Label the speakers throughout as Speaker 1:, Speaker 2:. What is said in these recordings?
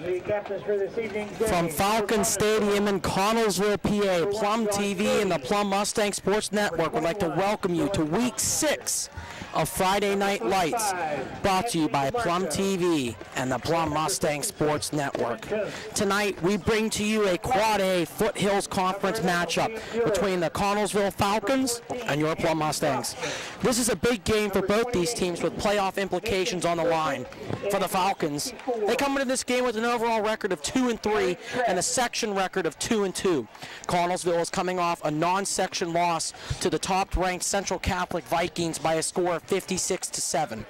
Speaker 1: The captains for this evening.
Speaker 2: From Falcon Stadium in Connellsville, PA, Plum TV and the Plum Mustang Sports Network would like to welcome you to Week 6 of Friday Night Lights, brought to you by Plum TV and the Plum Mustang Sports Network. Tonight, we bring to you a Quad A Foothills Conference matchup between the Connellsville Falcons and your Plum Mustangs. This is a big game for both these teams with playoff implications on the line. For the Falcons, they come into this game with an overall record of 2-3 and a section record of 2-2. Connellsville is coming off a non-section loss to the top-ranked Central Catholic Vikings by a score of 56-7.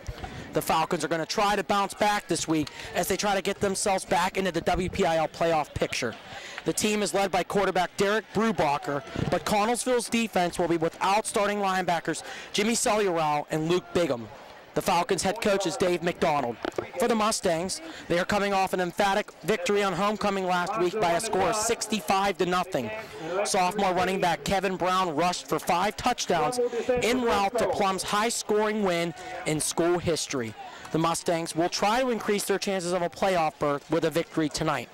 Speaker 2: The Falcons are going to try to bounce back this week as they try to get themselves back into the WPIL playoff picture. The team is led by quarterback Derek Brubacher, but Connellsville's defense will be without starting linebackers Jimmy Cellural and Luke Bigham. The Falcons' head coach is Dave McDonald. For the Mustangs, they are coming off an emphatic victory on homecoming last week by a score of 65-0. Sophomore running back Kevin Brown rushed for 5 touchdowns en route to Plum's high-scoring win in school history. The Mustangs will try to increase their chances of a playoff berth with a victory tonight.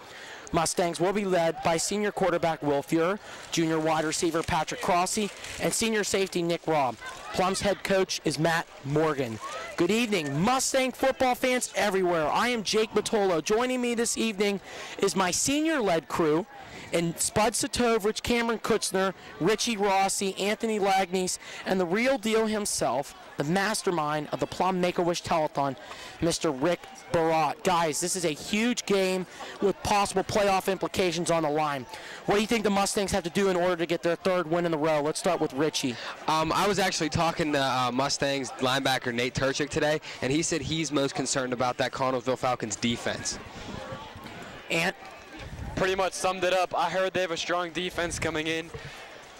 Speaker 2: Mustangs will be led by senior quarterback Will Fuhrer, junior wide receiver Patrick Crossy, and senior safety Nick Robb. Plum's head coach is Matt Morgan. Good evening, Mustang football fans everywhere. I am Jake Batolo. Joining me this evening is my senior-led crew, and Spud Satovich, Cameron Kutzner, Richie Rossi, Anthony Lagnies, and the real deal himself, the mastermind of the Plum Make-A-Wish Telethon, Mr. Rick Barat. Guys, this is a huge game with possible playoff implications on the line. What do you think the Mustangs have to do in order to get their 3rd win in a row? Let's start with Richie.
Speaker 3: I was actually talking to Mustangs linebacker Nate Turchik today, and he said he's most concerned about that Connellsville Falcons defense.
Speaker 2: Ant?
Speaker 4: Pretty much summed it up. I heard they have a strong defense coming in,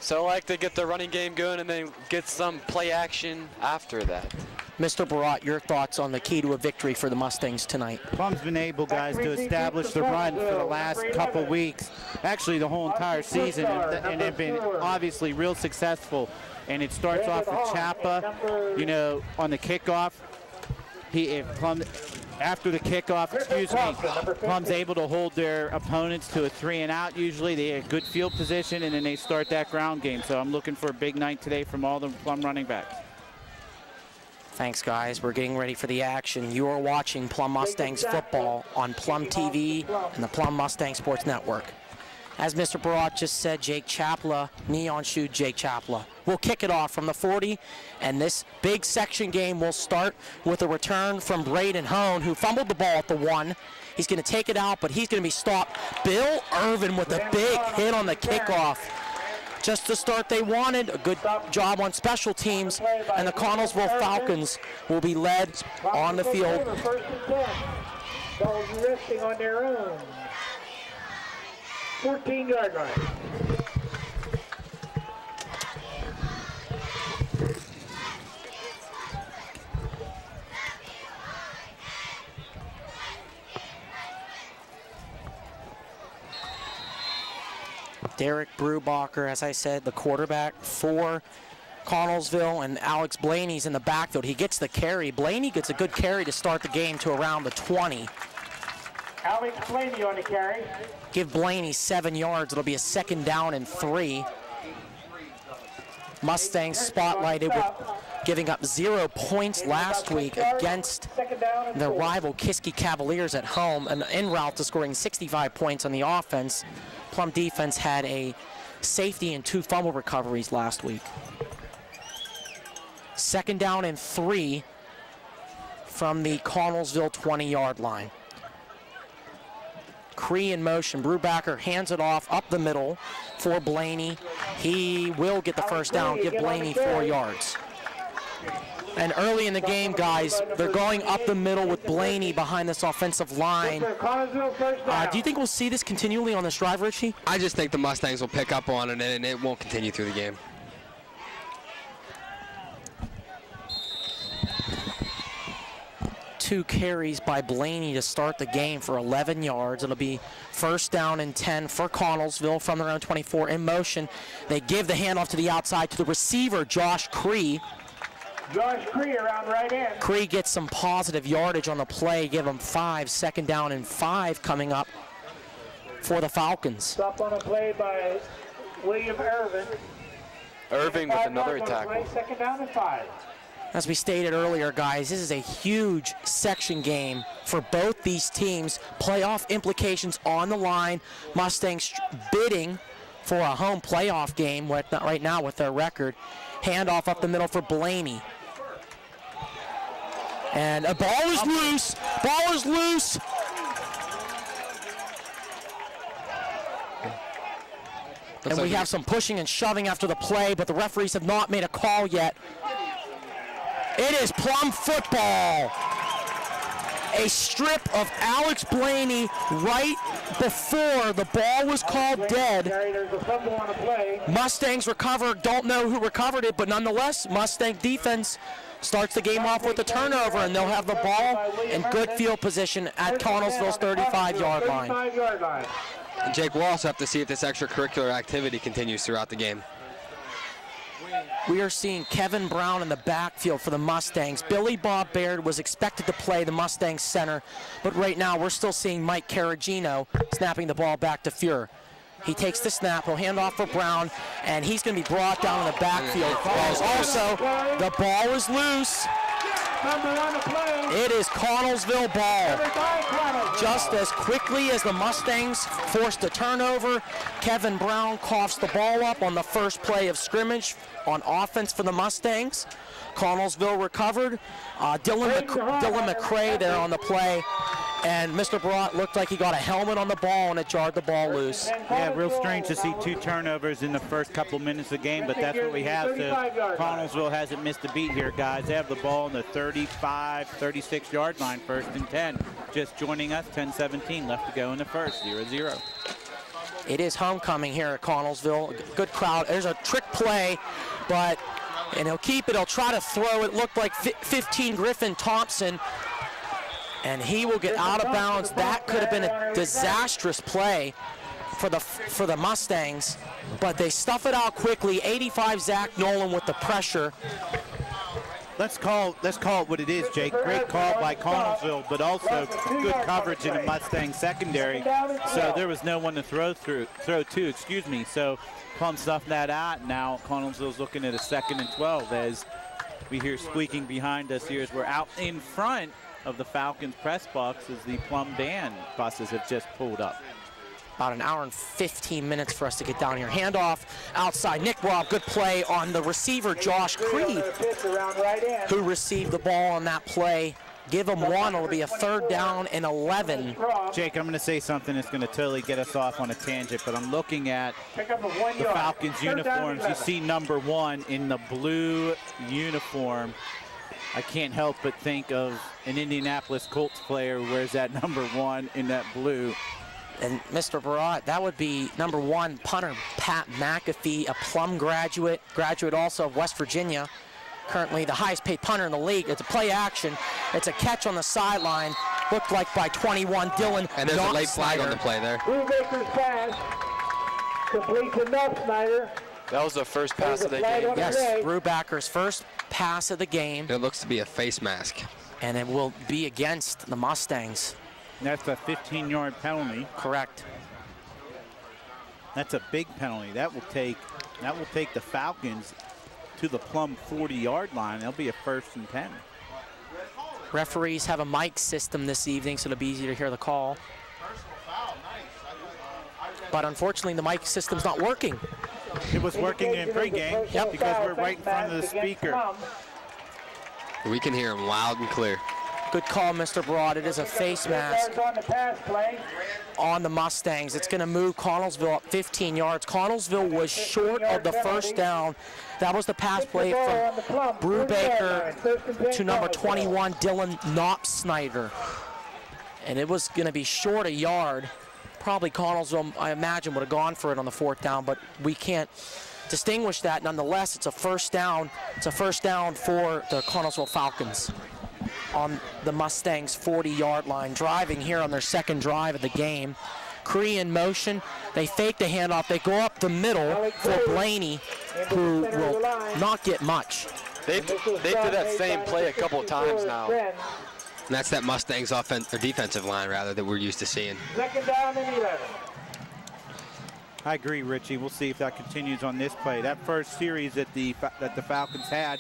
Speaker 4: so I like to get the running game going and then get some play action after that.
Speaker 2: Mr. Barat, your thoughts on the key to a victory for the Mustangs tonight?
Speaker 5: Plum's been able, guys, to establish the run for the last couple weeks, actually the whole entire season, and they've been obviously real successful. And it starts off with Chapa, you know, on the kickoff. After the kickoff, Plum's able to hold their opponents to a 3-and-out usually. They have good field position, and then they start that ground game. So I'm looking for a big night today from all the Plum running backs.
Speaker 2: Thanks, guys. We're getting ready for the action. You are watching Plum Mustangs football on Plum TV and the Plum Mustang Sports Network. As Mr. Barat just said, Jake Chapla, neon shoe Jake Chapla. We'll kick it off from the 40, and this big section game will start with a return from Braden Hone, who fumbled the ball at the 1. He's going to take it out, but he's going to be stopped. Bill Irvin with a big hit on the kickoff. Just the start they wanted. A good job on special teams, and the Connellsville Falcons will be led on the field.
Speaker 1: Resting on their own 14-yard line.
Speaker 2: Derek Brubacher, as I said, the quarterback for Connellsville, and Alex Blaney's in the backfield. He gets the carry. Blaney gets a good carry to start the game to around the 20.
Speaker 1: Alex Blaney on the carry.
Speaker 2: Give Blaney 7 yards. It'll be a 2nd down and 3. Mustangs spotlighted with giving up 0 points last week against their rival Kiski Cavaliers at home, and en route to scoring 65 points on the offense. Plum defense had a safety and 2 fumble recoveries last week. 2nd down and 3 from the Connellsville 20-yard line. Cree in motion. Brubacher hands it off up the middle for Blaney. He will get the 1st down, give Blaney 4 yards. And early in the game, guys, they're going up the middle with Blaney behind this offensive line. Do you think we'll see this continually on this drive, Richie?
Speaker 3: I just think the Mustangs will pick up on it, and it won't continue through the game.
Speaker 2: Two carries by Blaney to start the game for 11 yards. It'll be 1st down and 10 for Connellsville from their own 24 in motion. They give the handoff to the outside to the receiver, Josh Cree.
Speaker 1: Josh Cree around right end.
Speaker 2: Cree gets some positive yardage on the play, give him 5, 2nd down and 5 coming up for the Falcons.
Speaker 1: Stop on a play by William Irvin.
Speaker 4: Irving with another tackle.
Speaker 1: 2nd down and 5.
Speaker 2: As we stated earlier, guys, this is a huge section game for both these teams. Playoff implications on the line. Mustangs bidding for a home playoff game right now with their record. Handoff up the middle for Blaney. And a ball is loose. Ball is loose. And we have some pushing and shoving after the play, but the referees have not made a call yet. It is Plum football. A strip of Alex Blaney right before the ball was called dead.
Speaker 1: There's a fumble on a play.
Speaker 2: Mustangs recover. Don't know who recovered it, but nonetheless, Mustang defense starts the game off with a turnover, and they'll have the ball in good field position at Connellsville's 35-yard line.
Speaker 1: 35-yard line.
Speaker 3: And Jake, we'll also have to see if this extracurricular activity continues throughout the game.
Speaker 2: We are seeing Kevin Brown in the backfield for the Mustangs. Billy Bob Baird was expected to play the Mustangs center, but right now we're still seeing Mike Caragino snapping the ball back to Fuhr. He takes the snap, he'll hand off for Brown, and he's going to be brought down in the backfield. Also, the ball is loose. It is Connellsville ball. Just as quickly as the Mustangs forced a turnover, Kevin Brown coughs the ball up on the first play of scrimmage on offense for the Mustangs. Connellsville recovered. Dylan McCray there on the play. And Mr. Barat looked like he got a helmet on the ball and it jarred the ball loose.
Speaker 5: Yeah, real strange to see 2 turnovers in the first couple minutes of the game, but that's what we have. So Connellsville hasn't missed a beat here, guys. They have the ball on the 35, 36-yard line, 1st and 10. Just joining us, 10-17 left to go in the first, 0-0.
Speaker 2: It is homecoming here at Connellsville. Good crowd. There's a trick play, but and he'll keep it. He'll try to throw it. Looked like 15 Griffin Thompson. And he will get out of bounds. That could have been a disastrous play for the Mustangs, but they stuff it out quickly. 85 Zach Nolan with the pressure.
Speaker 5: Let's call it what it is, Jake. Great call by Connellsville, but also good coverage in the Mustang secondary. So there was no one to throw to. So Plum stuffed that out. Now Connellsville's looking at a 2nd and 12 as we hear squeaking behind us here as we're out in front of the Falcons press box as the Plum band buses have just pulled up.
Speaker 2: About an hour and 15 minutes for us to get down here. Handoff outside. Nick Robb, good play on the receiver, Josh Cree, who received the ball on that play. Give him 1. It'll be a 3rd down and 11.
Speaker 5: Jake, I'm going to say something that's going to totally get us off on a tangent, but I'm looking at the Falcons uniforms. You see number 1 in the blue uniform. I can't help but think of an Indianapolis Colts player who wears that number 1 in that blue.
Speaker 2: And Mr. Barat, that would be number 1 punter Pat McAfee, a Plum graduate also of West Virginia. Currently the highest paid punter in the league. It's a play action. It's a catch on the sideline. Looked like by 21, Dylan.
Speaker 3: And there's a late flag on the play there.
Speaker 1: Brubaker's pass complete to Snyder.
Speaker 4: That was the first pass of the game.
Speaker 2: Yes, Brubaker's first pass of the game.
Speaker 3: It looks to be a face mask.
Speaker 2: And it will be against the Mustangs.
Speaker 5: That's a 15-yard penalty.
Speaker 2: Correct.
Speaker 5: That's a big penalty. That will take the Falcons to the Plum 40-yard line. That'll be a 1st and 10.
Speaker 2: Referees have a mic system this evening, so it'll be easier to hear the call. But unfortunately, the mic system's not working.
Speaker 5: It was working in pregame because we're right in front of the speaker.
Speaker 3: We can hear him loud and clear.
Speaker 2: Good call, Mr. Broad. It is a face mask on the Mustangs. It's going to move Connellsville up 15 yards. Connellsville was short of the 1st down. That was the pass play from Brubaker to number 21, Dylan Snyder. And it was going to be short a yard. Probably Connellsville, I imagine, would have gone for it on the 4th down, but we can't distinguish that. Nonetheless, it's a 1st down. It's a 1st down for the Connellsville Falcons on the Mustangs 40-yard line, driving here on their 2nd drive of the game. Cree in motion. They fake the handoff. They go up the middle for Blaney, who will not get much.
Speaker 4: They did that same play a couple of times now.
Speaker 3: And that's that Mustangs defensive line, rather, that we're used to seeing.
Speaker 1: Second down and 11.
Speaker 5: I agree, Richie. We'll see if that continues on this play. That first series that the Falcons had,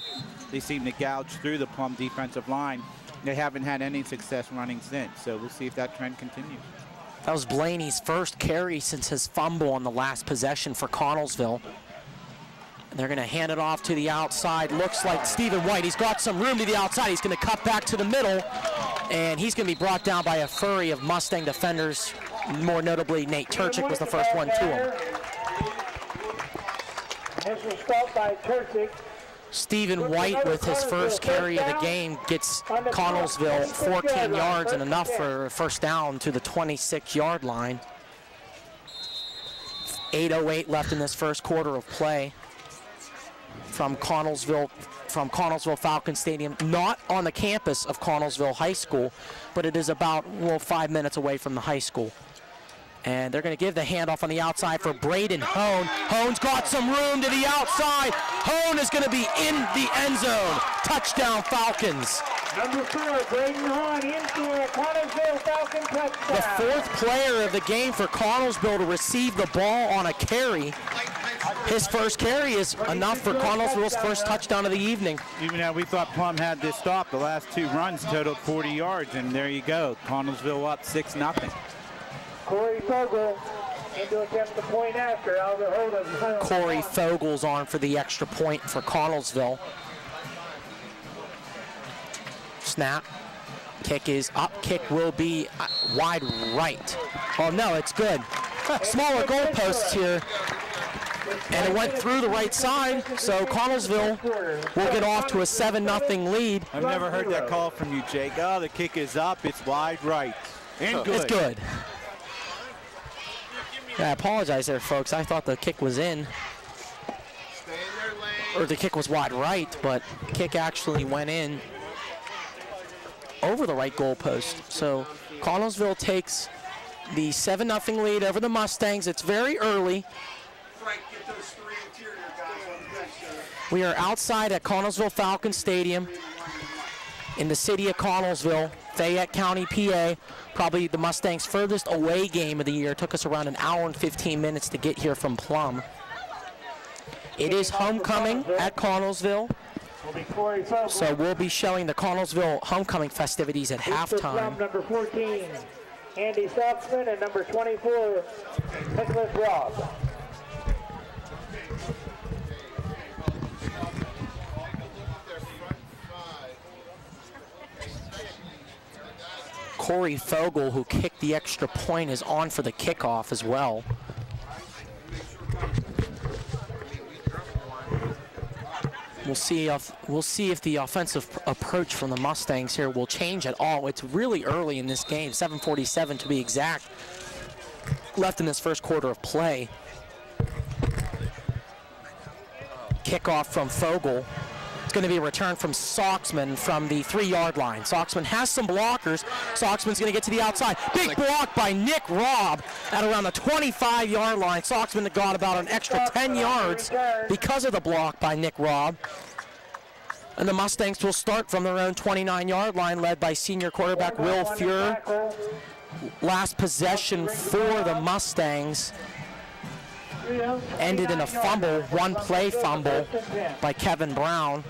Speaker 5: they seemed to gouge through the Plum defensive line. They haven't had any success running since, so we'll see if that trend continues.
Speaker 2: That was Blaney's first carry since his fumble on the last possession for Connellsville. They're going to hand it off to the outside. Looks like Stephen White. He's got some room to the outside. He's going to cut back to the middle, and he's going to be brought down by a flurry of Mustang defenders. More notably, Nate Turchik was the first one to him.
Speaker 1: This was stopped by Turchik.
Speaker 2: Stephen White, with his first carry of the game, gets Connellsville 14 yards and enough for a first down to the 26-yard line. 8:08 left in this first quarter of play from Connellsville Falcon Stadium, not on the campus of Connellsville High School, but it is about 5 minutes away from the high school. And they're going to give the handoff on the outside for Braden Hone. Hone's got some room to the outside. Hone is going to be in the end zone. Touchdown, Falcons.
Speaker 1: Number 4, Braden Hone into a Connellsville Falcon touchdown.
Speaker 2: The fourth player of the game for Connellsville to receive the ball on a carry. His first carry is enough for Connellsville's first touchdown of the evening.
Speaker 5: Even though we thought Plum had this stop, the last 2 runs totaled 40 yards, and there you go. Connellsville up 6-0.
Speaker 1: Corey Fogel into attempt the point after.
Speaker 2: Corey Fogel's on for the extra point for Connellsville. Snap. Kick is up. Kick will be wide right. Oh, no, it's good. Smaller goalposts here. And it went through the right side, so Connellsville will get off to a 7-0 lead.
Speaker 5: I've never heard that call from you, Jake. Oh, the kick is up. It's wide right. And good.
Speaker 2: It's good. Yeah, I apologize there, folks. I thought the kick was in. Or the kick was wide right, but kick actually went in over the right goalpost. So Connellsville takes the 7-0 lead over the Mustangs. It's very early. We are outside at Connellsville Falcon Stadium in the city of Connellsville, Fayette County, PA. Probably the Mustangs' furthest away game of the year. It took us around an hour and 15 minutes to get here from Plum. It is homecoming at Connellsville, so we'll be showing the Connellsville homecoming festivities at halftime.
Speaker 1: Number 14, Andy Soxman, and number 24, Nicholas Robb.
Speaker 2: Corey Fogel, who kicked the extra point, is on for the kickoff as well. We'll see if the offensive approach from the Mustangs here will change at all. It's really early in this game, 7:47 to be exact, left in this first quarter of play. Kickoff from Fogel. It's going to be a return from Soxman from the 3-yard line. Soxman has some blockers. Soxman's going to get to the outside. Big block by Nick Robb at around the 25-yard line. Soxman got about an extra 10 yards because of the block by Nick Robb. And the Mustangs will start from their own 29-yard line, led by senior quarterback Will Fuhrer. Last possession for the Mustangs ended in a fumble, one-play fumble by Kevin Brown.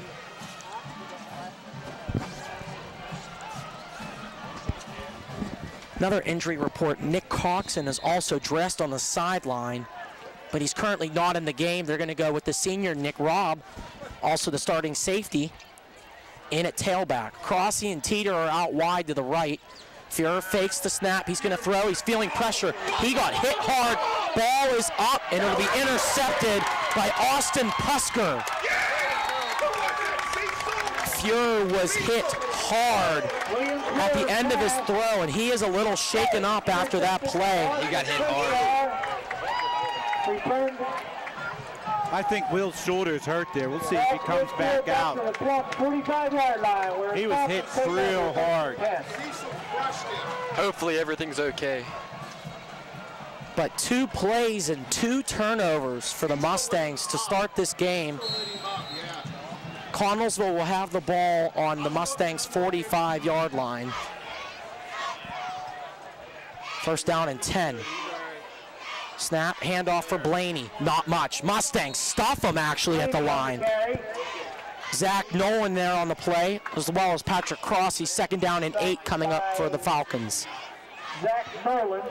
Speaker 2: Another injury report, Nick Coxon is also dressed on the sideline, but he's currently not in the game. They're going to go with the senior Nick Robb, also the starting safety, in at tailback. Crossy and Teeter are out wide to the right. Fuhrer fakes the snap. He's going to throw. He's feeling pressure. He got hit hard. Ball is up, and it'll be intercepted by Austin Pusker. Fuhrer was hit hard at the end of his throw, and he is a little shaken up after that play.
Speaker 3: He got hit hard.
Speaker 5: I think Will's shoulder's hurt there. We'll see if he comes back out. He was hit real hard.
Speaker 4: Hopefully everything's okay.
Speaker 2: But 2 plays and 2 turnovers for the Mustangs to start this game. Connellsville will have the ball on the Mustangs' 45-yard line. First down and 10. Snap, handoff for Blaney. Not much. Mustangs stuff them actually at the line. Zach Nolan there on the play, as well as Patrick Cross. He's second down and 8 coming up for the Falcons.
Speaker 1: Zach Nolan.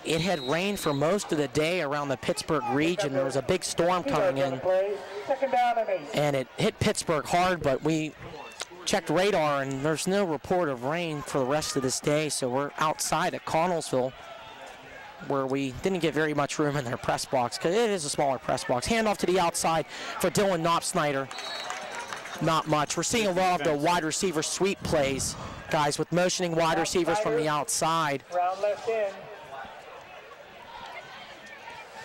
Speaker 2: It had rained for most of the day around the Pittsburgh region. There was a big storm coming in,
Speaker 1: Second down and 8.
Speaker 2: and it hit Pittsburgh hard, but we checked radar, and there's no report of rain for the rest of this day, so we're outside at Connellsville, where we didn't get very much room in their press box, because it is a smaller press box. Handoff to the outside for Dylan Knopsnyder. Not much. We're seeing a lot of the wide receiver sweep plays, guys, with motioning wide receivers from the outside.
Speaker 1: Round left in.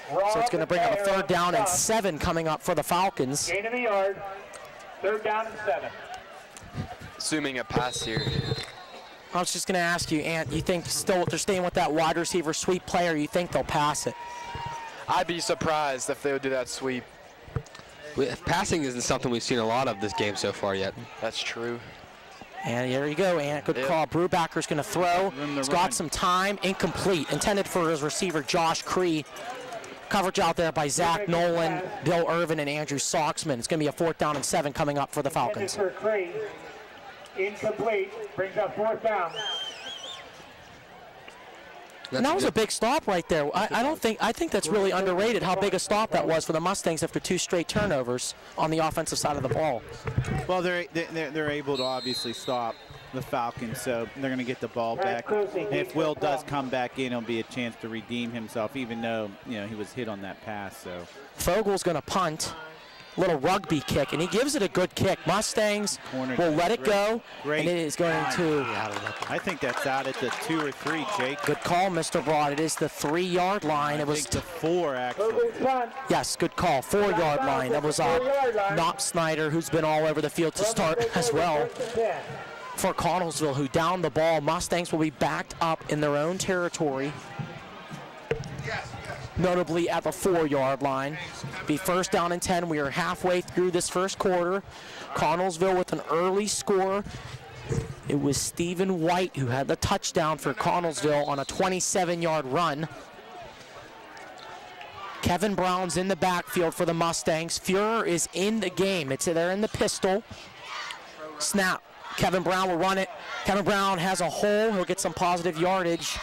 Speaker 2: So it's going to bring up a third down and 7 coming up for the Falcons.
Speaker 1: Gain of a yard. Third down and 7.
Speaker 4: Assuming a pass here.
Speaker 2: I was just going to ask you, Ant, you think still they're staying with that wide receiver sweep play, or you think they'll pass it?
Speaker 4: I'd be surprised if they would do that sweep.
Speaker 3: Passing isn't something we've seen a lot of this game so far yet.
Speaker 4: That's true.
Speaker 2: And there you go, Ant. Good call. Brewbacker's going to throw. He's got some time. Incomplete. Intended for his receiver, Josh Cree. Coverage out there by Zach Nolan, Bill Irvin, and Andrew Soxman. It's going to be a fourth down and 7 coming up for the Falcons.
Speaker 1: Incomplete. Brings up fourth down.
Speaker 2: And that was a big stop right there. I think that's really underrated how big a stop that was for the Mustangs after 2 straight turnovers on the offensive side of the ball.
Speaker 5: Well, they're able to obviously stop the Falcons, so they're going to get the ball back. And if Will does come back in, it'll be a chance to redeem himself, even though he was hit on that pass. So
Speaker 2: Fogel's going to punt. Little rugby kick, and he gives it a good kick. Mustangs will let it go, and it is going to...
Speaker 5: I think that's out at the 2 or 3, Jake.
Speaker 2: Good call, Mr. Broad. It is the 3-yard line. It was
Speaker 5: the 4, actually.
Speaker 2: Yes, good call. 4-yard line. That was Knopsnyder, who's been all over the field to start as well for Connellsville, who downed the ball. Mustangs will be backed up in their own territory, notably at the 4-yard line. Be first down and 10. We are halfway through this first quarter. Connellsville with an early score. It was Stephen White who had the touchdown for Connellsville on a 27-yard run. Kevin Brown's in the backfield for the Mustangs. Fuhrer is in the game. They're in the pistol. Snap. Kevin Brown will run it. Kevin Brown has a hole. He'll get some positive yardage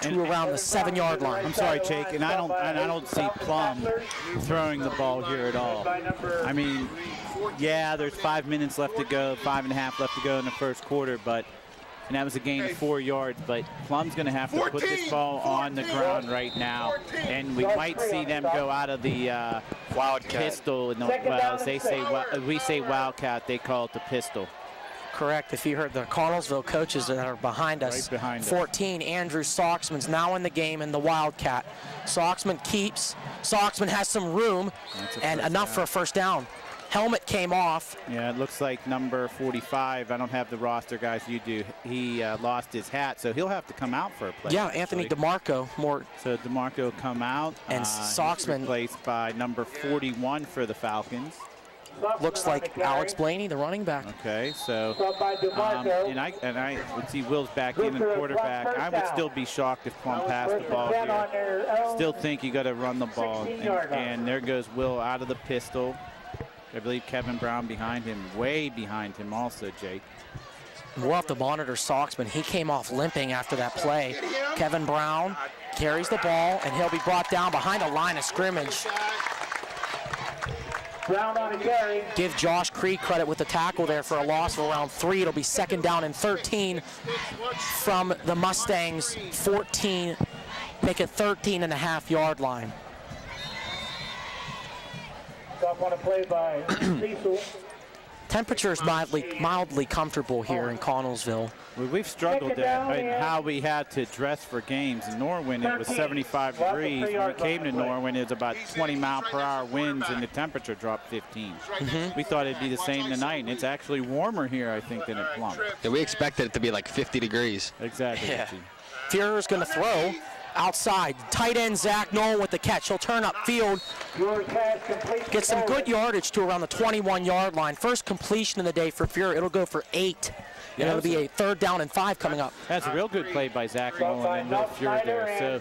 Speaker 2: to around the 7-yard line.
Speaker 5: I'm sorry, Jake, and I don't see Plum throwing the ball here at all. I mean, yeah, there's 5 minutes left to go, 5.5 left to go in the first quarter, and that was a gain of 4 yards, but Plum's going to have to put this ball on the ground right now, and we might see them go out of the
Speaker 4: Wildcat
Speaker 5: pistol. Well, we say Wildcat, they call it the pistol.
Speaker 2: Correct. If you heard the Connellsville coaches that are behind us,
Speaker 5: right behind
Speaker 2: 14, Andrew Soxman's now in the game in the Wildcat. Soxman keeps. Soxman has some room and enough for a first down. Helmet came off.
Speaker 5: Yeah, it looks like number 45. I don't have the roster, guys. You do. He lost his hat, so he'll have to come out for a play.
Speaker 2: Yeah, Anthony DeMarco.
Speaker 5: So DeMarco come out.
Speaker 2: And Soxman
Speaker 5: replaced by number 41 for the Falcons.
Speaker 2: Looks like Alex Blaney, the running back.
Speaker 5: Okay, so and I would see Will's back in the quarterback. I would still be shocked if Plum passed the ball here. Still think you got to run the ball. And there goes Will out of the pistol. I believe Kevin Brown behind him, way behind him also, Jake.
Speaker 2: We'll have to monitor Soxman. He came off limping after that play. Kevin Brown carries the ball, and he'll be brought down behind a line of scrimmage.
Speaker 1: Brown on a carry.
Speaker 2: Give Josh Cree credit with the tackle there for a loss of around 3. It'll be second down and 13 from the Mustangs 14, make it 13.5-yard line.
Speaker 1: Stop on a play by Cecil.
Speaker 2: Temperature is mildly comfortable here in Connellsville.
Speaker 5: We've struggled at how we had to dress for games. In Norwin, it was 75 degrees. When we came to Norwin, it was about 20-mile-per-hour winds, and the temperature dropped 15. We thought it'd be the same tonight, and it's actually warmer here, I think, than at Plum.
Speaker 3: Yeah, we expected it to be like 50 degrees.
Speaker 5: Exactly.
Speaker 2: Yeah. Fuhrer's going to throw. outside. Tight end Zach Nolan with the catch. He'll turn upfield. Get some good yardage to around the 21-yard line. First completion of the day for Fuhrer. It'll go for 8. And it'll be a 3rd down and 5 coming up.
Speaker 5: That's a real good play by Zach Nolan and Will Fuhrer there. So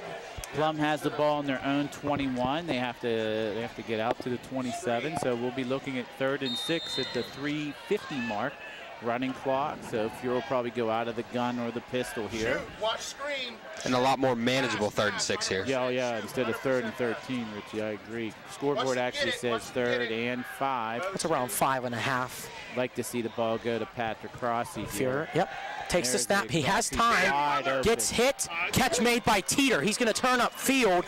Speaker 5: Plum has the ball on their own 21. They have to get out to the 27. So we'll be looking at 3rd and 6 at the 3:50 mark. Running clock, so Fuhrer will probably go out of the gun or the pistol here.
Speaker 6: Watch screen.
Speaker 3: And a lot more manageable 3rd and 6 here.
Speaker 5: Yeah, instead of 3rd and 13, Richie, I agree. Scoreboard actually says 3rd and 5.
Speaker 2: It's around 5.5.
Speaker 5: Like to see the ball go to Patrick Crossy.
Speaker 2: Fuhrer, yep. Takes the snap. He has time.
Speaker 5: Wide
Speaker 2: Gets hit. Catch made by Teeter. He's going to turn upfield.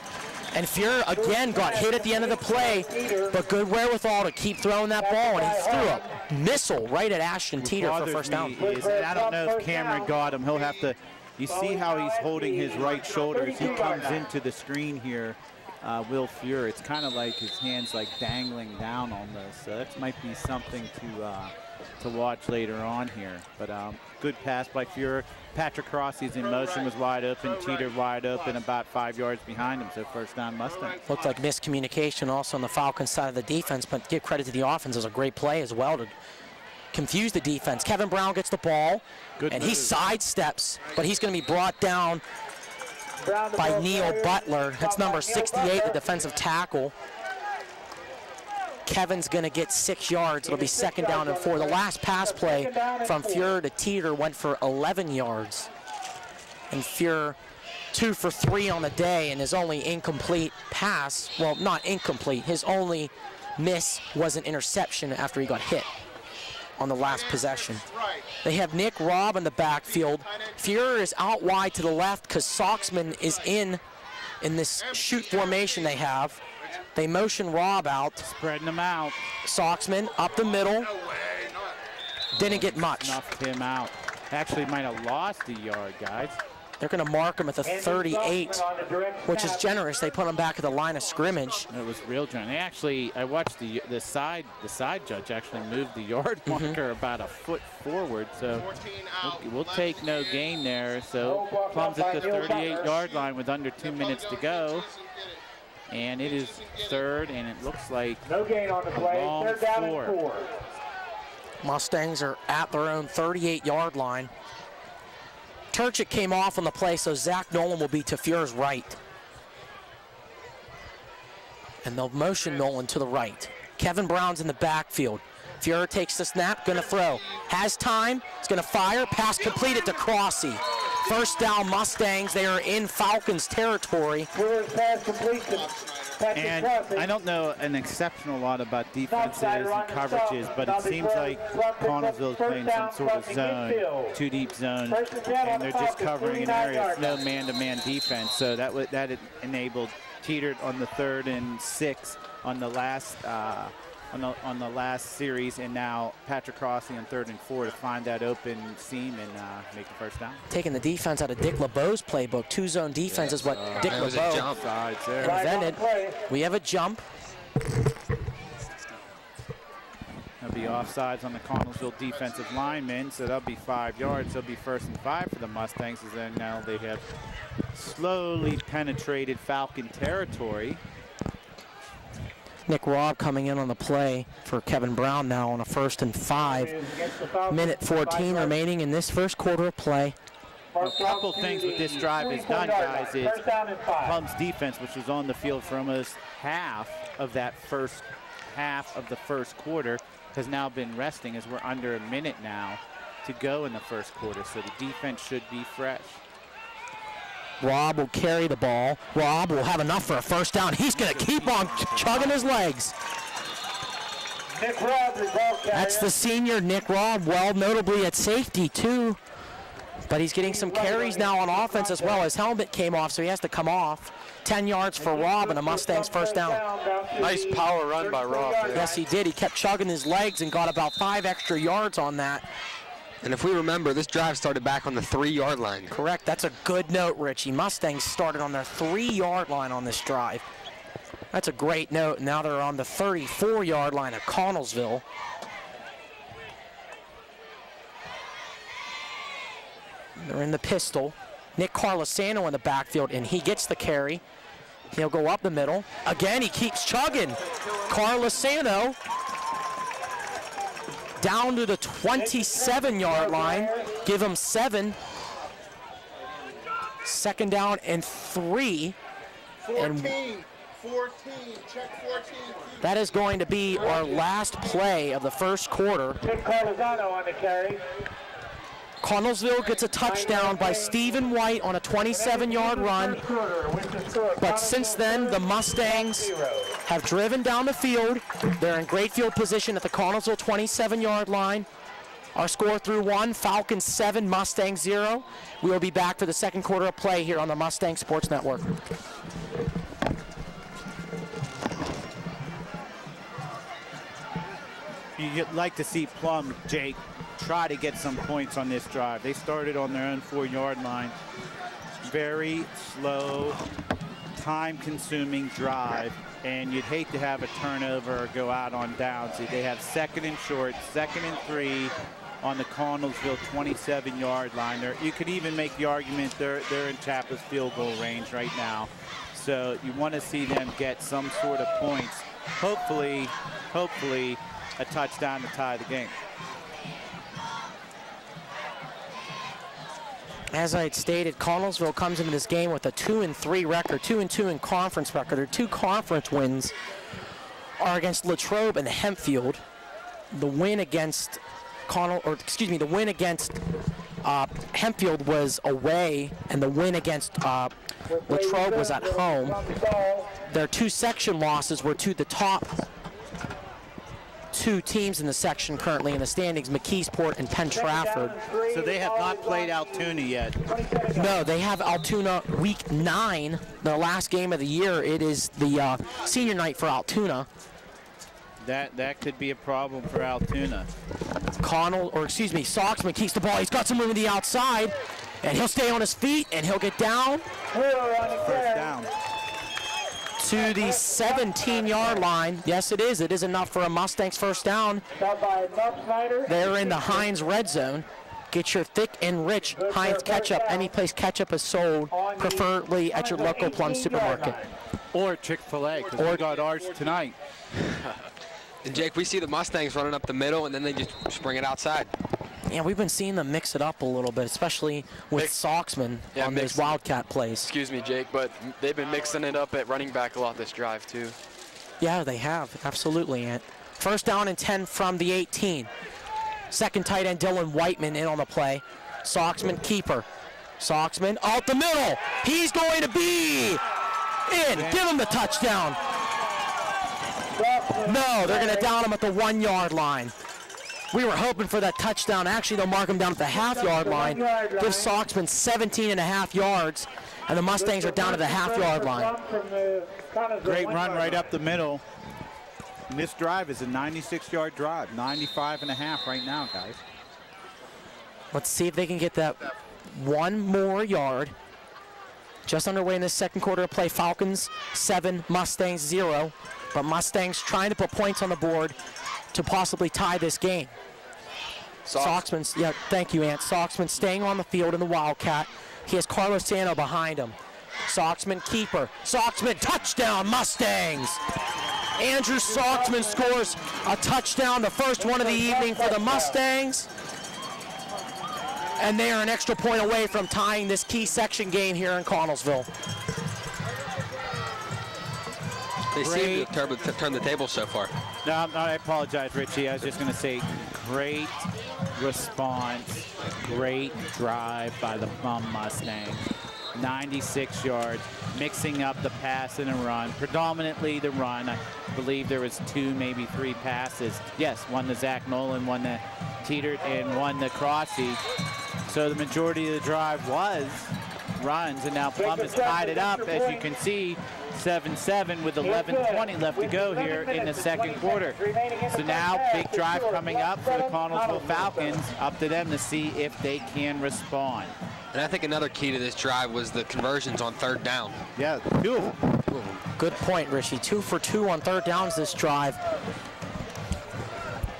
Speaker 2: And Fuhrer again got hit at the end of the play, but good wherewithal to keep throwing that ball, and he threw a missile right at Ashton Teeter for first down.
Speaker 5: I don't know if Cameron got him. He'll have to. You see how he's holding his right shoulder as he comes into the screen here. Will Fuhrer. It's kind of like his hands like dangling down on this. So that might be something to watch later on here. But good pass by Fuhrer. Patrick Crossy's in motion, was wide open. Teeter wide open, about 5 yards behind him. So first down Mustang.
Speaker 2: Looked like miscommunication also on the Falcons side of the defense, but give credit to the offense. It was a great play as well to confuse the defense. Kevin Brown gets the ball, and he sidesteps, but he's going to be brought down by Neil Butler. That's number 68, the defensive tackle. Kevin's going to get 6 yards. It'll be 2nd down and 4. The last pass play from Fuhrer to Teeter went for 11 yards. And Fuhrer 2 for 3 on the day, and his only incomplete pass, well, not incomplete, his only miss was an interception after he got hit on the last possession. They have Nick Robb in the backfield. Fuhrer is out wide to the left because Soxman is in this shoot formation they have. They motion Robb out.
Speaker 5: Spreading them out.
Speaker 2: Soxman up the middle. Didn't get much.
Speaker 5: Snuffed him out. Actually might have lost a yard, guys.
Speaker 2: They're going to mark him at the 38, which is generous. They put him back at the line of scrimmage.
Speaker 5: It was real generous. They actually, I watched the side judge actually moved the yard marker about a foot forward. So we'll take no gain there. So Plum's at the 38-yard line with under 2 minutes to go. And it is 3rd, and it looks like
Speaker 1: no gain on the play.
Speaker 5: long
Speaker 1: 3rd down and
Speaker 5: 4.
Speaker 1: 4.
Speaker 2: Mustangs are at their own 38-yard line. Turchik came off on the play, so Zach Nolan will be to Fuhrer's right. And they'll motion Nolan to the right. Kevin Brown's in the backfield. Fuhrer takes the snap, gonna throw. Has time, he's gonna fire, pass completed to Crossy. First down Mustangs, they are in Falcons territory.
Speaker 5: And I don't know an exceptional lot about defenses and coverages, but it seems like Connellsville is playing some sort of zone, 2-deep zone, and they're just covering an area. It's no man-to-man defense, so that enabled Teeter on the 3rd and 6 on the last on the last series, and now Patrick Crossy on 3rd and 4 to find that open seam and make the first down.
Speaker 2: Taking the defense out of Dick LeBeau's playbook. 2-zone defense is what Dick LeBeau presented. We have a jump.
Speaker 5: That'll be offsides on the Connellsville defensive linemen, so that'll be 5 yards. That'll be 1st and 5 for the Mustangs, as then now they have slowly penetrated Falcon territory.
Speaker 2: Nick Robb coming in on the play for Kevin Brown now on a 1st and 5. Minute 14 remaining in this first quarter of play.
Speaker 5: A couple things with this drive is done, guys, is Plum's defense, which was on the field for almost half of that first half of the first quarter, has now been resting as we're under a minute now to go in the first quarter. So the defense should be fresh.
Speaker 2: Robb will carry the ball. Robb will have enough for a first down. He's going to keep on chugging his legs.
Speaker 1: Nick Robb, the ball carrier.
Speaker 2: That's the senior Nick Robb, well notably at safety too. But he's getting some carries now on offense as well. His helmet came off, so he has to come off. 10 yards for Robb and a Mustangs first down.
Speaker 4: Nice power run by Robb.
Speaker 2: Yes, he did. He kept chugging his legs and got about 5 extra yards on that.
Speaker 3: And if we remember, this drive started back on the 3-yard line.
Speaker 2: Correct. That's a good note, Richie. Mustangs started on their 3-yard line on this drive. That's a great note. Now they're on the 34-yard line of Connellsville. They're in the pistol. Nick Carlosano in the backfield, and he gets the carry. He'll go up the middle. Again, he keeps chugging. Carlosano down to the 27-yard line. Give him 7. Second down and 3.
Speaker 6: 14, check 14.
Speaker 2: That is going to be our last play of the first quarter.
Speaker 1: Nick Carlosano on the carry.
Speaker 2: Connellsville gets a touchdown by Stephen White on a 27-yard run. But since then, the Mustangs have driven down the field. They're in great field position at the Connellsville 27-yard line. Our score through 1, Falcons 7, Mustangs 0. We will be back for the second quarter of play here on the Mustang Sports Network.
Speaker 5: You'd like to see Plum, Jake, try to get some points on this drive. They started on their own 4-yard line. Very slow, time-consuming drive, and you'd hate to have a turnover or go out on downs. They have 2nd and short, 2nd and 3 on the Connellsville 27-yard line. You could even make the argument they're in Chapa's field goal range right now. So you want to see them get some sort of points. Hopefully, a touchdown to tie the game.
Speaker 2: As I had stated, Connellsville comes into this game with a 2-3 record, 2-2 in conference record. Their 2 conference wins are against Latrobe and Hempfield. The win against the win against Hempfield was away, and the win against Latrobe was at home. Their 2 section losses were to the top 2 teams in the section currently in the standings, McKeesport and Penn Trafford.
Speaker 5: So they have not played Altoona yet.
Speaker 2: No, they have Altoona week 9, the last game of the year. It is the senior night for Altoona.
Speaker 5: That could be a problem for Altoona.
Speaker 2: Soxman keeps the ball. He's got some room to the outside, and he'll stay on his feet, and he'll get down.
Speaker 5: First down.
Speaker 2: To the 17-yard line. Yes, it is. It is enough for a Mustangs first down. They're in the Heinz red zone. Get your thick and rich Heinz ketchup. Any place ketchup is sold, preferably at your local Plum supermarket.
Speaker 5: Or Chick-fil-A, because we got ours tonight.
Speaker 3: And Jake, we see the Mustangs running up the middle, and then they just spring it outside.
Speaker 2: Yeah, we've been seeing them mix it up a little bit, especially with Soxman on those Wildcat plays.
Speaker 4: Excuse me, Jake, but they've been mixing it up at running back a lot this drive, too.
Speaker 2: Yeah, they have. Absolutely, Ant. First down and 10 from the 18. Second tight end, Dylan Whiteman, in on the play. Soxman, keeper. Soxman, out the middle. He's going to be in. Give him the touchdown. No, they're going to down him at the 1-yard line. We were hoping for that touchdown. Actually, they'll mark him down at the half-yard line. Give Soxman 17.5 yards, and the Mustangs are down to the half-yard line.
Speaker 5: Great run right up the middle. And this drive is a 96-yard drive, 95.5 right now, guys.
Speaker 2: Let's see if they can get that 1 more yard. Just underway in this second quarter of play. Falcons 7, Mustangs 0. But Mustangs trying to put points on the board to possibly tie this game. Soxman, yeah, thank you, Ant. Soxman staying on the field in the Wildcat. He has Carlosano behind him. Soxman, keeper. Soxman, touchdown, Mustangs. Andrew Soxman scores a touchdown, the first one of the evening for the Mustangs. And they are an extra point away from tying this key section game here in Connellsville.
Speaker 3: They seem to have turned the table so far.
Speaker 5: No, I apologize, Richie. I was just going to say great response, great drive by the Plum Mustangs. 96 yards, mixing up the pass and a run, predominantly the run. I believe there was 2, maybe 3 passes. Yes, one to Zach Nolan, one to Teetert, and one to Crossy. So the majority of the drive was runs, and now Plum has tied it up, as you can see, 7-7 with 11:20 left to go here in the second quarter. So now big drive coming up for the Connellsville Falcons. Up to them to see if they can respond.
Speaker 3: And I think another key to this drive was the conversions on third down.
Speaker 5: Yeah, 2 of them.
Speaker 2: Good point, Rishi. 2 for 2 on third downs this drive.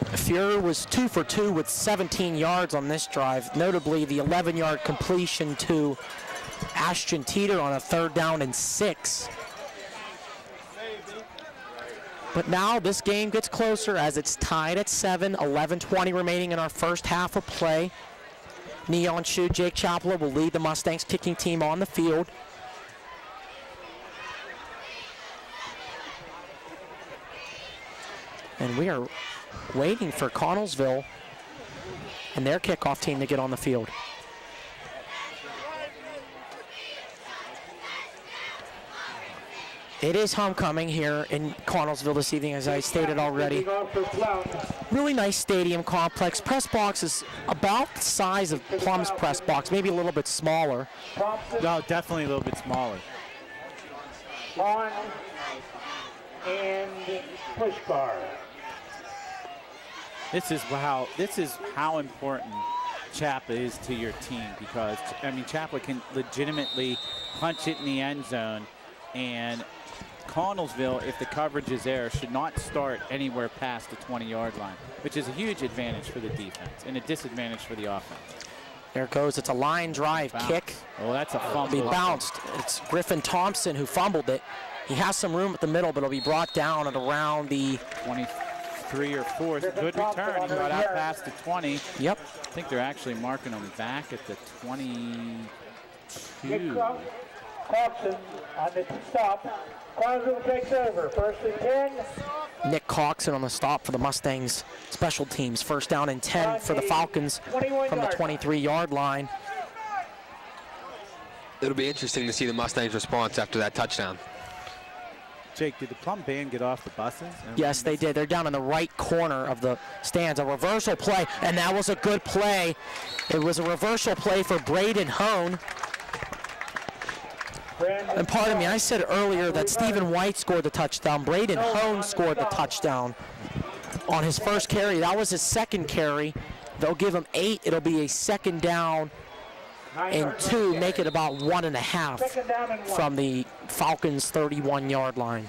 Speaker 2: Fuhrer was 2 for 2 with 17 yards on this drive. Notably, the 11-yard completion to Ashton Teeter on a 3rd down and 6. But now this game gets closer as it's tied at 7, 11:20 remaining in our first half of play. Neon shoe Jake Chapela will lead the Mustangs kicking team on the field. And we are waiting for Connellsville and their kickoff team to get on the field. It is homecoming here in Connellsville this evening, as I stated already. Really nice stadium complex. Press box is about the size of Plum's press box, maybe a little bit smaller.
Speaker 5: No, definitely a little bit smaller.
Speaker 1: On and push bar.
Speaker 5: This is how important Chapla is to your team, because I mean Chapla can legitimately punch it in the end zone, and Connellsville, if the coverage is there, should not start anywhere past the 20-yard line, which is a huge advantage for the defense and a disadvantage for the offense.
Speaker 2: There it goes. It's a line drive kick.
Speaker 5: Oh, that's a fumble.
Speaker 2: It'll be bounced. It's Griffin Thompson who fumbled it. He has some room at the middle, but it'll be brought down at around the
Speaker 5: 23 or 4. It's a good return. He got out past the 20.
Speaker 2: Yep.
Speaker 5: I think they're actually marking him back at the 22.
Speaker 1: Thompson on the stop. Connellsville takes over. 1st and 10.
Speaker 2: Nick Coxon on the stop for the Mustangs special teams. 1st down and 10 for the Falcons from the 23-yard line.
Speaker 3: It'll be interesting to see the Mustangs' response after that touchdown.
Speaker 5: Jake, did the Plum band get off the buses?
Speaker 2: Yes, they did. They're down in the right corner of the stands. A reversal play, and that was a good play. It was a reversal play for Braden Hone. And pardon me, I said earlier that Stephen White scored the touchdown. Braden Hone scored the touchdown on his first carry. That was his 2nd carry. They'll give him 8. It'll be a 2nd down and 2, make it about 1.5 from the Falcons' 31-yard line.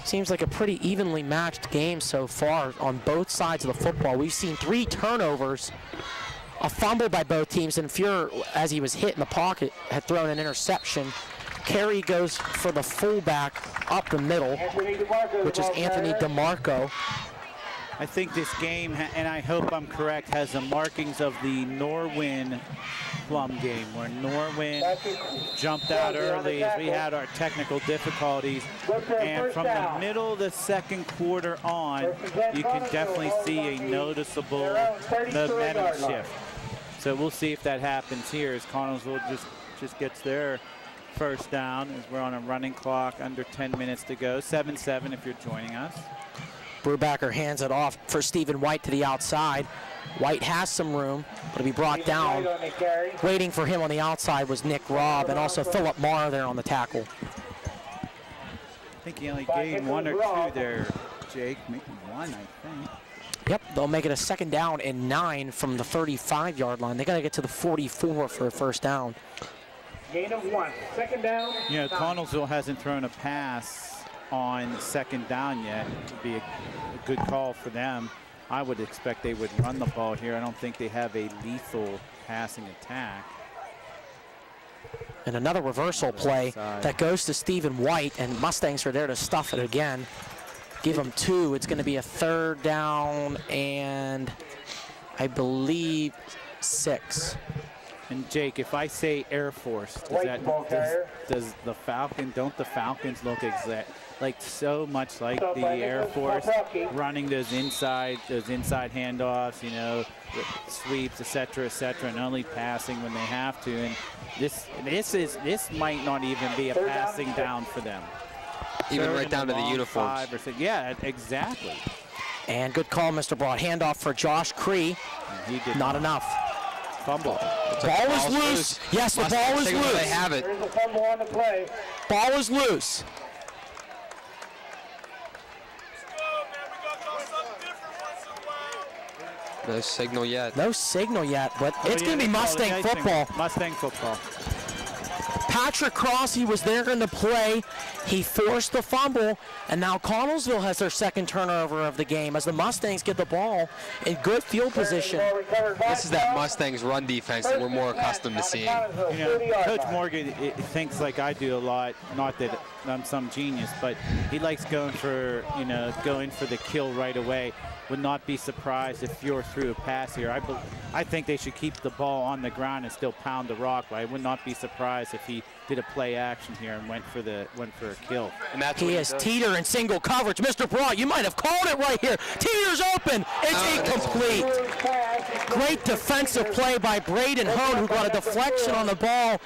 Speaker 2: Seems like a pretty evenly matched game so far on both sides of the football. We've seen 3 turnovers, a fumble by both teams, and Fuhrer, as he was hit in the pocket, had thrown an interception. Carry goes for the fullback up the middle, which is Anthony DeMarco.
Speaker 5: I think this game, and I hope I'm correct, has the markings of the Norwin Plum game, where Norwin jumped out early as we had our technical difficulties. And from the middle of the 2nd quarter on, you can definitely see a noticeable momentum shift. So we'll see if that happens here as Connellsville just gets their 1st down as we're on a running clock, under 10 minutes to go. 7-7 if you're joining us.
Speaker 2: Brubaker hands it off for Stephen White to the outside. White has some room, but it'll be brought down. Waiting for him on the outside was Nick Robb and also Philip Marr there on the tackle.
Speaker 5: I think he only gained 1 or 2 there, Jake. Maybe 1, I think.
Speaker 2: Yep, they'll make it a 2nd down and 9 from the 35-yard line. They got to get to the 44 for a 1st down.
Speaker 1: Gain of 1. 2nd down.
Speaker 5: You know, Connellsville hasn't thrown a pass on 2nd down yet. It would be a good call for them. I would expect they would run the ball here. I don't think they have a lethal passing attack.
Speaker 2: And another reversal play that goes to Stephen White, and Mustangs are there to stuff it again. Give them 2. It's going to be a 3rd down and I believe 6.
Speaker 5: And Jake, if I say Air Force, does the Falcon, don't the Falcons look like so much like the Air Force, running those inside handoffs, you know, sweeps, et cetera, and only passing when they have to. And this might not even be a passing down for them.
Speaker 3: Even right down to the uniforms.
Speaker 5: 5 or 6. Yeah, exactly.
Speaker 2: And good call, Mr. Broad. Handoff for Josh Cree.
Speaker 5: He did
Speaker 2: not enough.
Speaker 5: Fumble.
Speaker 2: Ball is loose. Yes, the ball is loose.
Speaker 3: They have it.
Speaker 1: There's a fumble on the play.
Speaker 2: Ball is loose.
Speaker 3: No signal yet.
Speaker 2: No signal yet, but it's going to be Mustang football.
Speaker 5: Mustang football.
Speaker 2: Patrick Crossy was there in the play. He forced the fumble, and now Connellsville has their second turnover of the game as the Mustangs get the ball in good field position.
Speaker 3: This is that Mustangs run defense that we're more accustomed to seeing.
Speaker 5: Coach Morgan thinks like I do a lot, not that I'm some genius, but he likes going for the kill right away. Would not be surprised if Fior threw a pass here. I think they should keep the ball on the ground and still pound the rock, but I would not be surprised if he did a play action here and went for a kill.
Speaker 3: And that's
Speaker 2: he is Teeter in single coverage. Mr. Broad, you might have called it right here. Teeter's open. It's incomplete. Great defensive play by Braden Hone, who got a deflection on the ball.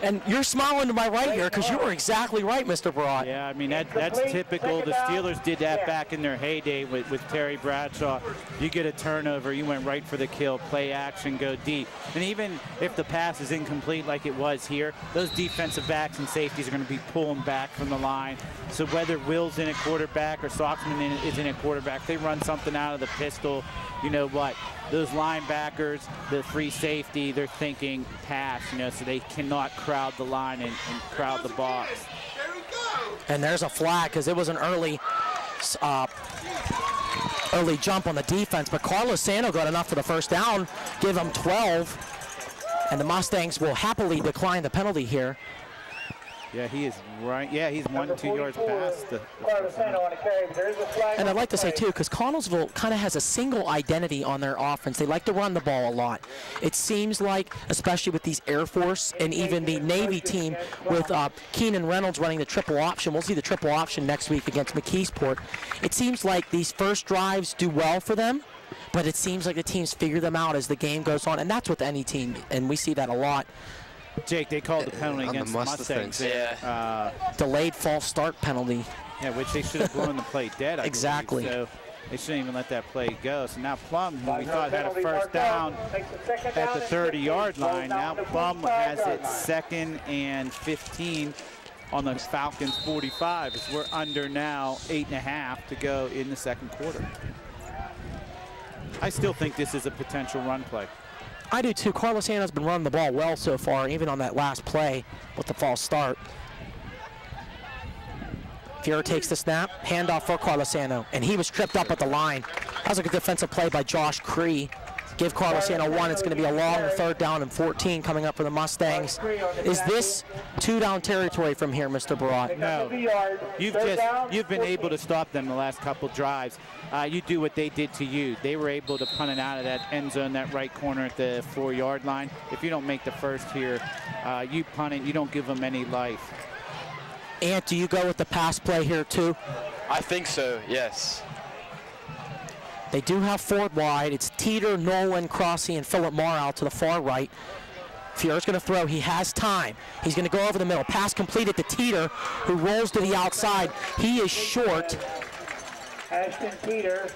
Speaker 2: And you're smiling to my right here because you were exactly right, Mr. Broad.
Speaker 5: Yeah, I mean, that's typical. The Steelers did that back in their heyday with Terry Bradshaw. You get a turnover, you went right for the kill, play action, go deep. And even if the pass is incomplete like it was here, those defensive backs and safeties are going to be pulling back from the line. So whether Will's in a quarterback or Soxman is in a quarterback, they run something out of the pistol. You know what? Those linebackers, the free safety, they're thinking pass, so they cannot crowd the line and crowd the box.
Speaker 2: And there's a flag because it was an early jump on the defense, but Carlos Sano got enough for the first down, give them 12, and the Mustangs will happily decline the penalty here.
Speaker 5: Yeah, he is right. Yeah, he's 1-2 yards past the
Speaker 2: and I'd like to say, too, because Connellsville kind of has a single identity on their offense. They like to run the ball a lot. It seems like, especially with these Air Force and even the Navy team with Keenan Reynolds running the triple option. We'll see the triple option next week against McKeesport. It seems like these first drives do well for them, but it seems like the teams figure them out as the game goes on, and that's with any team, and we see that a lot.
Speaker 5: Jake, they called the penalty against the Mustangs.
Speaker 3: Yeah.
Speaker 2: Delayed false start penalty.
Speaker 5: Yeah, which they should have blown the play dead, I
Speaker 2: exactly.
Speaker 5: believe. So they shouldn't even let that play go. So now Plum, who we thought had a first down at the 30-yard line, now Plum has it 2nd and 15 on the Falcons 45 as we're under now 8.5 to go in the second quarter. I still think this is a potential run play.
Speaker 2: I do too. Carlos Sano's been running the ball well so far, even on that last play with the false start. Fiora takes the snap, handoff for Carlos Sano, and he was tripped up at the line. That was a good defensive play by Josh Cree. Give Carlos Sano one. It's going to be a long 3rd down and 14 coming up for the Mustangs. Is this 2-down territory from here, Mr. Barat?
Speaker 5: No. You've been able to stop them the last couple drives. You do what they did to you. They were able to punt it out of that end zone, that right corner at the 4-yard line. If you don't make the first here, you punt it. You don't give them any life.
Speaker 2: Ant, do you go with the pass play here too?
Speaker 4: I think so, yes.
Speaker 2: They do have Ford wide. It's Teeter, Nolan, Crossy, and Philip Marr out to the far right. Fiora's going to throw. He has time. He's going to go over the middle. Pass completed to Teeter, who rolls to the outside. He is short.
Speaker 1: Ashton Teeter.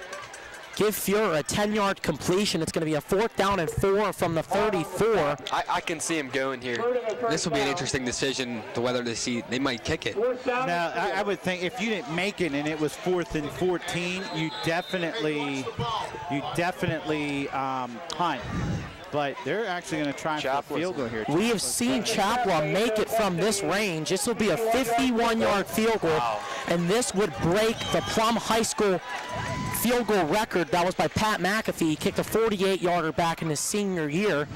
Speaker 2: Give Fiora a 10-yard completion. It's going to be a 4th down and 4 from the 34.
Speaker 4: I can see him going here.
Speaker 3: This will be an interesting decision to whether they might kick it.
Speaker 5: Now, I would think if you didn't make it and it was 4th and 14, you definitely punt. But they're actually going to try for a field goal here.
Speaker 2: We have seen Chapla make it from this range. This will be a 51-yard field goal, and this would break the Plum High School field goal record. That was by Pat McAfee. He kicked a 48-yarder back in his senior year.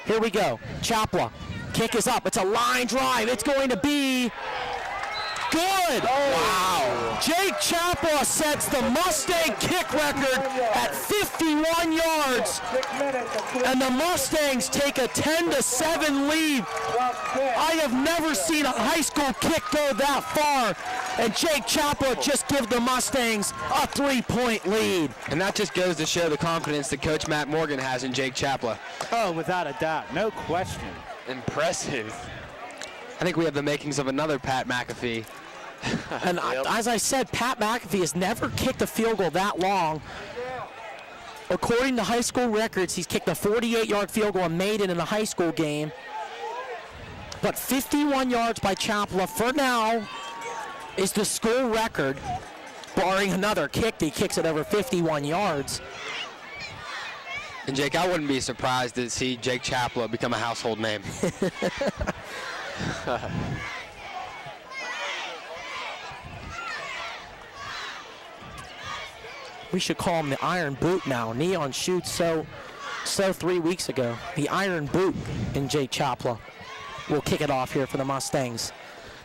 Speaker 2: Here we go. Chapla. Kick is up. It's a line drive. It's going to be good. Wow. Jake Chapla sets the Mustang kick record at 51 yards. And the Mustangs take a 10-7 lead. I have never seen a high school kick go that far. And Jake Chapla just gives the Mustangs a 3-point lead.
Speaker 3: And that just goes to show the confidence that Coach Matt Morgan has in Jake Chapla.
Speaker 5: Oh, without a doubt. No question.
Speaker 4: Impressive.
Speaker 3: I think we have the makings of another Pat McAfee.
Speaker 2: And as I said, Pat McAfee has never kicked a field goal that long. According to high school records, he's kicked a 48-yard field goal and made it in a high school game. But 51 yards by Chapla for now is the school record, barring another kick. He kicks it over 51 yards.
Speaker 3: And Jake, I wouldn't be surprised to see Jake Chapla become a household name.
Speaker 2: We should call him the Iron Boot now. Neon shoots so 3 weeks ago. The Iron Boot in Jake Chapla will kick it off here for the Mustangs.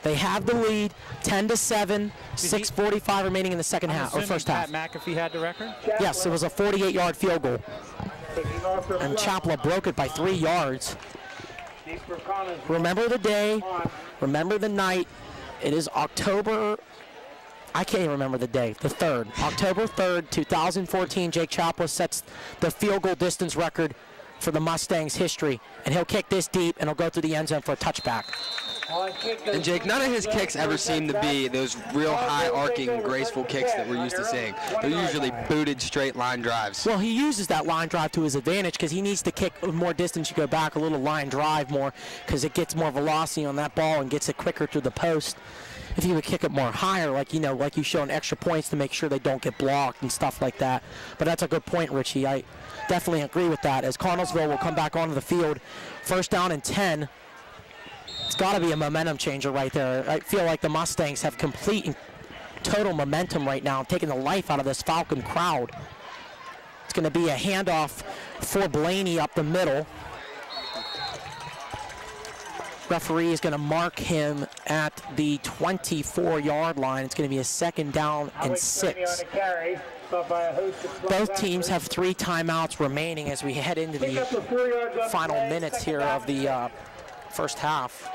Speaker 2: They have the lead, 10-7, 6:45 remaining in the second half, or first half.
Speaker 5: Pat McAfee had the record?
Speaker 2: Yes, it was a 48-yard field goal. And Chapla broke it by 3 yards. Remember the day, remember the night. It is October, I can't even remember the day, the 3rd. October 3rd, 2014, Jake Chapla sets the field goal distance record for the Mustangs history. And he'll kick this deep, and he'll go through the end zone for a touchback.
Speaker 3: And Jake, none of his kicks ever seem to be those real high arcing, graceful kicks that we're used to seeing. They're usually booted straight line drives.
Speaker 2: Well, he uses that line drive to his advantage because he needs to kick more distance. You go back a little line drive more because it gets more velocity on that ball and gets it quicker through the post. If you would kick it more higher, like you show in extra points to make sure they don't get blocked and stuff like that. But that's a good point, Richie. I definitely agree with that. As Connellsville will come back onto the field, 1st down and 10. It's got to be a momentum changer right there. I feel like the Mustangs have complete and total momentum right now, taking the life out of this Falcon crowd. It's going to be a handoff for Blaney up the middle. Referee is going to mark him at the 24-yard line. It's going to be a 2nd down and 6. Both teams have 3 timeouts remaining as we head into the final minutes here of the first half.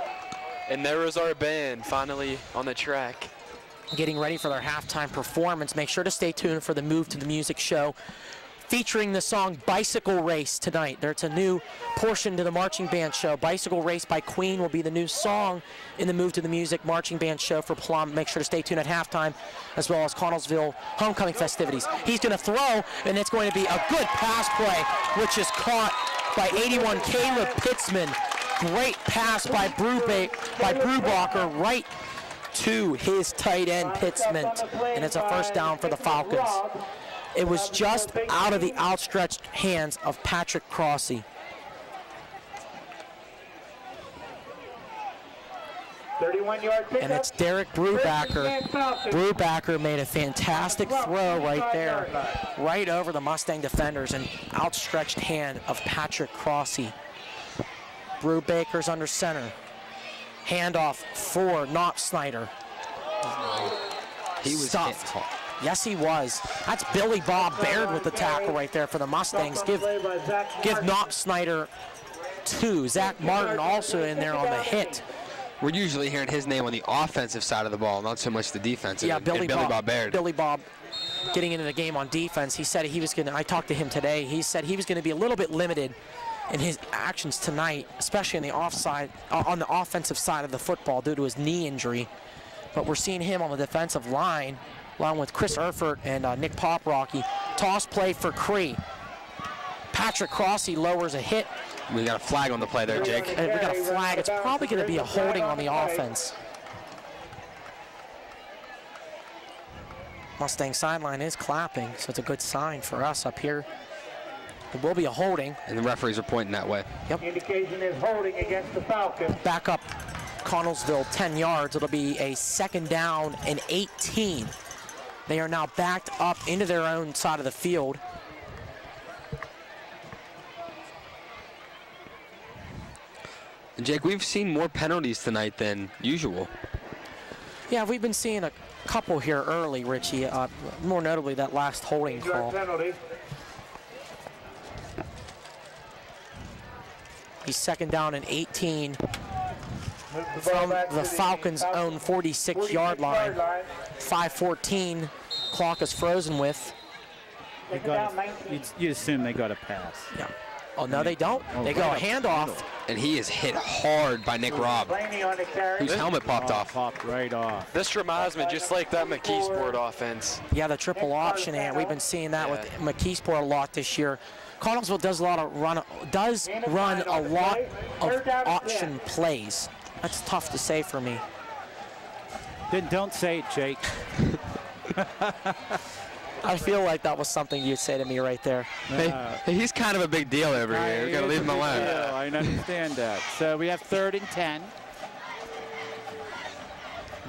Speaker 4: And there is our band finally on the track.
Speaker 2: Getting ready for their halftime performance. Make sure to stay tuned for the Move to the Music show featuring the song Bicycle Race tonight. There's a new portion to the marching band show. Bicycle Race by Queen will be the new song in the Move to the Music marching band show for Plum. Make sure to stay tuned at halftime, as well as Connellsville homecoming festivities. He's going to throw, and it's going to be a good pass play, which is caught by 81 Caleb Pitzman. Great pass by Brubacher right to his tight end, Pitzman, and it's a 1st down for the Falcons. It was just out of the outstretched hands of Patrick Crossy.
Speaker 1: 31-yard pickup.
Speaker 2: And it's Derek Brubacher. Brubacher made a fantastic throw right there, right over the Mustang defenders, and outstretched hand of Patrick Crossy. Brubaker's under center. Handoff for Knopf Snyder.
Speaker 3: He was
Speaker 2: stuffed.
Speaker 3: hit.
Speaker 2: Yes, he was. That's Billy Bob Baird with the tackle right there for the Mustangs. Give Knopf Snyder 2. Zach Martin also in there on the hit.
Speaker 3: We're usually hearing his name on the offensive side of the ball, not so much the defensive.
Speaker 2: Yeah,
Speaker 3: and
Speaker 2: Billy
Speaker 3: Bob Baird.
Speaker 2: Billy Bob getting into the game on defense. He said he was going to, I talked to him today, he said he was going to be a little bit limited in his actions tonight, especially on the offensive side of the football due to his knee injury. But we're seeing him on the defensive line, along with Chris Erfurt and Nick Poprocky. Toss play for Cree. Patrick Crossy lowers a hit.
Speaker 3: We got a flag on the play there, Jake.
Speaker 2: We got a flag. It's probably going to be a holding on the offense. Mustang sideline is clapping, so it's a good sign for us up here. It will be a holding.
Speaker 3: And the referees are pointing that way.
Speaker 2: Yep.
Speaker 1: Indication is holding against the Falcons.
Speaker 2: Back up Connellsville 10 yards. It'll be a 2nd down and 18. They are now backed up into their own side of the field.
Speaker 3: And Jake, we've seen more penalties tonight than usual.
Speaker 2: Yeah, we've been seeing a couple here early, Richie. More notably that last holding call. He's 2nd down and 18 from the Falcons' own 46-yard line. 5:14 clock is frozen with.
Speaker 5: You assume they got a pass.
Speaker 2: Yeah. Oh, no, they don't. They go a handoff.
Speaker 3: And he is hit hard by Nick Robb, whose helmet popped off.
Speaker 5: Popped right off.
Speaker 4: This reminds me just like that McKeesport offense.
Speaker 2: Yeah, the triple option, and we've been seeing that with McKeesport a lot this year. Connellsville does run a lot of option plays. That's tough to say for me.
Speaker 5: Then don't say it, Jake.
Speaker 2: I feel like that was something you'd say to me right there.
Speaker 3: Hey, he's kind of a big deal over here. We gotta leave him alone.
Speaker 5: I understand that. So we have 3rd and 10.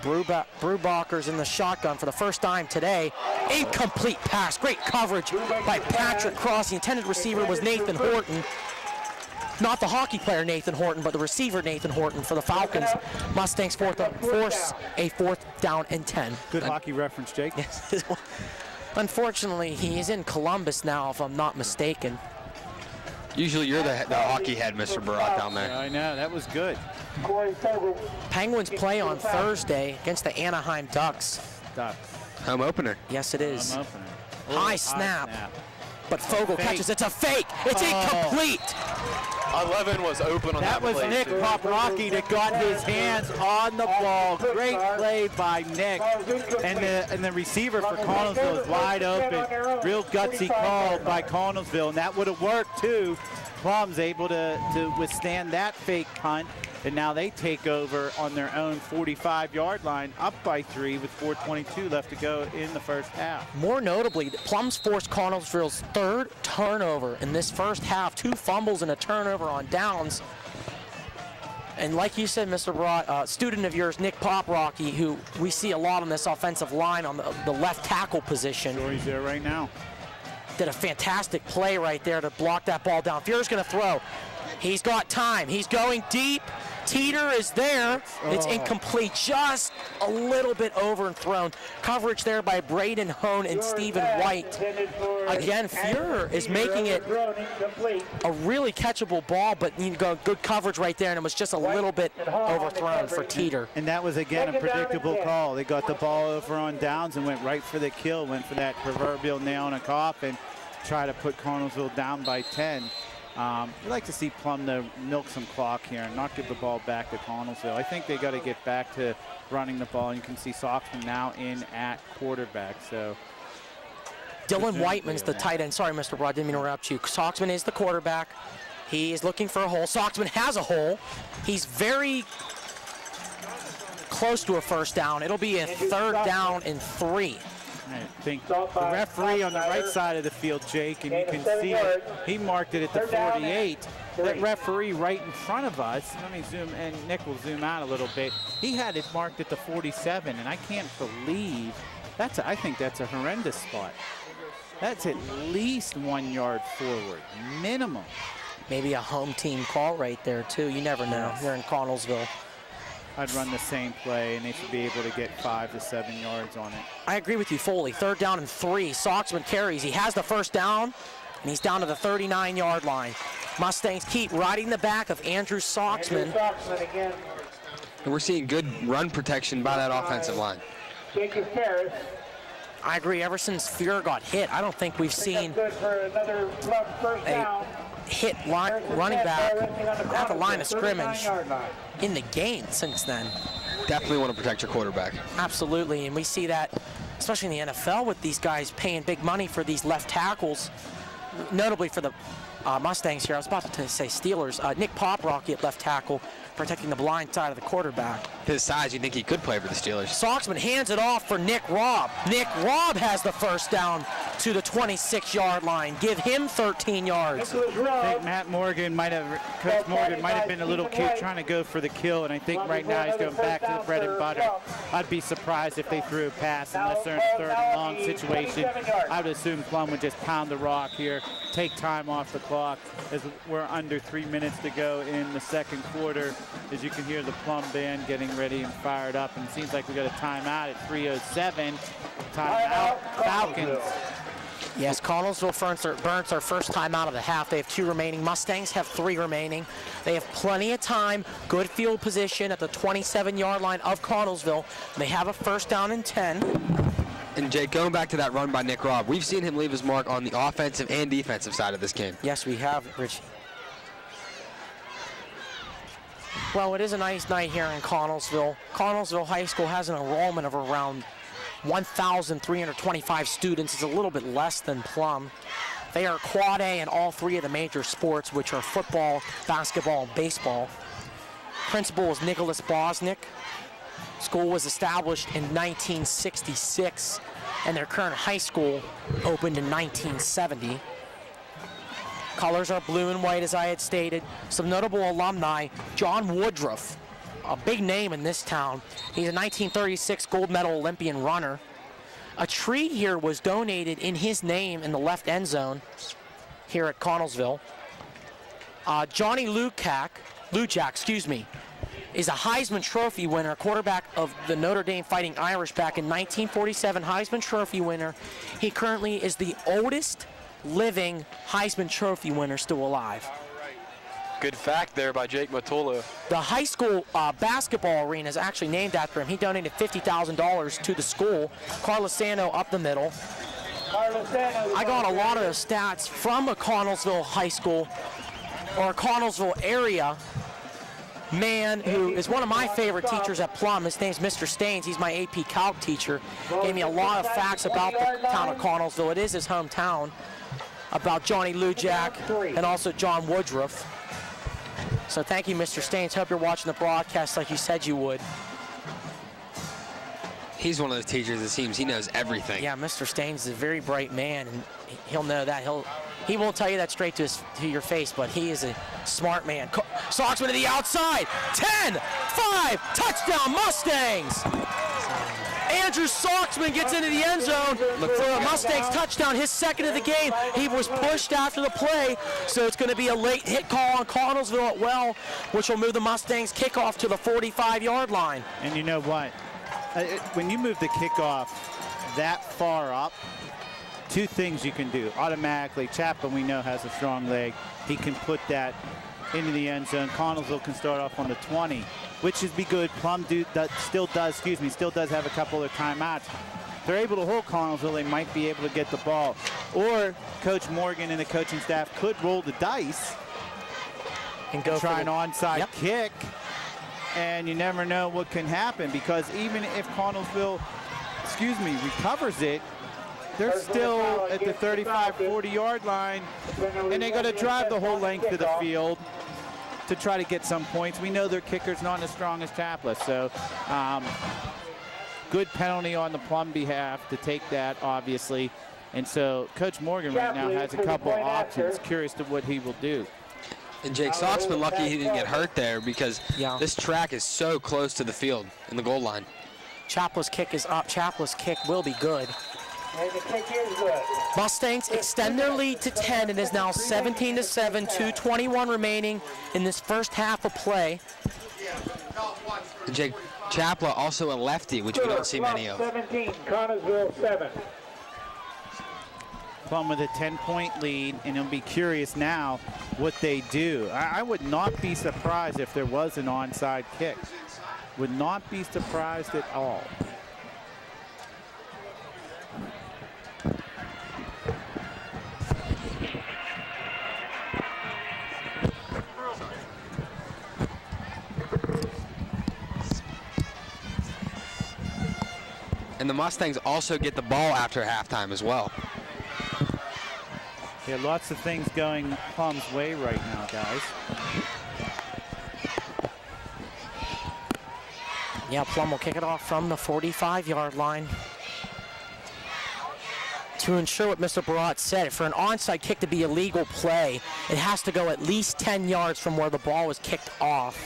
Speaker 2: Brubacher's in the shotgun for the first time today. Incomplete pass. Great coverage by Patrick Cross. The intended receiver was Nathan Horton. Not the hockey player Nathan Horton, but the receiver Nathan Horton for the Falcons. Mustangs force a 4th down and 10.
Speaker 5: Good hockey reference, Jake.
Speaker 2: Unfortunately, he is in Columbus now, if I'm not mistaken.
Speaker 3: Usually you're the hockey head, Mr. Barat, down there.
Speaker 5: I know, that was good.
Speaker 2: Penguins play on Thursday against the Anaheim Ducks.
Speaker 3: Home opener.
Speaker 2: Yes, it is.
Speaker 5: Home opener.
Speaker 2: High snap. But Fogle catches. It's a fake. It's incomplete.
Speaker 4: 11 was open on that play.
Speaker 5: That was Nick Poprocki that got his hands on the ball. Great play by Nick. And the receiver for Connellsville is wide open. Real gutsy call by Connellsville, and that would have worked too. Plum's able to withstand that fake punt, and now they take over on their own 45-yard line, up by 3 with 4:22 left to go in the first half.
Speaker 2: More notably, Plum's forced Connellsville's 3rd turnover in this first half. 2 fumbles and a turnover on downs. And like you said, Mr. Barat, student of yours, Nick Poprocki, who we see a lot on this offensive line on the left tackle position.
Speaker 5: Sure, he's there right now.
Speaker 2: Did a fantastic play right there to block that ball down. Fuhr's going to throw. He's got time. He's going deep. Teeter is there. It's incomplete. Just a little bit overthrown. Coverage there by Braden Hone and Stephen White. Again, Fuhrer is making it a really catchable ball, but you go good coverage right there, and it was just a little bit overthrown for Teeter.
Speaker 5: And that was, again, a predictable call. They got the ball over on downs and went right for the kill, went for that proverbial nail in a coffin, try to put Connellsville down by 10. We'd like to see Plum milk some clock here and not give the ball back to Connellsville. I think they got to get back to running the ball. And you can see Soxman now in at quarterback. So
Speaker 2: Dylan Whiteman's the tight end. Sorry, Mr. Broad, didn't mean to interrupt you. Soxman is the quarterback. He is looking for a hole. Soxman has a hole. He's very close to a first down. It'll be a 3rd down and 3.
Speaker 5: I think the referee on the right side of the field, Jake, and you can see it. He marked it at the 48. That referee right in front of us, let me zoom, and Nick will zoom out a little bit. He had it marked at the 47, and I can't believe I think that's a horrendous spot. That's at least 1 yard forward, minimum.
Speaker 2: Maybe a home team call right there, too. You never know. You're in Connellsville.
Speaker 5: I'd run the same play, and they should be able to get 5 to 7 yards on it.
Speaker 2: I agree with you, Foley. 3rd down and 3. Soxman carries. He has the first down, and he's down to the 39-yard line. Mustangs keep riding the back of Andrew Soxman.
Speaker 3: And we're seeing good run protection by that offensive line.
Speaker 2: I agree. Ever since Fuhrer got hit, I don't think we've seen a hit running back at the line of scrimmage in the game since then.
Speaker 3: Definitely want to protect your quarterback.
Speaker 2: Absolutely, and we see that especially in the NFL with these guys paying big money for these left tackles, notably for the Mustangs here. I was about to say Steelers. Nick Poprocki at left tackle, protecting the blind side of the quarterback.
Speaker 3: His size, you think he could play for the Steelers.
Speaker 2: Soxman hands it off for Nick Robb. Nick Robb has the first down to the 26-yard line. Give him 13 yards.
Speaker 5: I think Coach Morgan might have been a little kid trying to go for the kill, and I think right now he's going back to the bread and butter. I'd be surprised if they threw a pass unless they're in a 3rd and long situation. I would assume Plum would just pound the rock here, take time off the clock as we're under 3 minutes to go in the 2nd quarter. As you can hear the Plum band getting ready and fired up, and it seems like we got a timeout at 3:07. Timeout, Falcons.
Speaker 2: Yes, Connellsville burns their first timeout of the half. They have 2 remaining. Mustangs have 3 remaining. They have plenty of time. Good field position at the 27-yard line of Connellsville. They have a first down and 10.
Speaker 3: And Jake, going back to that run by Nick Robb, we've seen him leave his mark on the offensive and defensive side of this game.
Speaker 2: Yes, we have, Richie. Well, it is a nice night here in Connellsville. Connellsville High School has an enrollment of around 1,325 students. It's a little bit less than Plum. They are quad A in all 3 of the major sports, which are football, basketball, and baseball. Principal is Nicholas Bosnick. School was established in 1966, and their current high school opened in 1970. Colors are blue and white, as I had stated. Some notable alumni: John Woodruff, a big name in this town. He's a 1936 gold medal Olympian runner. A tree here was donated in his name in the left end zone here at Connellsville. Johnny Lujak, is a Heisman Trophy winner, quarterback of the Notre Dame Fighting Irish back in 1947, Heisman Trophy winner. He currently is the oldest living Heisman Trophy winner still alive.
Speaker 4: Good fact there by Jake Matula.
Speaker 2: The high school basketball arena is actually named after him. He donated $50,000 to the school. Carlosano up the middle. I got a lot of the stats from a Connellsville high school or Connellsville area man who is one of my favorite teachers at Plum. His name's Mr. Staines. He's my AP Calc teacher. Gave me a lot of facts about the town of Connellsville. It is his hometown. About Johnny Lujak and also John Woodruff. So thank you, Mr. Staines. Hope you're watching the broadcast like you said you would.
Speaker 3: He's one of those teachers, it seems, he knows everything.
Speaker 2: Yeah, Mr. Staines is a very bright man, and he'll know that. He won't tell you that straight to your face, but he is a smart man. Soxman to the outside. 10, 5, touchdown Mustangs. Andrew Soxman gets into the end zone for a Mustangs touchdown, his second of the game. He was pushed after the play, so it's going to be a late hit call on Connellsville at well, which will move the Mustangs kickoff to the 45-yard line.
Speaker 5: And you know what? When you move the kickoff that far up, two things you can do. Automatically, Chapman, we know, has a strong leg. He can put that into the end zone. Connellsville can start off on the 20, which would be good. Plum still does have a couple of timeouts. If they're able to hold Connellsville, they might be able to get the ball. Or Coach Morgan and the coaching staff could roll the dice
Speaker 2: and go
Speaker 5: try an onside kick. And you never know what can happen, because even if Connellsville, recovers it, they're still at the 35, 40-yard line, and they got to drive the whole length of the field to try to get some points. We know their kicker's not as strong as Chaplin, so good penalty on the Plum behalf to take that, obviously. And so Coach Morgan right now has a couple options. Curious to what he will do.
Speaker 3: And Jake Soxman lucky he didn't get hurt there, because this track is so close to the field in the goal line.
Speaker 2: Chaplin's kick is up. Chaplin's kick will be good.
Speaker 1: And the kick is good.
Speaker 2: Mustangs extend their lead to 10. It is now 17-7, 2:21 remaining in this first half of play.
Speaker 3: And Jake Chapla, also a lefty, which we don't see many of.
Speaker 1: 17, Connellsville 7.
Speaker 5: Plum with a 10-point lead, and it'll be curious now what they do. I would not be surprised if there was an onside kick. Would not be surprised at all.
Speaker 3: And the Mustangs also get the ball after halftime as well.
Speaker 5: Yeah, lots of things going Plum's way right now, guys.
Speaker 2: Yeah, Plum will kick it off from the 45-yard line. To ensure what Mr. Barat said, for an onside kick to be a legal play, it has to go at least 10 yards from where the ball was kicked off.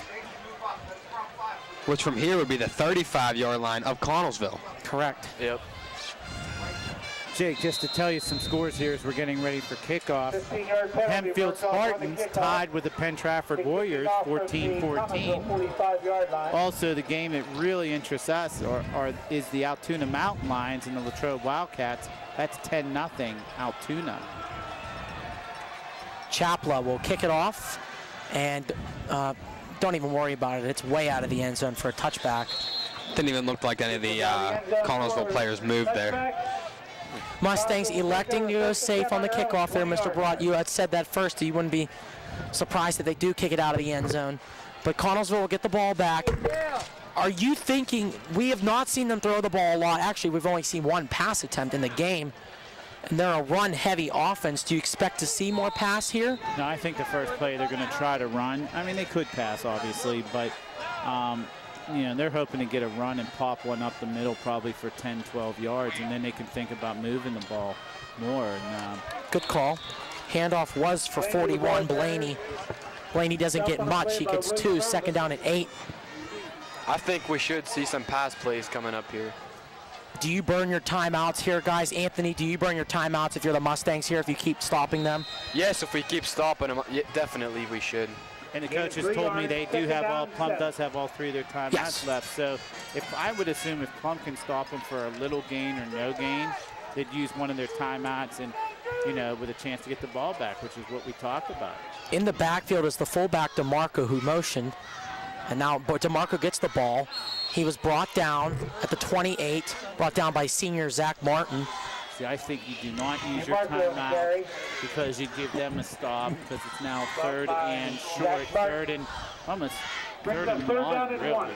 Speaker 3: Which from here would be the 35-yard line of Connellsville.
Speaker 2: Correct.
Speaker 4: Yep.
Speaker 5: Jake, just to tell you some scores here as we're getting ready for kickoff. Hempfield Spartans tied with the Penn Trafford Warriors, 14-14. Also, the game that really interests us is the Altoona Mountain Lions and the Latrobe Wildcats. That's 10-0 Altoona.
Speaker 2: Chapla will kick it off, and don't even worry about it. It's way out of the end zone for a touchback.
Speaker 3: Didn't even look like any of the Connellsville players moved there.
Speaker 2: Mustangs electing to go safe on the kickoff there, Mr. Barat. You had said that first. You wouldn't be surprised if they do kick it out of the end zone. But Connellsville will get the ball back. Are you thinking, we have not seen them throw the ball a lot. Actually, we've only seen one pass attempt in the game. And they're a run-heavy offense. Do you expect to see more pass here?
Speaker 5: No, I think the first play they're going to try to run. I mean, they could pass, obviously, but you know, they're hoping to get a run and pop one up the middle probably for 10, 12 yards, and then they can think about moving the ball more. And,
Speaker 2: good call. Handoff was for 41, Blaney. Blaney doesn't get much. He gets 2, second down at 8.
Speaker 4: I think we should see some pass plays coming up here.
Speaker 2: Do you burn your timeouts here, guys? Anthony, do you burn your timeouts if you're the Mustangs here, if you keep stopping them?
Speaker 4: Yes, if we keep stopping them, definitely we should.
Speaker 5: And the coaches told me they do have Plum does have all 3 of their timeouts left. So if I would assume if Plum can stop them for a little gain or no gain, they'd use one of their timeouts and, you know, with a chance to get the ball back, which is what we talked about.
Speaker 2: In the backfield is the fullback, DeMarco, who motioned. And now DeMarco gets the ball. He was brought down at the 28, brought down by senior Zach Martin.
Speaker 5: See, I think you do not use your timeout because you give them a stop because it's now 3rd and short, 3rd and almost 3rd and 1, really.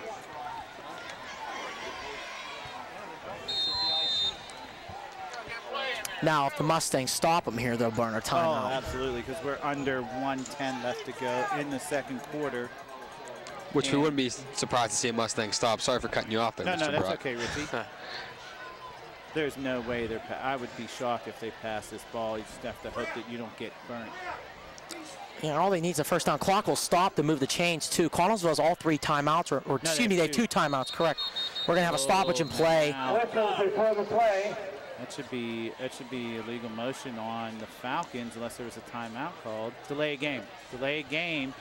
Speaker 2: Now, if the Mustangs stop them here, they'll burn a timeout.
Speaker 5: Oh, absolutely, because we're under 1:10 left to go in the second quarter.
Speaker 3: Which we wouldn't be surprised to see a Mustang stop. Sorry for cutting you off there,
Speaker 5: No,
Speaker 3: Mr.
Speaker 5: no, that's
Speaker 3: Brock.
Speaker 5: okay, Richie. There's no way I would be shocked if they pass this ball. You just have to hope that you don't get burnt.
Speaker 2: Yeah, all they need is a first down. Clock will stop to move the chains, too. Connellsville has all 3 timeouts, or excuse me, they have 2 timeouts, correct. We're going to have a stoppage in play.
Speaker 5: That should be illegal motion on the Falcons unless there was a timeout called. Delay a game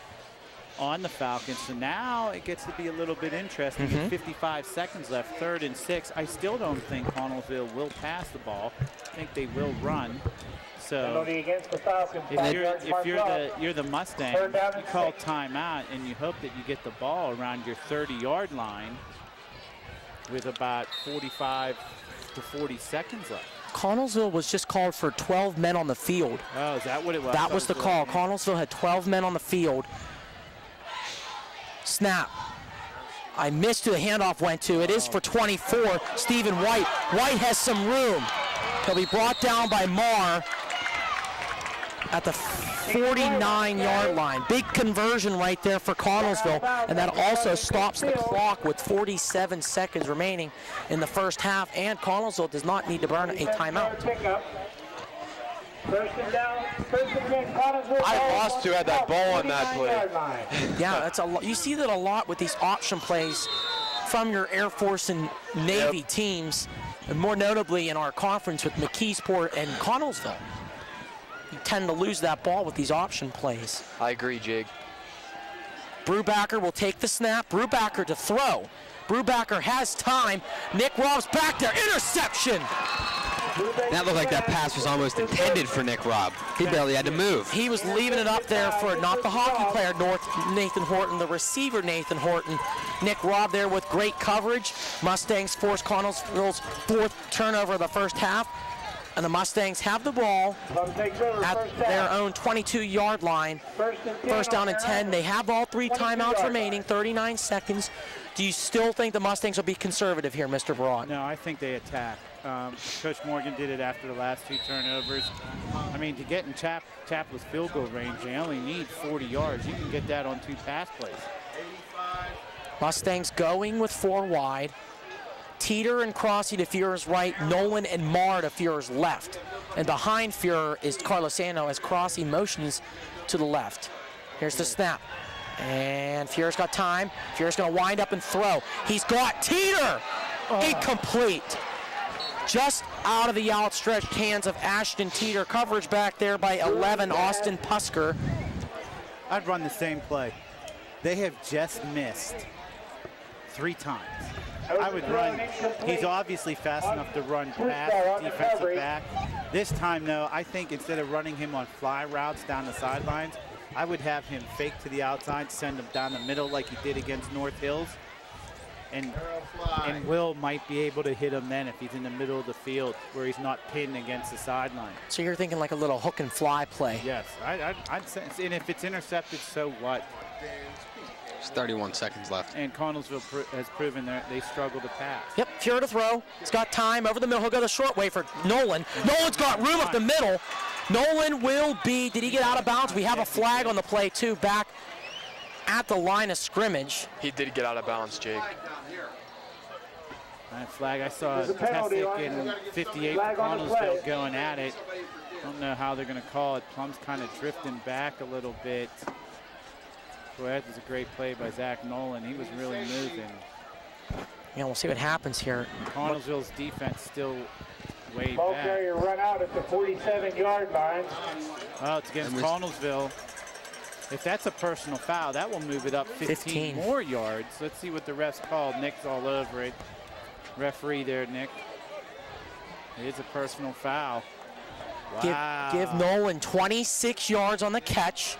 Speaker 5: on the Falcons. So now it gets to be a little bit interesting. 55 seconds left, 3rd and 6. I still don't think Connellsville will pass the ball. I think they will run. So if you're the Mustang, you call timeout and you hope that you get the ball around your 30-yard line with about 45 to 40 seconds left.
Speaker 2: Connellsville was just called for 12 men on the field.
Speaker 5: Oh, is that what it was?
Speaker 2: That was the call. Connellsville had 12 men on the field. Snap. I missed who the handoff went to. It is for 24, Stephen White. White has some room. He'll be brought down by Marr at the 49-yard line. Big conversion right there for Connellsville, and that also stops the clock with 47 seconds remaining in the first half, and Connellsville does not need to burn a timeout.
Speaker 4: I lost who had that ball on that play.
Speaker 2: Yeah, that's a lot. You see that a lot with these option plays from your Air Force and Navy teams, and more notably in our conference with McKeesport and Connellsville. You tend to lose that ball with these option plays.
Speaker 4: I agree, Jake.
Speaker 2: Brubaker will take the snap. Brubaker to throw. Brubaker has time. Nick Robb's back there. Interception.
Speaker 3: That looked like that pass was almost intended for Nick Robb. He barely had to move.
Speaker 2: He was leaving it up there for not the hockey player, Nathan Horton, the receiver, Nathan Horton. Nick Robb there with great coverage. Mustangs force Connellsville's 4th turnover of the first half. And the Mustangs have the ball at their own 22-yard line. First down and 10. They have all 3 timeouts remaining, 39 seconds. Do you still think the Mustangs will be conservative here, Mr. Broad?
Speaker 5: No, I think they attack. Coach Morgan did it after the last 2 turnovers. I mean, to get in Chapla's field goal range, they only need 40 yards. You can get that on 2 pass plays.
Speaker 2: Mustangs going with 4 wide. Teeter and Crossy to Fuhrer's right, Nolan and Marr to Fuhrer's left. And behind Fuhrer is Carlosano as Crossy motions to the left. Here's the snap. And Fuhrer's got time. Fuhrer's going to wind up and throw. He's got Teeter! Incomplete. Just out of the outstretched hands of Ashton Teeter. Coverage back there by 11, Austin Pusker.
Speaker 5: I'd run the same play. They have just missed 3 times. I would run. He's obviously fast enough to run past the defensive back. This time, though, I think instead of running him on fly routes down the sidelines, I would have him fake to the outside, send him down the middle like he did against North Hills. And Will might be able to hit him then if he's in the middle of the field where he's not pinned against the sideline.
Speaker 2: So you're thinking like a little hook and fly play.
Speaker 5: Yes, I'd say, and if it's intercepted, so what?
Speaker 3: There's 31 seconds left.
Speaker 5: And Connellsville has proven that they struggle to pass.
Speaker 2: Yep, Fuhrer to throw. He's got time over the middle. He'll go the short way for Nolan. Nolan's got room up the middle. Nolan will be, did he get out of bounds? We have a flag on the play too, back at the line of scrimmage.
Speaker 4: He did get out of bounds, Jake.
Speaker 5: That flag, I saw Tessick and 58 for Connellsville going at it. Don't know how they're going to call it. Plum's kind of drifting back a little bit. Boy, that was a great play by Zach Nolan. He was really moving.
Speaker 2: Yeah, we'll see what happens here.
Speaker 5: Connellsville's defense still way
Speaker 1: Ball
Speaker 5: back.
Speaker 1: carrier run out at the 47-yard line.
Speaker 5: Well, it's against Connellsville. If that's a personal foul, that will move it up 15 more yards. Let's see what the refs called. Nick's all over it. Referee there, Nick. It is a personal foul. Wow.
Speaker 2: Give Nolan 26 yards on the catch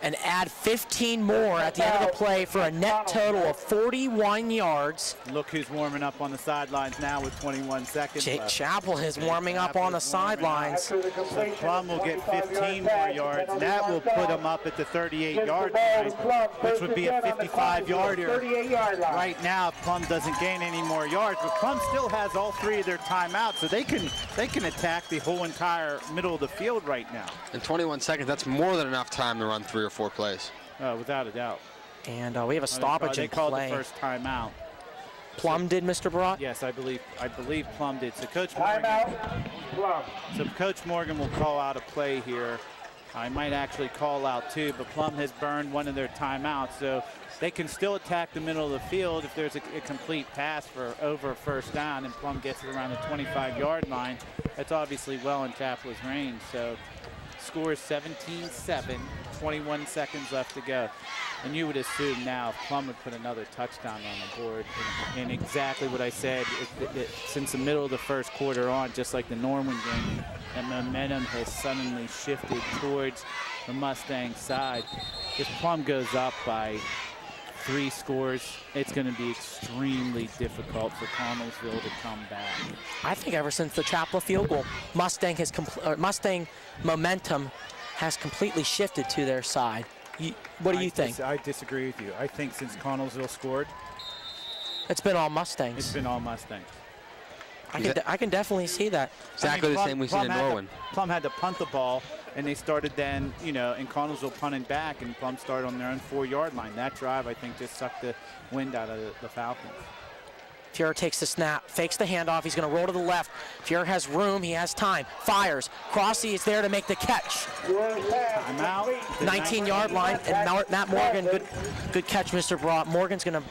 Speaker 2: and add 15 more at the end of the play for a net total of 41 yards.
Speaker 5: Look who's warming up on the sidelines now with 21 seconds left.
Speaker 2: Chapel is warming up on the sidelines.
Speaker 5: So Plum will get 15 more yards, and that will put him up at the 38-yard line, which would be a 55-yarder. Right now, Plum doesn't gain any more yards, but Plum still has all 3 of their timeouts, so they can attack the whole entire middle of the field right now.
Speaker 3: In 21 seconds, that's more than enough time to run 3 or 4 plays.
Speaker 5: Without a doubt.
Speaker 2: And we have a stoppage in play.
Speaker 5: They called the first timeout.
Speaker 2: Plum did, Mr. Barat?
Speaker 5: Yes, I believe Plum did. So Coach Morgan. So Coach Morgan will call out a play here. I might actually call out 2, but Plum has burned one of their timeouts, so they can still attack the middle of the field if there's a complete pass for over first down, and Plum gets it around the 25-yard line. That's obviously well in Chapel's range. So score is 17-7, 21 seconds left to go. And you would assume now if Plum would put another touchdown on the board, and exactly what I said, since the middle of the first quarter on, just like the Norman game, the momentum has suddenly shifted towards the Mustang side. If Plum goes up by 3 scores, it's going to be extremely difficult for Connellsville to come back.
Speaker 2: I think ever since the Chapel field goal, Mustang momentum has completely shifted to their side. What do you think?
Speaker 5: I disagree with you. I think since Connellsville scored,
Speaker 2: it's been all Mustangs.
Speaker 5: It's been all Mustangs.
Speaker 2: I can definitely see that.
Speaker 3: Exactly the same we seen in Norwin.
Speaker 5: Plum had to punt the ball, and they started then, in Connellsville punting back, and Plum started on their own 4-yard line. That drive, I think, just sucked the wind out of the Falcons.
Speaker 2: Fuhrer takes the snap, fakes the handoff. He's going to roll to the left. Fuhrer has room. He has time. Fires. Crossy is there to make the catch.
Speaker 5: Timeout.
Speaker 2: 19-yard line. And Matt Morgan, good catch, Mr. Barat. Morgan's going to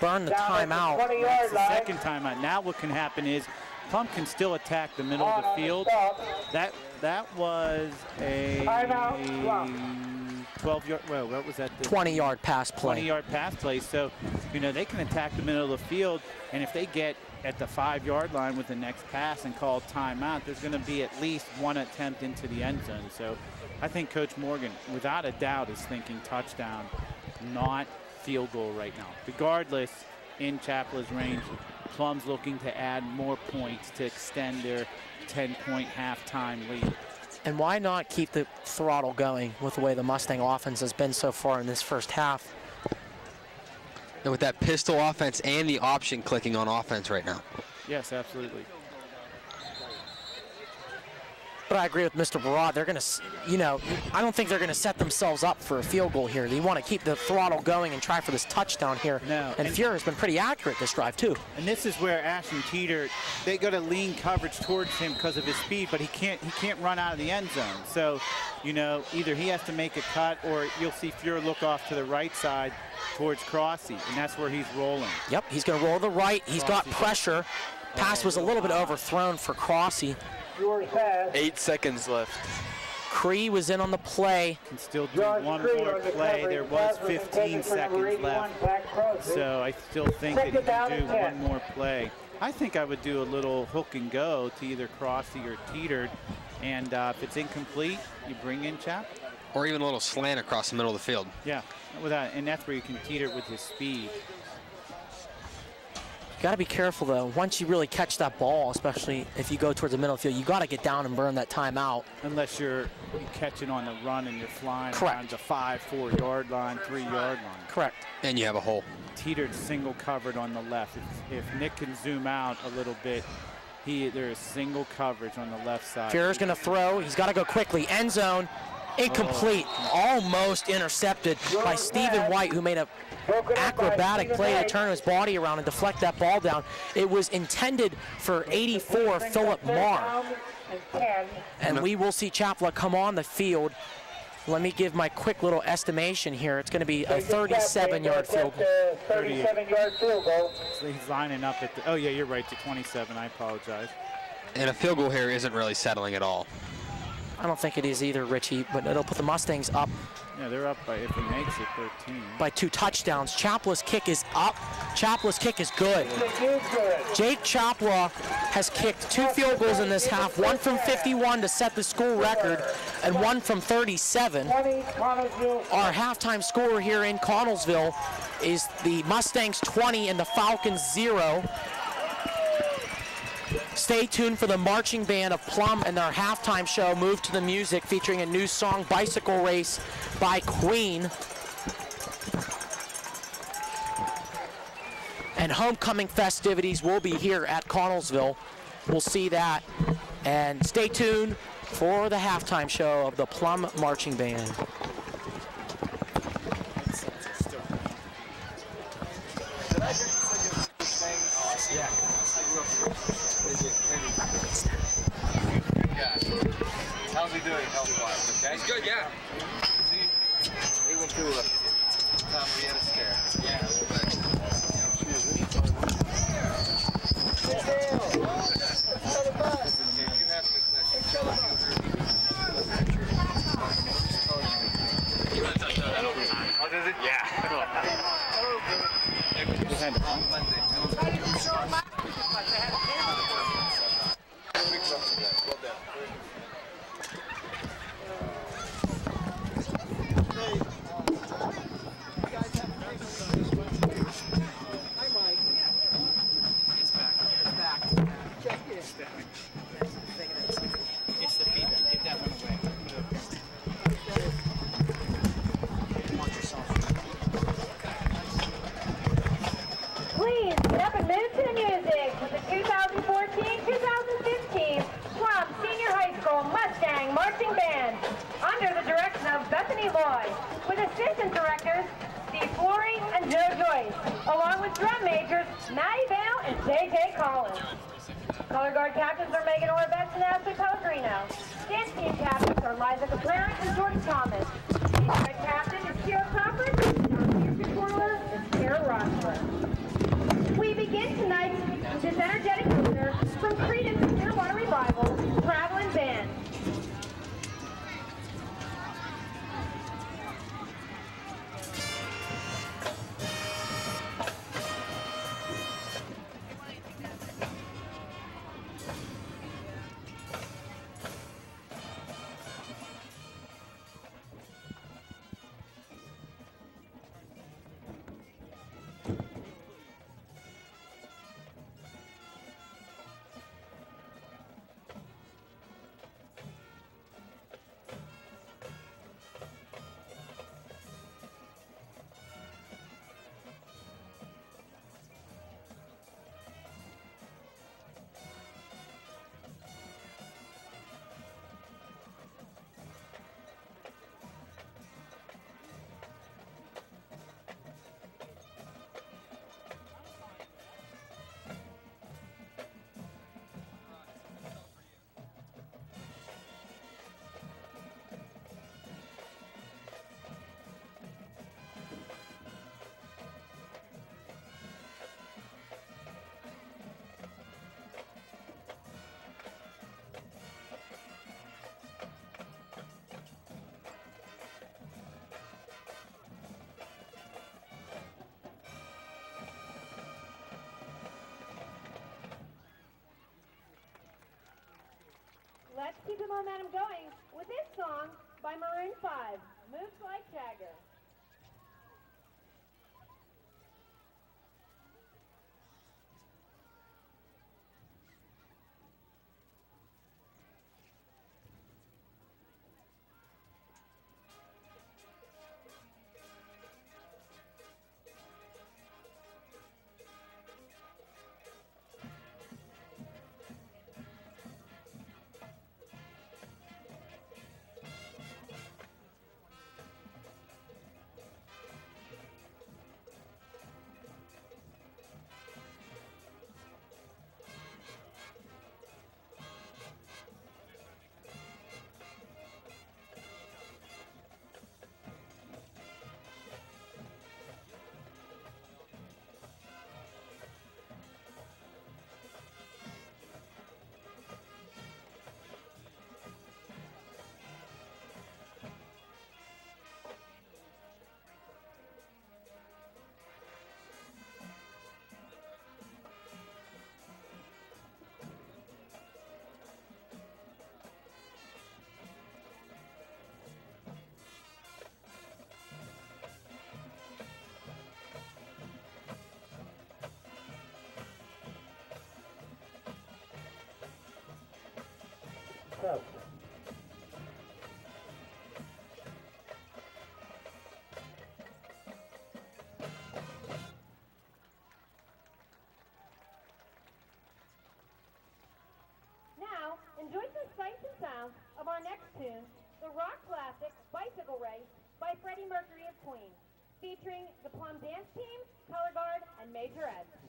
Speaker 2: burn the timeout.
Speaker 5: That's the second timeout. Now what can happen is Plum can still attack the middle of the field. That was a 12-yard, well, what was that?
Speaker 2: 20-yard pass play.
Speaker 5: 20-yard pass play. So, they can attack the middle of the field, and if they get at the 5-yard line with the next pass and call timeout, there's going to be at least one attempt into the end zone. So I think Coach Morgan, without a doubt, is thinking touchdown, not field goal right now. Regardless, in Chapel's range, Plum's looking to add more points to extend their 10-point halftime lead.
Speaker 2: And why not keep the throttle going with the way the Mustang offense has been so far in this first half?
Speaker 3: And with that pistol offense and the option clicking on offense right now.
Speaker 5: Yes, absolutely.
Speaker 2: But I agree with Mr. Barat. They're going to, I don't think they're going to set themselves up for a field goal here. They want to keep the throttle going and try for this touchdown here.
Speaker 5: No,
Speaker 2: and Fuhrer's been pretty accurate this drive, too.
Speaker 5: And this is where Ashton Teeter, they go to lean coverage towards him because of his speed, but he can't run out of the end zone. So, either he has to make a cut or you'll see Fuhrer look off to the right side towards Crossy, and that's where he's rolling.
Speaker 2: Yep, he's going to roll to the right. He's got pressure. Pass was a little bit overthrown for Crossy.
Speaker 4: 8 seconds left.
Speaker 2: Cree was in on the play.
Speaker 5: Can still do one more play. There was 15 seconds left. So I still think that he can do one more play. I think I would do a little hook and go to either Crossy or Teeter. And if it's incomplete, you bring in Chap.
Speaker 3: Or even a little slant across the middle of the field.
Speaker 5: Yeah, and that's where you can teeter with his speed.
Speaker 2: You got to be careful, though. Once you really catch that ball, especially if you go towards the middle of the field, you got to get down and burn that timeout.
Speaker 5: Unless you catch it on the run and you're flying around the 5-4-yard line, 3-yard line.
Speaker 2: Correct.
Speaker 3: And you have a hole.
Speaker 5: Teetered single covered on the left. If Nick can zoom out a little bit, there is single coverage on the left side.
Speaker 2: Fuhrer's going to throw. He's got to go quickly. End zone. Incomplete. Almost intercepted by Stephen White, who made a acrobatic play to turn his body around and deflect that ball down. It was intended for 84, Philip Marr. And we will see Chapel come on the field Let me give my quick little estimation here. It's going to be a 37-yard field goal.
Speaker 1: 37-yard field goal.
Speaker 5: So he's lining up at the, oh yeah, you're right, to 27. I apologize.
Speaker 3: And a field goal here isn't really settling at all.
Speaker 2: I don't think it is either, Richie, but it'll put the Mustangs up
Speaker 5: Yeah, they're up by, if he makes it, 13.
Speaker 2: by 2 touchdowns. Chapla's kick is up. Chapla's kick is good. Jake Chapla has kicked 2 field goals in this half, one from 51 to set the school record, and one from 37. Our halftime score here in Connellsville is the Mustangs 20 and the Falcons 0. Stay tuned for the marching band of Plum and their halftime show, Move to the Music, featuring a new song, Bicycle Race by Queen. And homecoming festivities will be here at Connellsville. We'll see that. And stay tuned for the halftime show of the Plum Marching Band.
Speaker 7: How's he doing health-wise, okay? He's good, yeah. He went through a time where he had a scare. Yeah, a little bit. Oh, does it? Yeah.
Speaker 5: It's the feedback. Get that one away.
Speaker 8: Please get up and move to the music with the 2014-2015 Plum Senior High School Mustang Marching Band under the direction of Bethany Lloyd, with assistant directors Steve Flory and Joe Joyce, along with drum majors Maddie Bale and J.J. Collins. Color guard captains are Megan Orbetz and Ashley Pellegrino. Dance team captains are Liza Caprera and Jordan Thomas. Team red captain is Kira Crawford. Music twirler is Kara Rossler. We begin tonight with this energetic opener from Creedence Clearwater Revival, Traveling Band. Let's keep the momentum going with this song by Maroon 5, Moves Like Jagger.
Speaker 1: subs.
Speaker 8: Now, enjoy some sights and sounds of our next tune, the rock classic Bicycle Race by Freddie Mercury of Queen, featuring the Plum Dance Team, Color Guard, and Majorettes.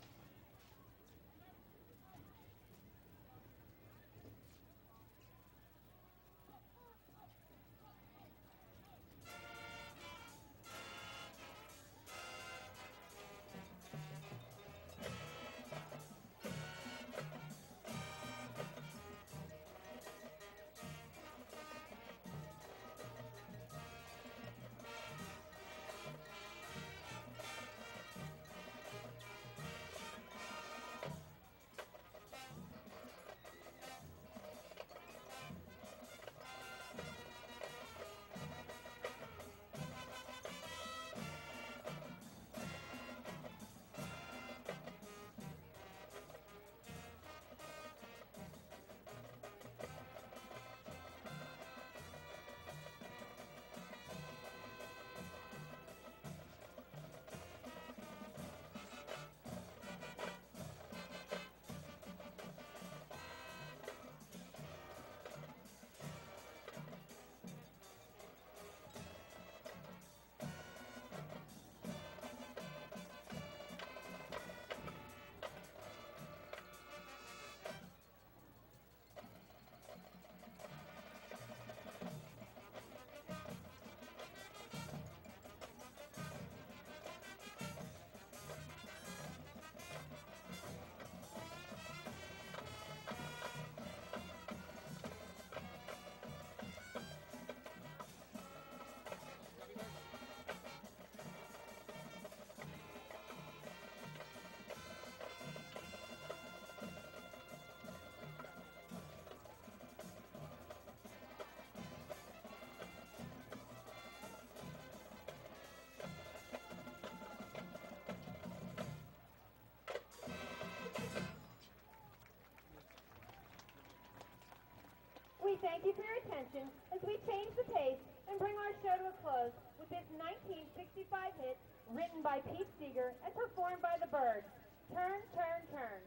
Speaker 8: We thank you for your attention as we change the pace and bring our show to a close with this 1965 hit written by Pete Seeger and performed by the Byrds, Turn, Turn, Turn.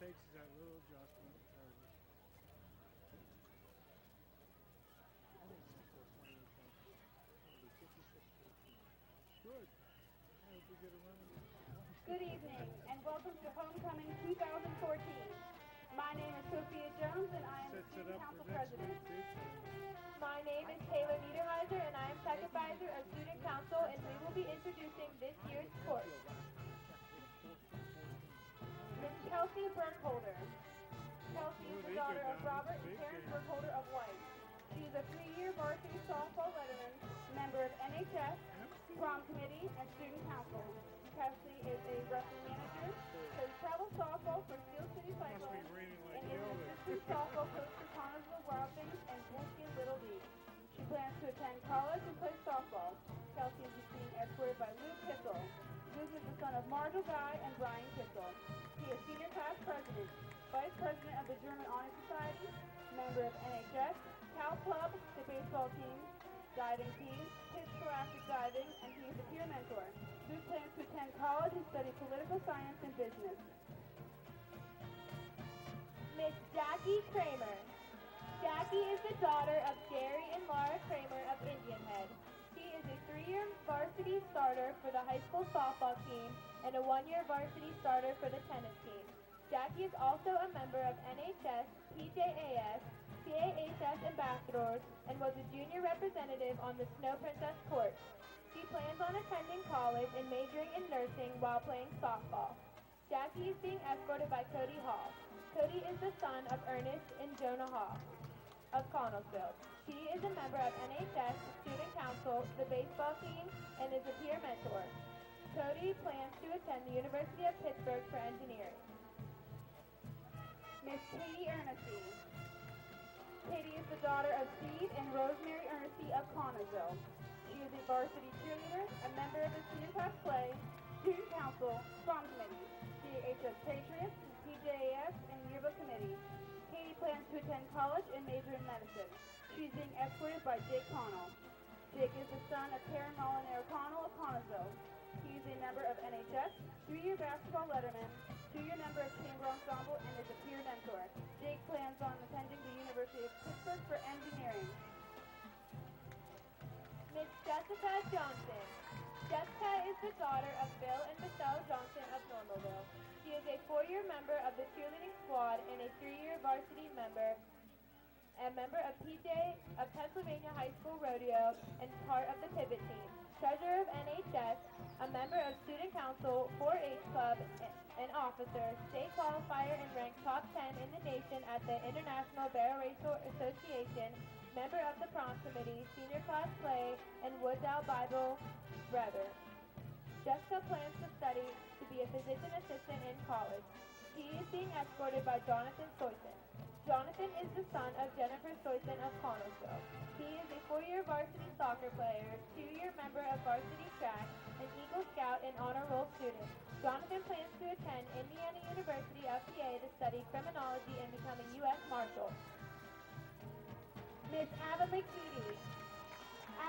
Speaker 9: takes is that little adjustment. Good. I hope we get a run.
Speaker 10: Good evening and welcome to Homecoming 2014. My name is Sophia Jones and I am the Student Council President.
Speaker 8: My name is Taylor Niederheiser and I am Tech Advisor of Student Council and we will be introducing this year's sport. Ms. Kelsey Burkholder. Kelsey is the daughter of Robert and Karen Burkholder of White. She is a 3-year varsity softball letterman, member of NHS, prom committee, and student council. Kelsey is a wrestling manager, plays travel softball for Steel City Cyclones, and is an assistant softball coach for Connellsville Wild Things and Wolfskin Little League. She plans to attend college and play softball. Kelsey is being escorted by Luke Kissel. Luke is the son of Marshall Guy and Brian Kissel. He is senior class president, vice president of the German Honor Society, member of NHS, Cal Club, the baseball team, diving team, Kids Scholastic Diving, and he is a peer mentor. Luke plans to attend college and study political science and business. Miss Jackie Kramer. Jackie is the daughter of Gary and Laura Kramer of Indian Head. She is a 3-year varsity starter for the high school softball team and a 1-year varsity starter for the tennis team. Jackie is also a member of NHS, PJAS, CAHS Ambassadors, and was a junior representative on the Snow Princess court. She plans on attending college and majoring in nursing while playing softball. Jackie is being escorted by Cody Hall. Cody is the son of Ernest and Jonah Hall of Connellsville. She is a member of NHS, Student Council, the baseball team, and is a peer mentor. Cody plans to attend the University of Pittsburgh for engineering.
Speaker 10: Miss Katie Ernestine. Katie is the daughter of Steve and Rosemary Ernestine of Connellsville. She is a varsity cheerleader, a member of the student class play, student council, prom committee, CAHS Patriots, PJAS, and yearbook committee. Katie plans to attend college and major in medicine. She is being escorted by Jake Connell. Jake is the son of Karen Molinaro Connell of Connellsville. He is a member of NHS, 3-year basketball letterman, 2-year member of chamber ensemble, and is a peer mentor. Jake plans on attending the University of Pittsburgh for engineering.
Speaker 8: Miss Jessica Johnson. Jessica is the daughter of Bill and Michelle Johnson of Normalville. She is a 4-year member of the cheerleading squad and a 3-year varsity member, a member of PJ of Pennsylvania High School Rodeo, and part of the pivot team. Treasurer of NHS, a member of Student Council, 4-H Club, an officer, state qualifier and ranked top 10 in the nation at the International Biracial Association, member of the prom committee, senior class play, and Woodsdale Bible brother. Jessica plans to study to be a physician assistant in college. She is being escorted by Jonathan Soyson. Jonathan is the son of Jennifer Soyson of Connellsville. He is a 4-year varsity soccer player, 2-year member of varsity track, an Eagle Scout and honor roll student. Jonathan plans to attend Indiana University of PA to study criminology and become a U.S. Marshal.
Speaker 10: Miss Avonlea Keaty.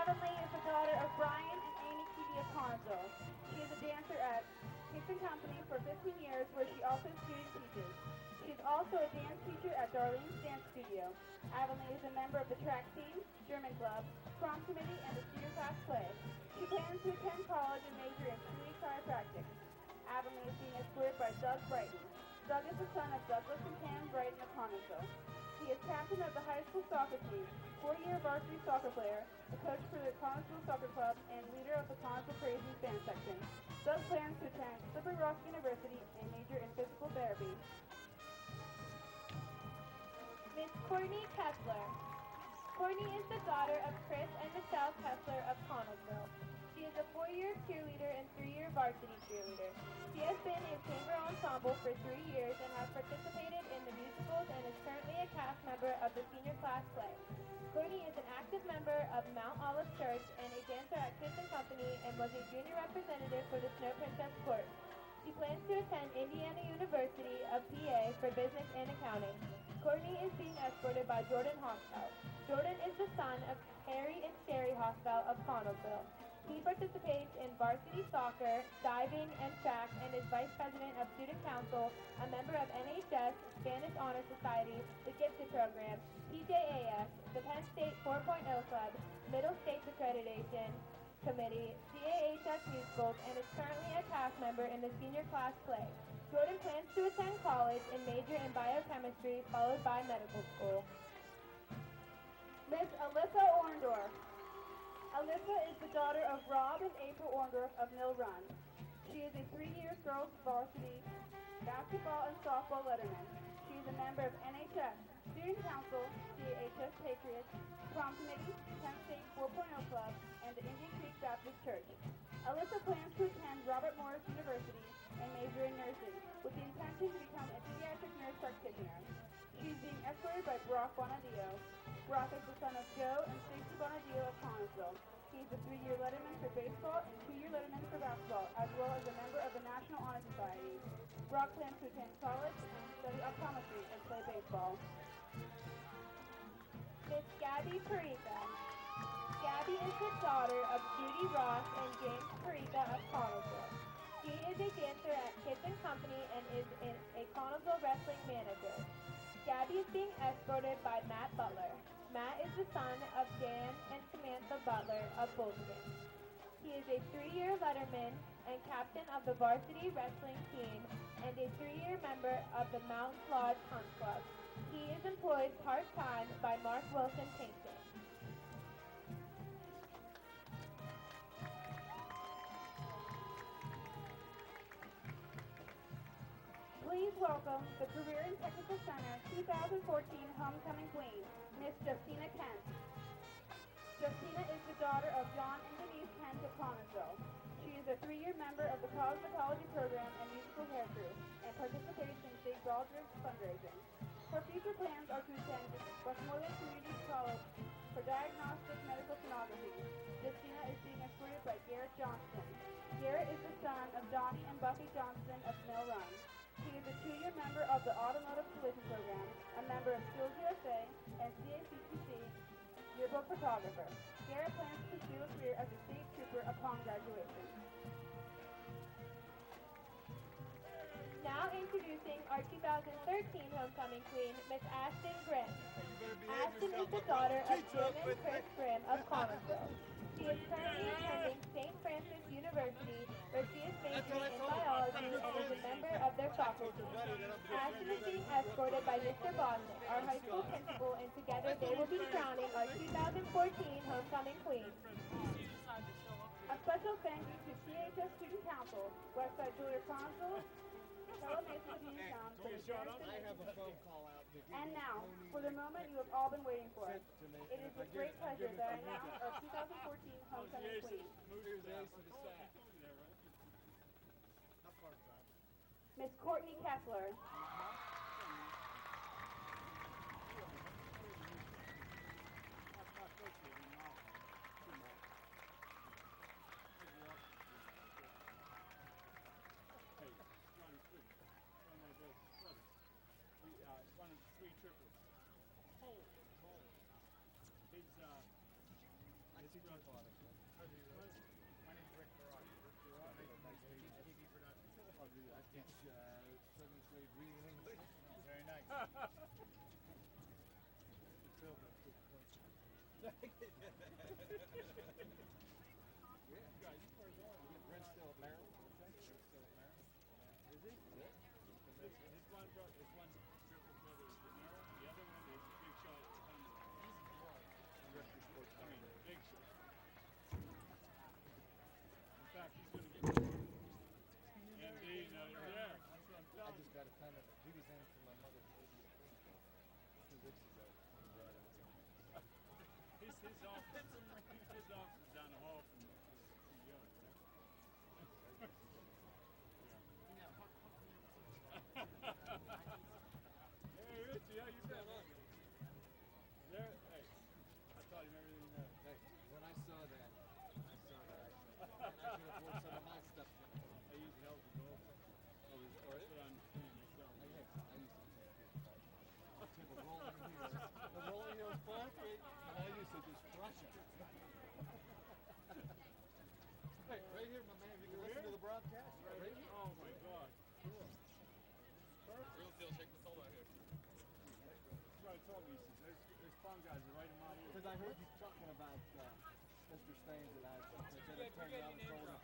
Speaker 10: Avonlea is the daughter of Brian and Amy Keaty of Connellsville. She is a dancer at Kingston Company for 15 years where she also student teaches. She is also a dance teacher at Darlene's Dance Studio. Avonlea is a member of the track team, German club, prom committee, and the senior class play. She plans to attend college and major in community chiropractic. Avonlea is being escorted by Doug Brighton. Doug is the son of Douglas and Pam Brighton of Connellsville. He is captain of the high school soccer team, 4-year varsity soccer player, a coach for the Connellsville Soccer Club, and leader of the Connellsville Crazies band section. Doug plans to attend Slippery Rock University and major in physical therapy.
Speaker 8: Miss Courtney Kessler. Courtney is the daughter of Chris and Michelle Kessler of Connellsville. She is a 4-year cheerleader and 3-year varsity cheerleader. She has been in chamber ensemble for 3 years and has participated in the musicals and is currently a cast member of the senior class play. Courtney is an active member of Mount Olive Church and a dancer at Kids and Company and was a junior representative for the Snow Princess Court. She plans to attend Indiana University of PA for business and accounting. Courtney is being escorted by Jordan Hosfeld. Jordan is the son of Harry and Sherry Hosfeld of Connellsville. He participates in varsity soccer, diving, and track, and is vice president of student council, a member of NHS, Spanish Honor Society, the Gifted Program, PJAS, the Penn State 4.0 Club, Middle States Accreditation Committee, CAHS Musicals, and is currently a cast member in the senior class play. Jordan plans to attend college and major in biochemistry, followed by medical school.
Speaker 10: Miss Alyssa Orndorff. Alyssa is the daughter of Rob and April Orndorff of Mill Run. She is a 3-year girls varsity basketball and softball letterman. She is a member of NHS, Student Council, CAHS Patriots, Prom Committee, Penn State 4.0 Club, and the Indian Creek Baptist Church. Alyssa plans to attend Robert Morris University and major in nursing, with the intention to become a pediatric nurse practitioner. She is being escorted by Brock Bonadillo. Brock is the son of Joe and Stacey Bonadillo of Connellsville. He is a 3-year letterman for baseball and 2-year letterman for basketball, as well as a member of the National Honor Society. Brock plans to attend college and study optometry and play baseball.
Speaker 8: Miss Gabby Parika. Gabby is the daughter of Judy Ross and James Parika of Connellsville. She is a dancer at Kids and Company and is a Connellsville wrestling manager. Gabby is being escorted by Matt Butler. Matt is the son of Dan and Samantha Butler of Bullskin. He is a 3-year letterman and captain of the varsity wrestling team and a 3-year member of the Mountain Lodge Hunt Club. He is employed part-time by Mark Wilson Painting.
Speaker 10: Please welcome the Career and Technical Center 2014 Homecoming Queen, Miss Justina Kent. Justina is the daughter of John and Denise Kent of Connellsville. She is a 3-year member of the cosmetology program and musical hair crew, and participates in St. Baldrick's fundraising. Her future plans are to attend Westmoreland Community College for diagnostic medical sonography. Justina is being escorted by Garrett Johnston. Garrett is the son of Donnie and Buffy Johnston of Mill Run. He is a 2-year member of the Automotive Collision Program, a member of Skills USA, and CACTC yearbook photographer. Garrett plans to pursue a career as a state trooper upon graduation.
Speaker 8: Now introducing our 2013 homecoming queen, Miss Ashton Grimm. Ashton is the daughter of Jim and Chris Grimm of Connellsville. She is currently attending St. Francis University, where she is majoring in biology and is a member of their soccer team. Ashton is being escorted by Mr. Bosnick, our high school principal, and together they will be crowning our 2014 homecoming queen.
Speaker 10: A special thank you to CHS Student Council, Westside Juilliard Connellsville, fellow Mason of Uniontown, for the generous donation. And now, for the moment you have all been waiting for. It is with great pleasure that I announce our 2014 homecoming queen. Miss Courtney Kessler.
Speaker 9: Running 3 triples. Holy. His brother. My name's Rick Barati. TV production. Oh, dude, I teach 7th grade reading English. Oh, very nice. Brent's still at Maryland. Is he? Yeah. His one brother, triple brother is Gennaro. The other one is Big Shot. He's big shot. In fact, he's going to get Indeed, yeah. That's what I'm telling you. I just got a pen of it. He was in for my mother's baby 2 weeks ago. His office is down the hall from the CEO. Hey, Richie, how you been? There, hey, I taught him everything you know. Hey, when I saw that I should have worn some of my stuff. I used to help the goal. Oh, that's what I'm doing myself. I used to take a rolling hills concrete, and I used to just crush it. Hey, right here, my man. You can listen to the broadcast. Right here. Oh my God. Cool.
Speaker 7: Real deal. Check the solo here.
Speaker 9: That's what I told me. He says, there's Plum guys right in my ear.
Speaker 11: Because I heard you talking about Mr. Staines, and I said I turned around and told him.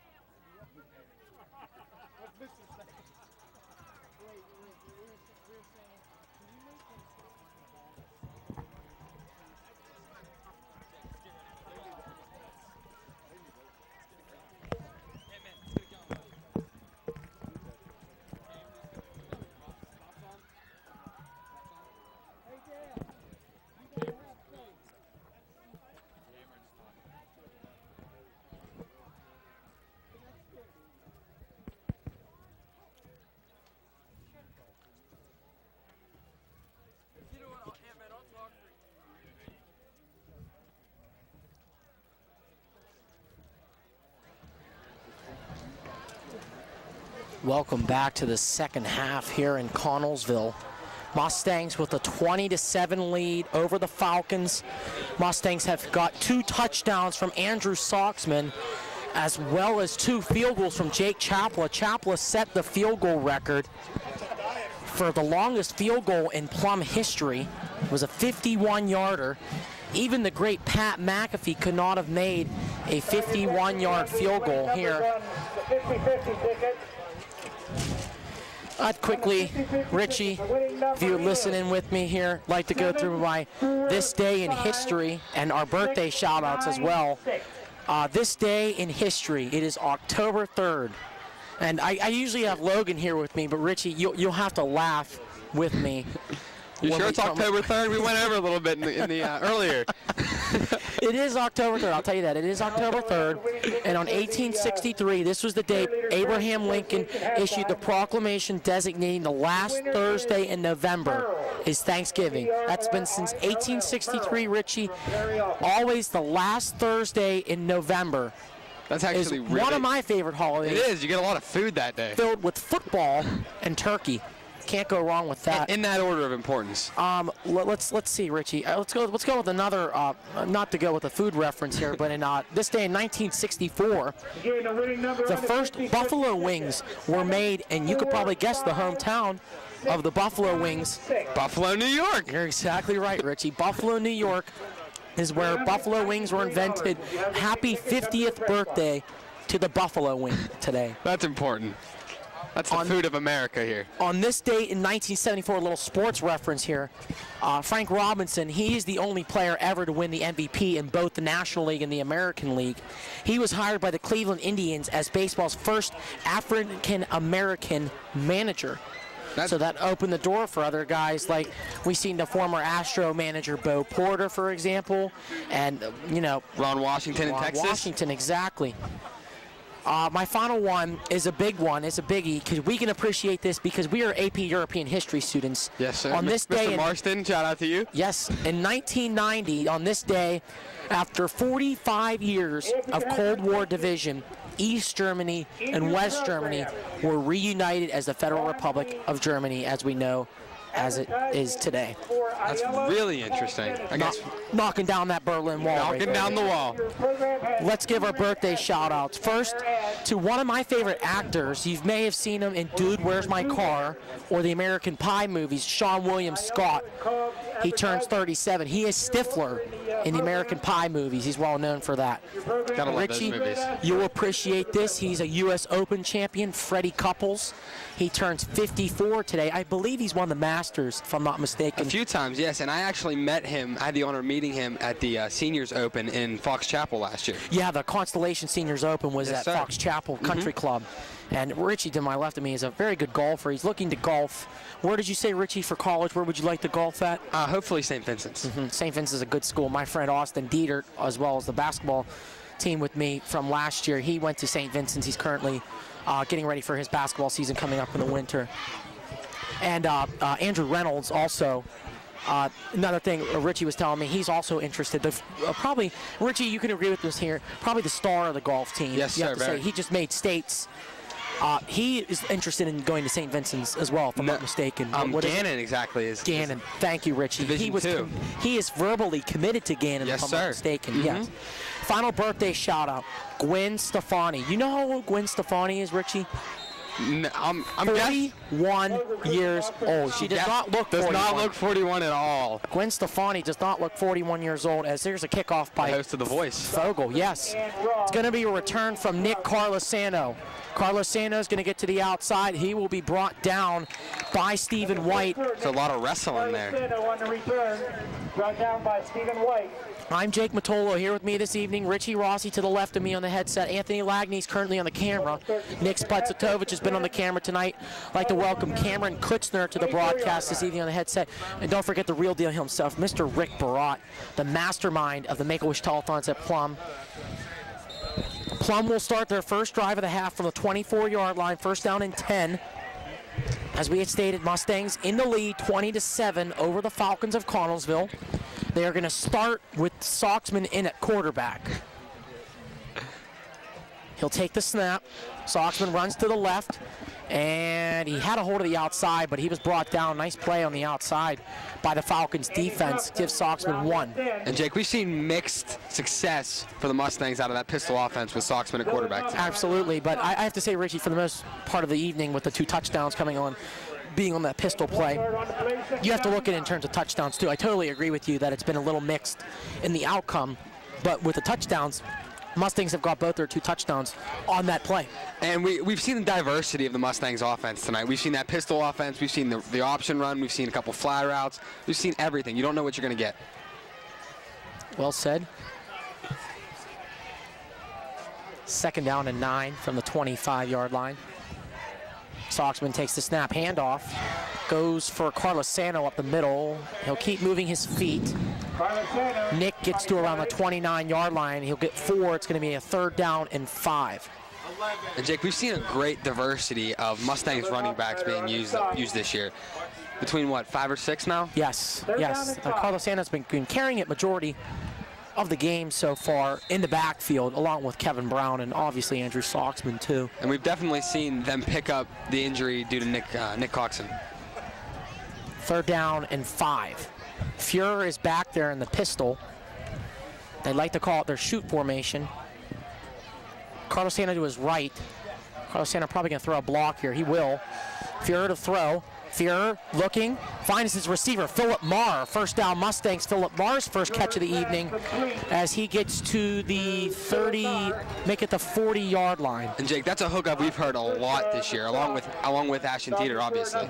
Speaker 9: What's Mr. Staines?
Speaker 11: Wait, we were saying, can you make them
Speaker 2: Welcome back to the second half here in Connellsville. Mustangs with a 20-7 lead over the Falcons. Mustangs have got 2 touchdowns from Andrew Soxman, as well as 2 field goals from Jake Chapla. Chapla set the field goal record for the longest field goal in Plum history. It was a 51-yarder. Even the great Pat McAfee could not have made a 51-yard field goal here. I'd quickly, Richie, if you're listening with me here, like to go through my this day in history and our birthday shout-outs as well. This day in history, it is October 3rd. And I usually have Logan here with me, but Richie, you'll have to laugh with me.
Speaker 3: You sure it's October 3rd? We went over a little bit in the earlier.
Speaker 2: It is October 3rd, I'll tell you that. It is October 3rd, and on 1863, this was the day Abraham Lincoln issued the proclamation designating the last Thursday in November is Thanksgiving. That's been since 1863, Richie. Always the last Thursday in November.
Speaker 3: That's actually
Speaker 2: really one of my favorite holidays.
Speaker 3: It is. You get a lot of food that day.
Speaker 2: Filled with football and turkey. Can't go wrong with that.
Speaker 3: In that order of importance.
Speaker 2: Let's see, Richie. Let's go with another. Not to go with a food reference here, but in this day in 1964, the first buffalo wings were made, and you could probably guess the hometown of the buffalo wings.
Speaker 3: Buffalo, New York.
Speaker 2: You're exactly right, Richie. Buffalo, New York is where buffalo wings were invented. Happy 50th birthday to the buffalo wing today.
Speaker 3: That's important. That's the food of America here.
Speaker 2: On this date in 1974, a little sports reference here, Frank Robinson, he is the only player ever to win the MVP in both the National League and the American League. He was hired by the Cleveland Indians as baseball's first African-American manager. So that opened the door for other guys, like we've seen the former Astro manager Bo Porter, for example, and,
Speaker 3: Ron Washington in Texas.
Speaker 2: Washington, exactly. My final one is a big one. It's a biggie because we can appreciate this because we are AP European history students.
Speaker 3: Yes, sir.
Speaker 2: On this day,
Speaker 3: Mr. Marston, shout out to you.
Speaker 2: Yes, in 1990, on this day, after 45 years of Cold War division, East Germany and West Germany were reunited as the Federal Republic of Germany, as we know, as it is today.
Speaker 3: That's really interesting. I guess
Speaker 2: knocking down that Berlin Wall.
Speaker 3: Knocking down the wall.
Speaker 2: Let's give our birthday shout-outs. First, to one of my favorite actors. You may have seen him in Dude, Where's My Car? Or the American Pie movies, Sean William Scott. He turns 37. He is Stifler in the American Pie movies. He's well known for that.
Speaker 3: Gotta love
Speaker 2: Richie,
Speaker 3: those movies.
Speaker 2: You'll appreciate this. He's a U.S. Open champion, Freddie Couples. He turns 54 today. I believe he's won the Masters, if I'm not mistaken.
Speaker 3: A few times, yes, and I actually met him. I had the honor of meeting him at the Seniors Open in Fox Chapel last year.
Speaker 2: Yeah, the Constellation Seniors Open was at
Speaker 3: sir.
Speaker 2: Fox Chapel Country Club. And Richie, to my left of me, is a very good golfer. He's looking to golf. Where did you say, Richie, for college? Where would you like to golf at?
Speaker 3: Hopefully St. Vincent's.
Speaker 2: St. Vincent's is a good school. My friend Austin Dietert, as well as the basketball team with me from last year, he went to St. Vincent's. He's currently getting ready for his basketball season coming up in the winter. And Andrew Reynolds also, another thing Richie was telling me, he's also interested. Probably, Richie, you can agree with this here, probably the star of the golf team.
Speaker 3: Yes,
Speaker 2: you
Speaker 3: sir.
Speaker 2: have to say. He just made states He is interested in going to St. Vincent's as well, if I'm not mistaken.
Speaker 3: Gannon exactly is.
Speaker 2: Gannon. Thank you, Richie.
Speaker 3: Division 2.
Speaker 2: He is verbally committed to Gannon,
Speaker 3: Yes,
Speaker 2: if I'm
Speaker 3: sir.
Speaker 2: not mistaken. Yes. Final birthday shout out, Gwen Stefani. You know how old Gwen Stefani is, Richie?
Speaker 3: No, I'm
Speaker 2: 41 years old. She does not look 41.
Speaker 3: Does not look 41 at all.
Speaker 2: Gwen Stefani does not look 41 years old, as there's a kickoff by
Speaker 3: the host of The Voice.
Speaker 2: Fogel, yes. It's going to be a return from Nick Carlosano. Carlosano is going to get to the outside. He will be brought down by Stephen White.
Speaker 3: There's a lot of wrestling there.
Speaker 1: On the return, brought down by Stephen White.
Speaker 2: I'm Jake Matolo. Here with me this evening, Richie Rossi to the left of me on the headset. Anthony Lagney's currently on the camera. Nick Sputzatovich has been on the camera tonight. I'd like to welcome Cameron Kutzner to the broadcast this evening on the headset. And don't forget the real deal himself, Mr. Rick Barat, the mastermind of the Make-A-Wish Telethons at Plum. Plum will start their first drive of the half from the 24-yard line, first down and 10. As we had stated, Mustangs in the lead, 20-7 over the Falcons of Connellsville. They are going to start with Soxman in at quarterback. He'll take the snap. Soxman runs to the left, and he had a hold of the outside, but he was brought down. Nice play on the outside by the Falcons defense. Gives Soxman 1.
Speaker 3: And Jake, we've seen mixed success for the Mustangs out of that pistol offense with Soxman at quarterback.
Speaker 2: Absolutely, but I have to say, Richie, for the most part of the evening with the 2 touchdowns coming on, being on that pistol play, you have to look at it in terms of touchdowns too. I totally agree with you that it's been a little mixed in the outcome, but with the touchdowns, Mustangs have got both their 2 touchdowns on that play.
Speaker 3: And we've seen the diversity of the Mustangs offense tonight. We've seen that pistol offense, we've seen the option run, we've seen a couple fly routes, we've seen everything. You don't know what you're going to get.
Speaker 2: Well said. 2nd down and 9 from the 25-yard line. Soxman takes the snap, handoff, goes for Carlosano up the middle. He'll keep moving his feet. Nick gets to around the 29-yard line. He'll get 4. It's going to be a 3rd down and 5.
Speaker 3: And Jake, we've seen a great diversity of Mustangs running backs being used this year. Between what, 5 or 6 now?
Speaker 2: Yes, yes. Carlosano's been carrying it majority of the game so far in the backfield, along with Kevin Brown and obviously Andrew Soxman too.
Speaker 3: And we've definitely seen them pick up the injury due to Nick Coxon.
Speaker 2: 3rd down and 5. Fuhrer is back there in the pistol. They like to call it their shoot formation. Carlosano to his right. Carlosano probably going to throw a block here. He will. Fuhrer to throw. Fuhrer looking, finds his receiver, Philip Marr. First down Mustangs, Philip Marr's first catch of the evening as he gets to the 30, make it the 40-yard line.
Speaker 3: And Jake, that's a hookup we've heard a lot this year, along with Ashton Dieter, obviously.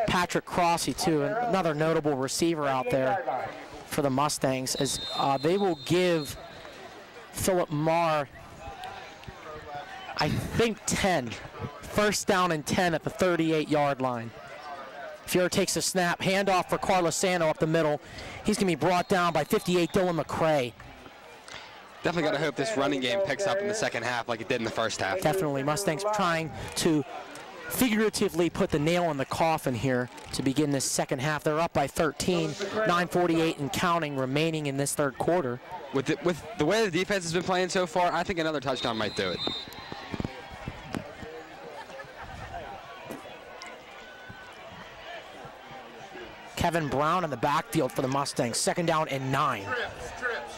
Speaker 2: Patrick Crossy, too, another notable receiver out there for the Mustangs, as they will give Philip Marr, I think, 10. First down and 10 at the 38-yard line. Fuhrer takes a snap, handoff for Carlosano up the middle. He's going to be brought down by 58 Dylan McCray.
Speaker 3: Definitely got to hope this running game picks up in the second half like it did in the first half.
Speaker 2: Definitely. Mustangs trying to figuratively put the nail in the coffin here to begin this second half. They're up by 13, 9:48 and counting remaining in this third quarter.
Speaker 3: With the way the defense has been playing so far, I think another touchdown might do it.
Speaker 2: Kevin Brown in the backfield for the Mustangs. 2nd down and 9.
Speaker 6: Trips.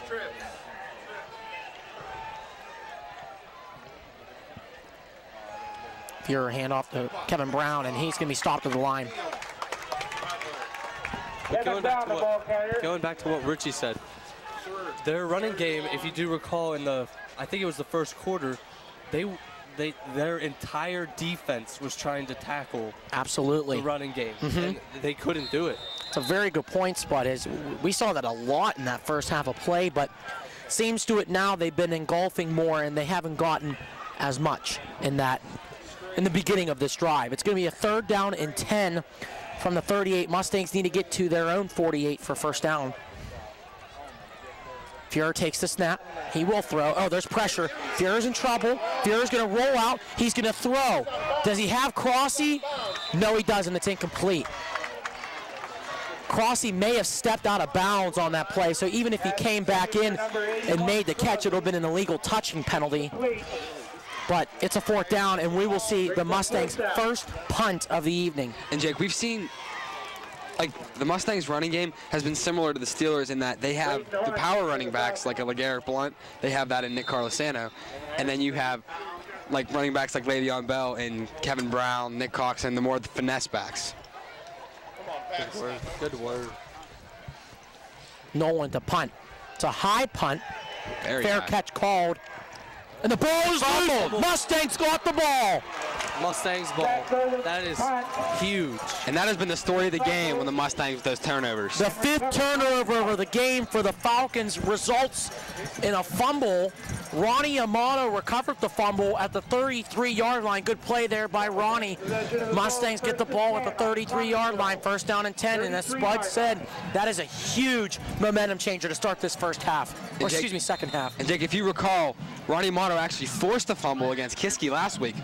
Speaker 2: Fuhrer handoff to Kevin Brown, and he's going to be stopped at the line.
Speaker 11: Going back to what Richie said, their running game, if you do recall, I think it was the first quarter, their entire defense was trying to tackle
Speaker 2: absolutely
Speaker 11: the running game, and they couldn't do it.
Speaker 2: It's a very good point, Spud. We saw that a lot in that first half of play, but seems to it now they've been engulfing more, and they haven't gotten as much in the beginning of this drive. It's going to be a 3rd down and 10 from the 38. Mustangs need to get to their own 48 for first down. Fuhrer takes the snap. He will throw. Oh, there's pressure. Fuhrer's in trouble. Fuhrer's going to roll out. He's going to throw. Does he have Crossy? No, he doesn't. It's incomplete. Crossy may have stepped out of bounds on that play, so even if he came back in and made the catch, it would have been an illegal touching penalty. But it's a 4th down, and we will see the Mustangs' first punt of the evening.
Speaker 3: And Jake, we've seen, like, the Mustangs' running game has been similar to the Steelers in that they have the power running backs like a LeGarrette Blount. They have that in Nick Carlosano. And then you have, like, running backs like Le'Veon Bell and Kevin Brown, Nick Cox, and the more the finesse backs.
Speaker 11: Good word. Good word.
Speaker 2: Nolan to punt. It's a high punt.
Speaker 3: Very
Speaker 2: Fair
Speaker 3: high.
Speaker 2: catch called. And the ball is loose. Mustangs got the ball.
Speaker 11: Mustangs ball. That is huge.
Speaker 3: And that has been the story of the game when the Mustangs with those turnovers.
Speaker 2: The 5th turnover of the game for the Falcons results in a fumble. Ronnie Amato recovered the fumble at the 33-yard line. Good play there by Ronnie. Mustangs get the ball at the 33-yard line, 1st down and 10. And as Spud said, that is a huge momentum changer to start this first half. Or excuse me, second half.
Speaker 3: And Jake, if you recall, Ronnie Amato actually forced a fumble against Kiski last week.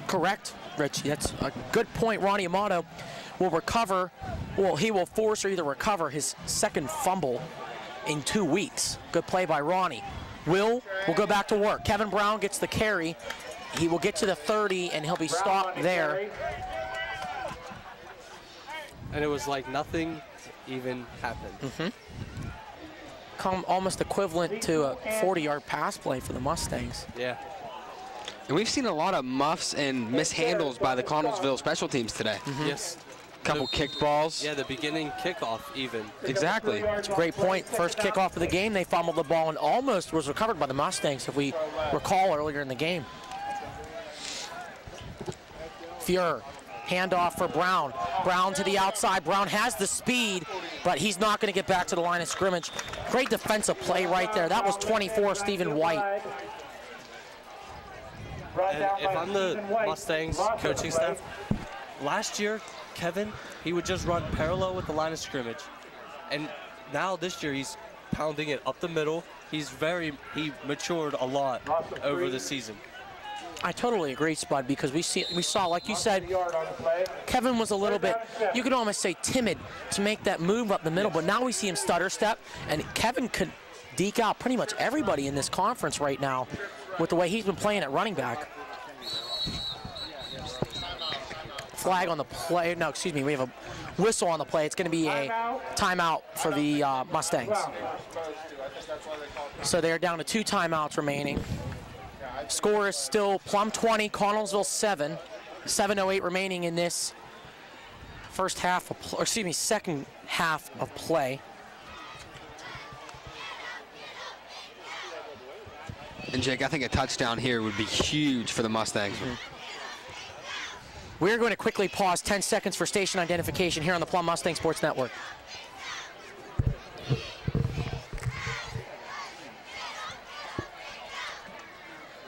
Speaker 2: Correct, Rich. That's a good point. Ronnie Amato will recover. Well, he will force or either recover his 2nd fumble in 2 weeks. Good play by Ronnie. Will go back to work. Kevin Brown gets the carry. He will get to the 30, and he'll be stopped there.
Speaker 11: And it was like nothing even happened.
Speaker 2: Come almost equivalent to a 40-yard pass play for the Mustangs.
Speaker 11: Yeah.
Speaker 3: And we've seen a lot of muffs and mishandles by the Connellsville special teams today.
Speaker 11: Yes.
Speaker 3: Couple kicked balls.
Speaker 11: Yeah, the beginning kickoff even.
Speaker 3: Exactly.
Speaker 2: It's a great point. First kickoff of the game, they fumbled the ball and almost was recovered by the Mustangs, if we recall earlier in the game. Fuhrer, handoff for Brown. Brown to the outside. Brown has the speed, but he's not going to get back to the line of scrimmage. Great defensive play right there. That was 24, Stephen White.
Speaker 11: And if I'm the Mustangs coaching staff, last year, Kevin, he would just run parallel with the line of scrimmage. And now this year, he's pounding it up the middle. He matured a lot over the season.
Speaker 2: I totally agree, Spud, because we saw, like you said, Kevin was a little bit, you could almost say timid to make that move up the middle, but now we see him stutter step, and Kevin could deke out pretty much everybody in this conference right now with the way he's been playing at running back. Flag on the play. No, excuse me. We have a whistle on the play. It's going to be a timeout for the Mustangs. So they're down to 2 timeouts remaining. Score is still Plum 20, Connellsville 7. 7:08 remaining in this second half of play.
Speaker 3: And Jake, I think a touchdown here would be huge for the Mustangs.
Speaker 2: We're going to quickly pause 10 seconds for station identification here on the Plum Mustang Sports Network.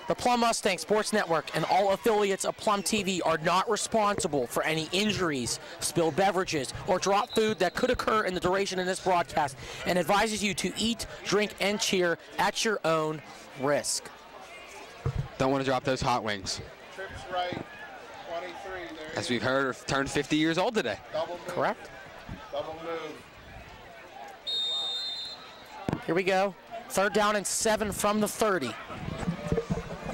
Speaker 2: The Plum Mustang Sports Network and all affiliates of Plum TV are not responsible for any injuries, spilled beverages, or dropped food that could occur in the duration of this broadcast, and advises you to eat, drink, and cheer at your own risk.
Speaker 3: Don't want to drop those hot wings.
Speaker 6: Trips right, 23 there.
Speaker 3: As we've heard, turned 50 years old today.
Speaker 6: Double move.
Speaker 2: Correct.
Speaker 6: Double move.
Speaker 2: Here we go. 3rd down and 7 from the 30.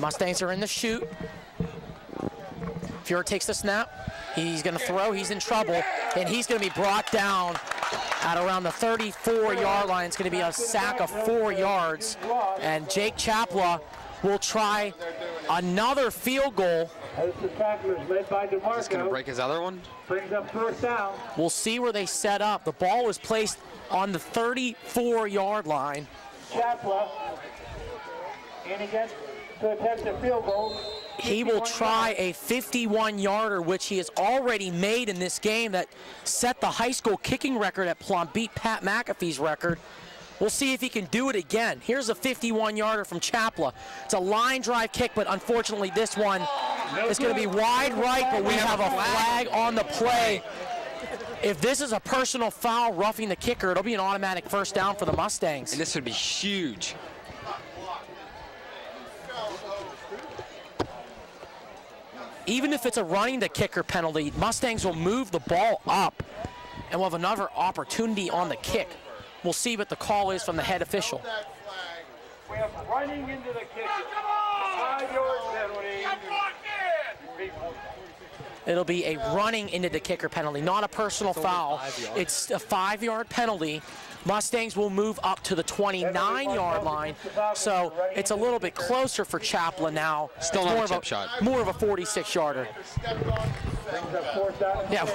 Speaker 2: Mustangs are in the chute. Fuhrer takes the snap. He's going to throw. He's in trouble. And he's going to be brought down at around the 34-yard line. It's going to be a sack of 4 yards. And Jake Chapla will try another field goal.
Speaker 1: As the tacklers led by DeMarco.
Speaker 3: Is this going to break his other one?
Speaker 1: Brings up 4th down.
Speaker 2: We'll see where they set up. The ball was placed on the 34-yard line.
Speaker 1: Chapla. And again to attempt a field goal.
Speaker 2: He will try a 51-yarder, which he has already made in this game that set the high school kicking record at Plum, beat Pat McAfee's record. We'll see if he can do it again. Here's a 51-yarder from Chapla. It's a line drive kick, but unfortunately this one is going to be wide right, but we have a flag on the play. If this is a personal foul roughing the kicker, it'll be an automatic 1st down for the Mustangs.
Speaker 3: And this would be huge.
Speaker 2: Even if it's a running the kicker penalty, Mustangs will move the ball up And we'll have another opportunity on the kick. We'll see what the call is from the head official.
Speaker 9: We have running into the kick. 5-yard penalty.
Speaker 2: It'll be a running into the kicker penalty, not a personal foul. It's a 5-yard penalty. Mustangs will move up to the 29-yard line, so it's a little bit closer for Chaplin now.
Speaker 3: Still not a chip shot.
Speaker 2: More of a 46-yarder. Yeah,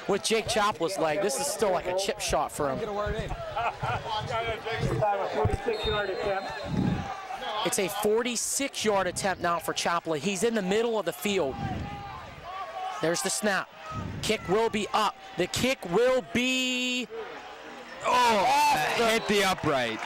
Speaker 2: with Jake Chaplin's leg, this is still like a chip shot for him. It's a 46-yard attempt now for Chaplin. He's in the middle of the field. There's the snap. Kick will be up. The kick will be
Speaker 3: hit the upright.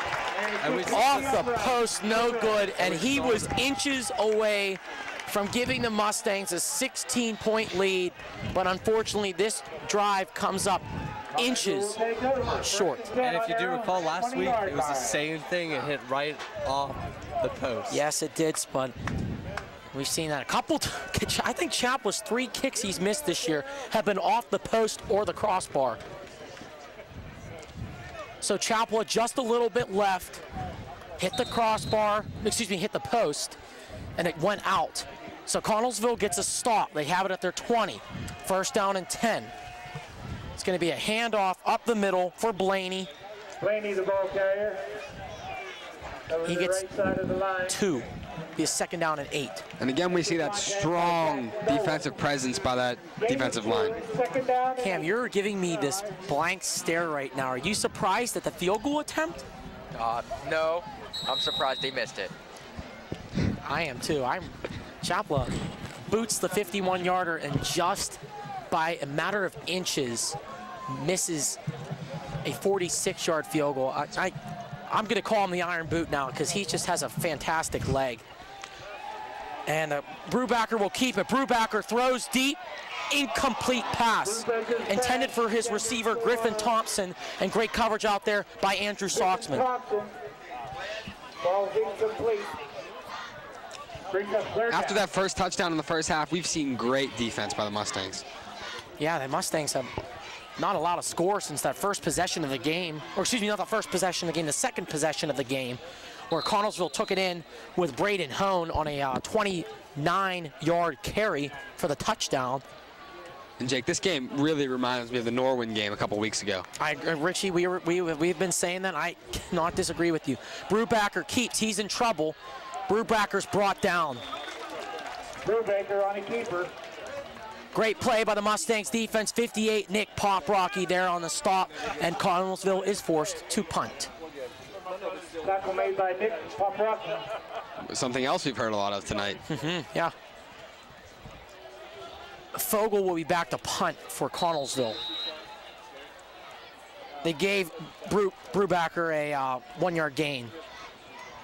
Speaker 2: Off the post, no good. And he was inches away from giving the Mustangs a 16-point lead. But unfortunately, this drive comes up inches short.
Speaker 11: And if you do recall last week, it was the same thing. It hit right off the post.
Speaker 2: Yes, it did, Spud. We've seen that a couple times. I think Chaplin's 3 kicks he's missed this year have been off the post or the crossbar. So Chaplin just a little bit left, hit the crossbar, hit the post, and it went out. So Connellsville gets a stop. They have it at their 20. First down and 10. It's going to be a handoff up the middle for Blaney.
Speaker 1: Blaney, the ball carrier.
Speaker 2: He gets 2. Be a second down and 8.
Speaker 3: And again, we see that strong defensive presence by that defensive line.
Speaker 2: Cam, you're giving me this blank stare right now. Are you surprised at the field goal attempt?
Speaker 12: No, I'm surprised they missed it.
Speaker 2: I am too. Chaplin boots the 51-yarder and just by a matter of inches misses a 46-yard field goal. I'm going to call him the Iron Boot now because he just has a fantastic leg. And Brubaker will keep it. Brubaker throws deep, incomplete pass. Intended for his receiver, Griffin Thompson, and great coverage out there by Andrew Soxman.
Speaker 1: Ball incomplete.
Speaker 3: After that first touchdown in the first half, we've seen great defense by the Mustangs.
Speaker 2: Yeah, the Mustangs have not allowed a score since that first possession of the game. Or excuse me, not the first possession of the game, the second possession of the game, where Connellsville took it in with Braden Hone on a 29-yard carry for the touchdown.
Speaker 3: And Jake, this game really reminds me of the Norwin game a couple weeks ago.
Speaker 2: Richie, we've been saying that. I cannot disagree with you. Brubaker keeps. He's in trouble. Brubaker's brought down.
Speaker 1: Brubaker on a keeper.
Speaker 2: Great play by the Mustangs defense. 58, Nick Poprocky there on the stop, and Connellsville is forced to punt.
Speaker 1: Tackle made by Nick Poprocky.
Speaker 3: Something else we've heard a lot of tonight.
Speaker 2: Yeah. Fogel will be back to punt for Connellsville. They gave Brubaker a 1-yard gain.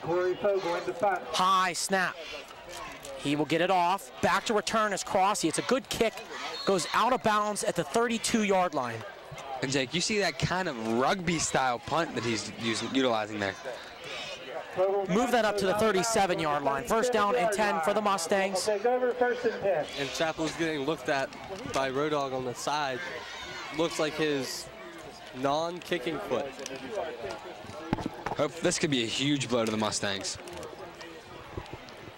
Speaker 1: Corey Fogel into punt.
Speaker 2: High snap. He will get it off. Back to return is Crossy. It's a good kick. Goes out of bounds at the 32-yard line.
Speaker 3: And Jake, you see that kind of rugby-style punt that he's utilizing there.
Speaker 2: Move that up to the 37-yard line. First down and 10 for the Mustangs.
Speaker 11: And Chapel's getting looked at by Road Dogg on the side. Looks like his non-kicking foot.
Speaker 3: This could be a huge blow to the Mustangs.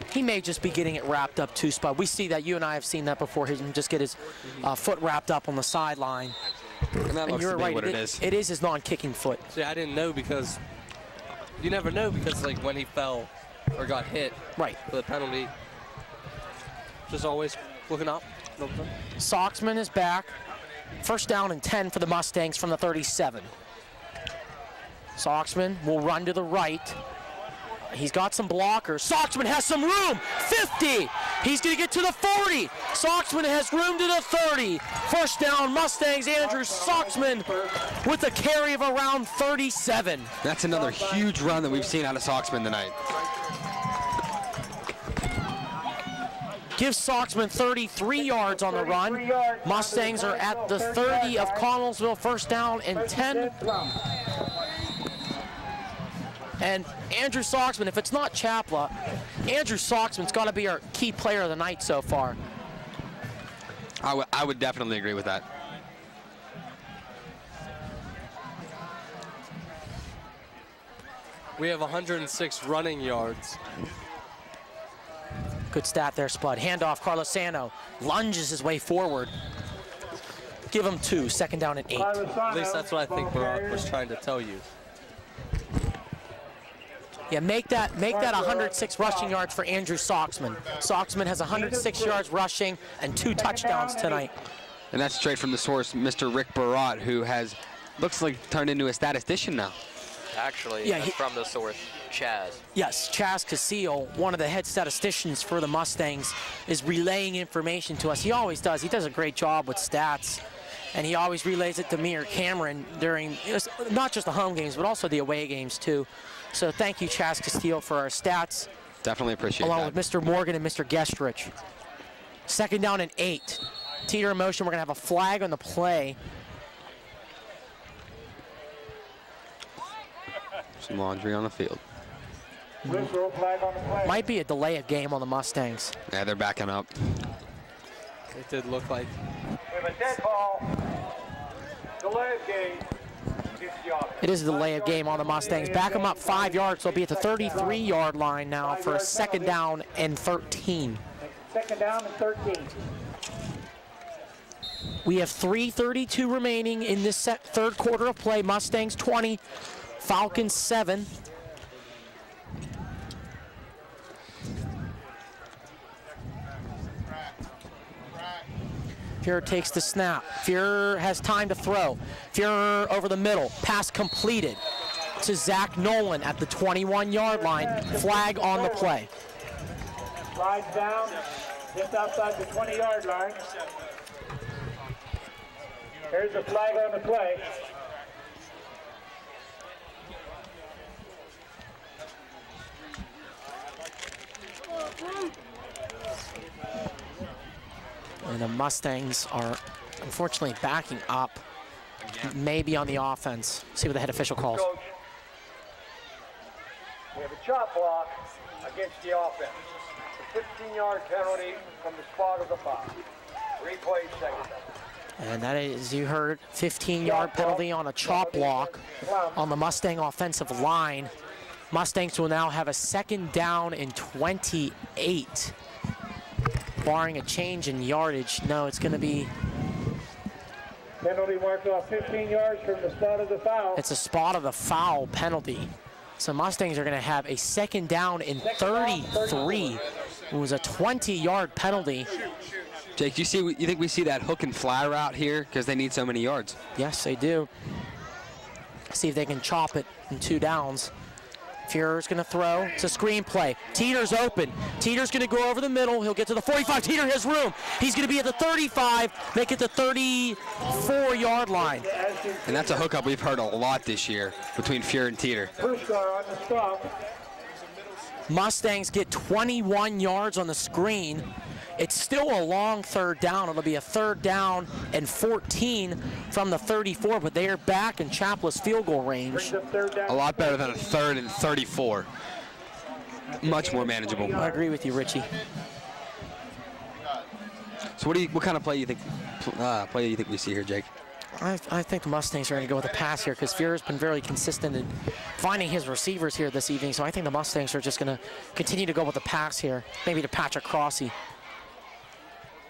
Speaker 2: He may just be getting it wrapped up too, Spud. We see that. You and I have seen that before. He can just get his foot wrapped up on the sideline.
Speaker 3: And that looks
Speaker 2: you're
Speaker 3: to be
Speaker 2: right.
Speaker 3: what it is.
Speaker 2: It is his non-kicking foot.
Speaker 11: See, I didn't know because you never know because like when he fell or got hit
Speaker 2: right
Speaker 11: for the penalty, just always looking up.
Speaker 2: Soxman is back. First down and 10 for the Mustangs from the 37. Soxman will run to the right. He's got some blockers. Soxman has some room. 50. He's going to get to the 40. Soxman has room to the 30. First down, Mustangs. Andrew Soxman with a carry of around 37.
Speaker 3: That's another huge run that we've seen out of Soxman tonight.
Speaker 2: Gives Soxman 33 yards on the run. Mustangs are at the 30 of Connellsville. First down and 10. And Andrew Soxman, if it's not Chapla, Andrew Soxman's got to be our key player of the night so far.
Speaker 3: I would definitely agree with that.
Speaker 11: We have 106 running yards.
Speaker 2: Good stat there, Spud. Handoff, Carlosano lunges his way forward. Give him 2, 2nd down and 8.
Speaker 11: At least that's what I think Barack was trying to tell you.
Speaker 2: Yeah, make that 106 rushing yards for Andrew Soxman. Soxman has 106 yards rushing and 2 touchdowns tonight.
Speaker 3: And that's straight from the source, Mr. Rick Barat, who looks like turned into a statistician now.
Speaker 12: Actually,
Speaker 2: Yeah,
Speaker 12: from the source, Chaz.
Speaker 2: Yes, Chaz Casillo, one of the head statisticians for the Mustangs, is relaying information to us. He always does. He does a great job with stats, and he always relays it to me or Cameron during not just the home games, but also the away games, too. So thank you, Chaz Castillo, for our stats.
Speaker 3: Definitely appreciate
Speaker 2: along
Speaker 3: that.
Speaker 2: with Mr. Morgan and Mr. Gestrich. 2nd down and 8. Teeter in motion. We're going to have a flag on the play.
Speaker 3: Some laundry on the field.
Speaker 2: Might be a delay of game on the Mustangs.
Speaker 3: Yeah, they're backing up.
Speaker 11: It did look like.
Speaker 1: We have a dead ball. Delay of game.
Speaker 2: It is a delay of game on the Mustangs. Back them up 5 yards. They'll be at the 33-yard line now for a 2nd down and 13.
Speaker 1: 2nd down and 13.
Speaker 2: We have 3:32 remaining in this 3rd quarter of play. Mustangs 20, Falcons 7. Fuhrer takes the snap. Fuhrer has time to throw. Fuhrer over the middle. Pass completed to Zach Nolan at the 21-yard line. Flag on the play.
Speaker 1: Slides down just outside the 20-yard line. Here's the flag on the play.
Speaker 2: And the Mustangs are unfortunately backing up, maybe on the offense. See what the head official calls.
Speaker 1: Coach, we have a chop block against the offense. A 15-yard penalty from the spot of the foul. Replay 2nd down.
Speaker 2: And that is, as you heard, 15-yard penalty on a chop block on the Mustang offensive line. Mustangs will now have a 2nd down and 28. Barring a change in yardage, no, it's going to be...
Speaker 1: Penalty marked off 15 yards from the spot of the foul.
Speaker 2: It's a spot of the foul penalty. So Mustangs are going to have a 2nd down and 33. It was a 20-yard penalty.
Speaker 3: Jake, you think we see that hook and fly route here because they need so many yards?
Speaker 2: Yes, they do. See if they can chop it in 2 downs. Fuhrer's going to throw. It's a screen play. Teeter's open. Teeter's going to go over the middle. He'll get to the 45. Teeter has room. He's going to be at the 35, make it the 34-yard line.
Speaker 3: And that's a hookup we've heard a lot this year between Fuhrer and Teeter.
Speaker 1: First on the stop.
Speaker 2: Mustangs get 21 yards on the screen. It's still a long 3rd down. It'll be a 3rd down and 14 from the 34, but they are back in Chapla's field goal range.
Speaker 3: A lot better than a 3rd and 34. Much more manageable.
Speaker 2: I agree with you, Richie.
Speaker 3: So what kind of play you think we see here, Jake?
Speaker 2: I think the Mustangs are going to go with a pass here because Fuhrer's been very consistent in finding his receivers here this evening. So I think the Mustangs are just going to continue to go with the pass here, maybe to Patrick Crossy.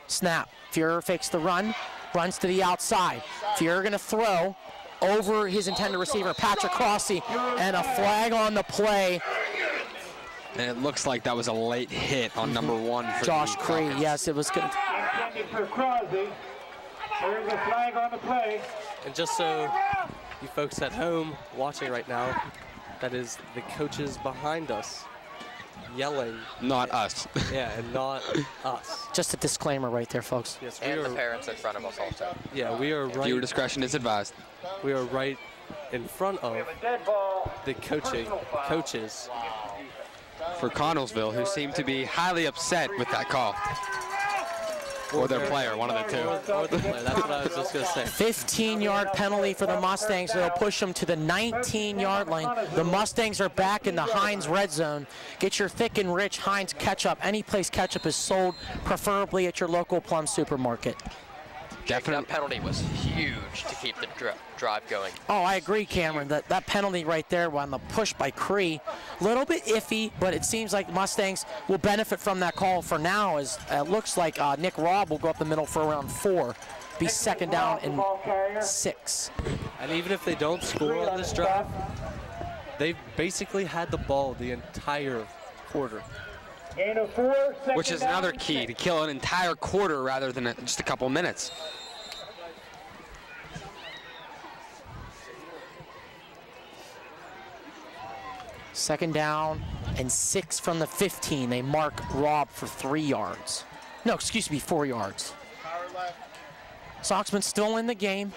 Speaker 2: Snap. Fuhrer fakes the run, runs to the outside. Fuhrer going to throw over his intended receiver, Patrick Crossy, and a flag on the play.
Speaker 3: And it looks like that was a late hit on number 1 for
Speaker 2: Josh Cree. Yes, it was good.
Speaker 1: For Crosby. There's a flag on the play.
Speaker 11: And just so you folks at home watching right now, that is the coaches behind us yelling.
Speaker 3: Not us.
Speaker 11: Yeah, and not us.
Speaker 2: Just a disclaimer right there, folks.
Speaker 12: Yes, and the parents in front of us also.
Speaker 11: Yeah, we are right.
Speaker 3: Viewer discretion is advised.
Speaker 11: We are right in front of the coaches.
Speaker 3: For Connellsville, who seem to be highly upset with that call. Or their player, one of the two.
Speaker 11: Or the player, that's what I was just going to say.
Speaker 2: 15-yard penalty for the Mustangs. It'll push them to the 19-yard line. The Mustangs are back in the Heinz red zone. Get your thick and rich Heinz ketchup. Any place ketchup is sold, preferably at your local Plum supermarket.
Speaker 3: Definitely.
Speaker 12: That penalty was huge to keep the drive going.
Speaker 2: Oh, I agree, Cameron. That penalty right there on the push by Cree, a little bit iffy, but it seems like Mustangs will benefit from that call for now, as it looks like Nick Robb will go up the middle for around 4. Be second down and 6.
Speaker 11: And even if they don't score on this drive, they've basically had the ball the entire quarter.
Speaker 3: Which is another key, to kill an entire quarter rather than just a couple minutes.
Speaker 2: Second down and 6 from the 15. They mark Robb for 3 yards. No, excuse me, 4 yards. Soxman still in the game.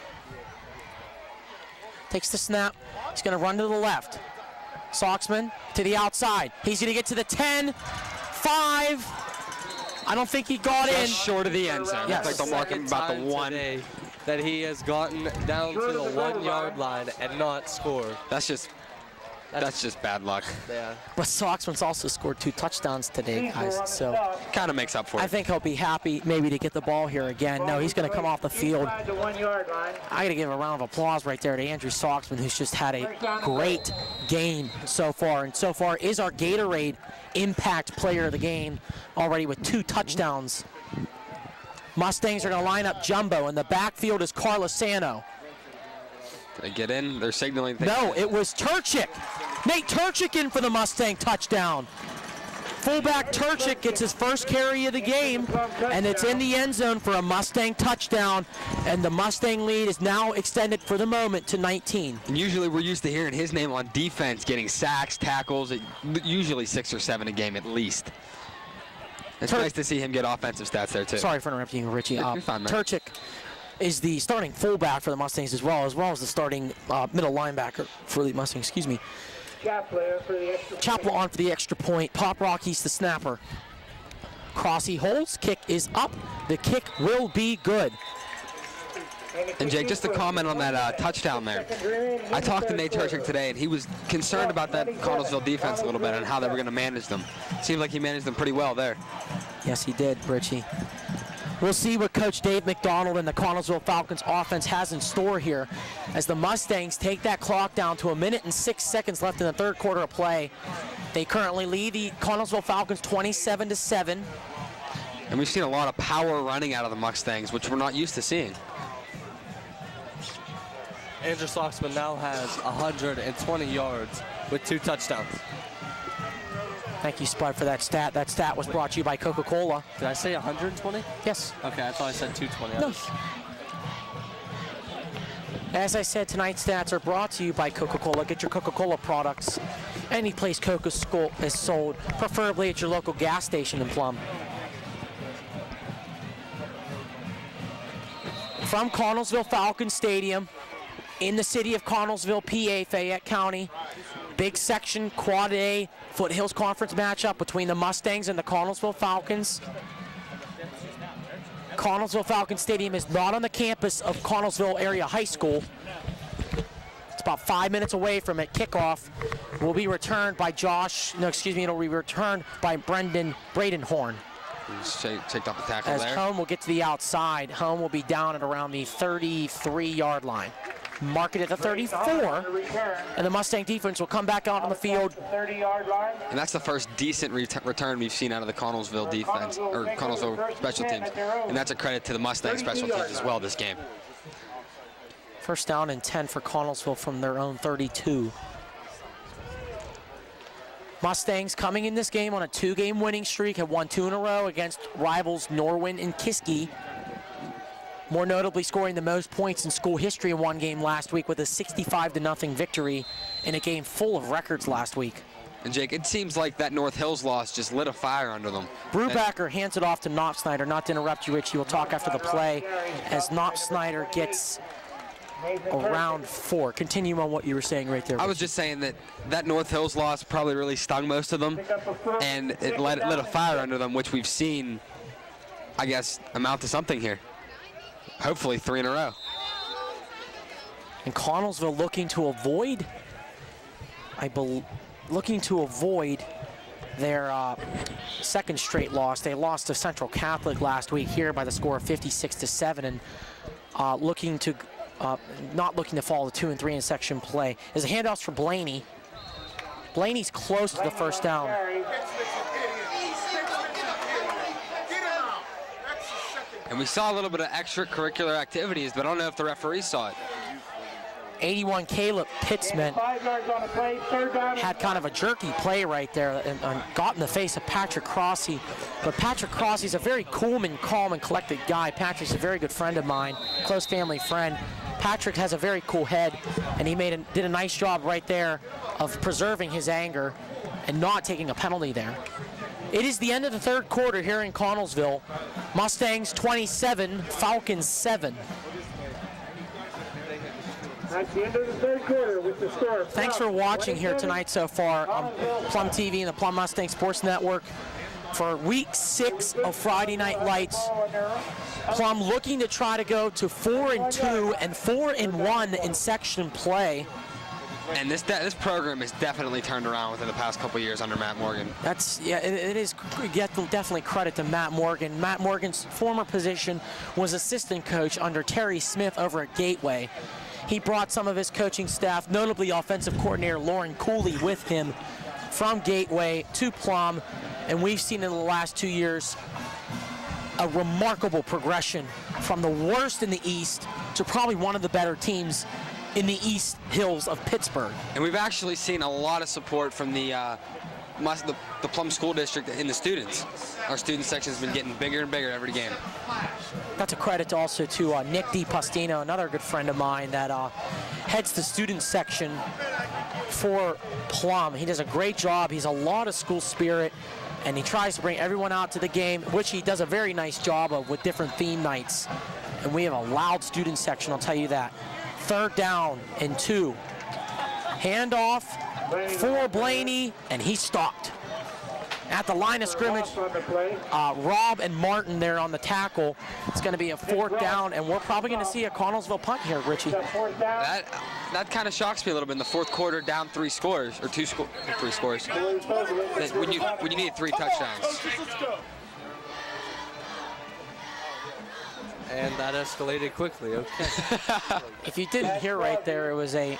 Speaker 2: Takes the snap. He's going to run to the left. Soxman to the outside. He's going to get to the 10, 5. I don't think he got in.
Speaker 3: Just short of the end zone.
Speaker 2: Yes.
Speaker 3: Looks like they'll mark him about the 1.
Speaker 11: That he has gotten down to the 1 yard line and not scored.
Speaker 3: That's just bad luck.
Speaker 11: Yeah.
Speaker 2: But Soxman's also scored 2 touchdowns today, guys. So
Speaker 3: kind of makes up for it.
Speaker 2: I think he'll be happy maybe to get the ball here again. No, he's going to come off the field. I got to give a round of applause right there to Andrew Soxman, who's just had a great game so far. And so far is our Gatorade Impact Player of the game, already with 2 touchdowns. Mustangs are going to line up jumbo. In the backfield is Carlosano.
Speaker 3: They get in, they're signaling things.
Speaker 2: No, it was Turchik. Nate Turchik in for the Mustang touchdown. Fullback Turchik gets his first carry of the game, and it's in the end zone for a Mustang touchdown, and the Mustang lead is now extended for the moment to 19.
Speaker 3: And usually we're used to hearing his name on defense, getting sacks, tackles, usually 6 or 7 a game at least. It's nice to see him get offensive stats there too.
Speaker 2: Sorry for interrupting you, Richie.
Speaker 3: You're fine, man.
Speaker 2: Turchik is the starting fullback for the Mustangs as well as the starting middle linebacker for the Mustangs, excuse me. Chapel on for the extra point. Pop Rocky's the snapper. Crossy holds, kick is up. The kick will be good.
Speaker 3: And Jake, just to comment on that touchdown there. I talked to Nate Turchik today, and he was concerned about that Connellsville defense a little bit and how they were going to manage them. Seemed like he managed them pretty well there.
Speaker 2: Yes, he did, Richie. We'll see what Coach Dave McDonald and the Connellsville Falcons offense has in store here as the Mustangs take that clock down to 1 minute and 6 seconds left in the third quarter of play. They currently lead the Connellsville Falcons 27-7.
Speaker 3: And we've seen a lot of power running out of the Mustangs, which we're not used to seeing.
Speaker 11: Andrew Soxman now has 120 yards with 2 touchdowns.
Speaker 2: Thank you, Spud, for that stat. That stat was brought to you by Coca-Cola.
Speaker 11: Did I say 120?
Speaker 2: Yes.
Speaker 11: Okay, I thought I said 220.
Speaker 2: No. As I said, tonight's stats are brought to you by Coca-Cola. Get your Coca-Cola products any place Coca is sold, preferably at your local gas station in Plum. From Connellsville Falcon Stadium, in the city of Connellsville, PA, Fayette County, big section, Quad A, Foothills Conference matchup between the Mustangs and the Connellsville Falcons. Connellsville Falcon Stadium is not on the campus of Connellsville Area High School. It's about 5 minutes away from it. Kickoff will be returned by it'll be returned by Brendan Bradenhorn.
Speaker 3: He's checked off the tackle
Speaker 2: As
Speaker 3: there.
Speaker 2: Home will get to the outside. Home will be down at around the 33-yard line. Mark it at the 34, and the Mustang defense will come back out on the field.
Speaker 3: And that's the first decent return we've seen out of the Connellsville defense, or Connellsville special teams. And that's a credit to the Mustang special teams as well this game.
Speaker 2: First down and 10 for Connellsville from their own 32. Mustangs coming in this game on a 2-game winning streak, have won 2 in a row against rivals Norwin and Kiski. More notably scoring the most points in school history in one game last week with a 65-0 victory in a game full of records last week.
Speaker 3: And Jake, it seems like that North Hills loss just lit a fire under them.
Speaker 2: Brubacher hands it off to Knopf-Snyder. Not to interrupt you, Richie, we'll talk after the play as Knopf-Snyder gets around 4. Continue on what you were saying right there, Richie.
Speaker 3: I was just saying that North Hills loss probably really stung most of them, and it lit a fire under them, which we've seen, I guess, amount to something here. Hopefully 3 in a row.
Speaker 2: And Connellsville looking to avoid their second straight loss. They lost to Central Catholic last week here by the score of 56-7, and not looking to follow the 2 and 3 in section play. As a handoffs for Blaney. Blaney's close to the first down.
Speaker 3: And we saw a little bit of extracurricular activities, but I don't know if the referee saw it.
Speaker 2: 81 Caleb Pittsman had kind of a jerky play right there and got in the face of Patrick Crossy. But Patrick Crossy's a very cool and calm and collected guy. Patrick's a very good friend of mine, close family friend. Patrick has a very cool head, and he did a nice job right there of preserving his anger and not taking a penalty there. It is the end of the third quarter here in Connellsville. Mustangs 27, Falcons 7.
Speaker 13: That's the end of the third quarter with the score.
Speaker 2: Thanks for watching here tonight so far on Plum TV and the Plum Mustang Sports Network for week 6 of Friday Night Lights. Plum looking to try to go to 4-2 and 4-1 in section play.
Speaker 3: And this program has definitely turned around within the past couple of years under Matt Morgan.
Speaker 2: It is definitely credit to Matt Morgan. Matt Morgan's former position was assistant coach under Terry Smith over at Gateway. He brought some of his coaching staff, notably offensive coordinator Lauren Cooley, with him from Gateway to Plum, and we've seen in the last 2 years a remarkable progression from the worst in the East to probably one of the better teams in the East Hills of Pittsburgh.
Speaker 3: And we've actually seen a lot of support from the Plum School District in the students. Our student section has been getting bigger and bigger every game.
Speaker 2: That's a credit also to Nick DiPastino, another good friend of mine that heads the student section for Plum. He does a great job. He's a lot of school spirit, and he tries to bring everyone out to the game, which he does a very nice job of with different theme nights. And we have a loud student section, I'll tell you that. 3rd down and 2. Handoff for Blaney, and he stopped. At the line of scrimmage, Rob and Martin there on the tackle. It's going to be a 4th down, and we're probably going to see a Connellsville punt here, Richie.
Speaker 3: That kind of shocks me a little bit in the 4th quarter, down 3 scores, or 3 scores. When you need 3 touchdowns.
Speaker 11: And that escalated quickly, okay.
Speaker 2: If you didn't hear right there, it was a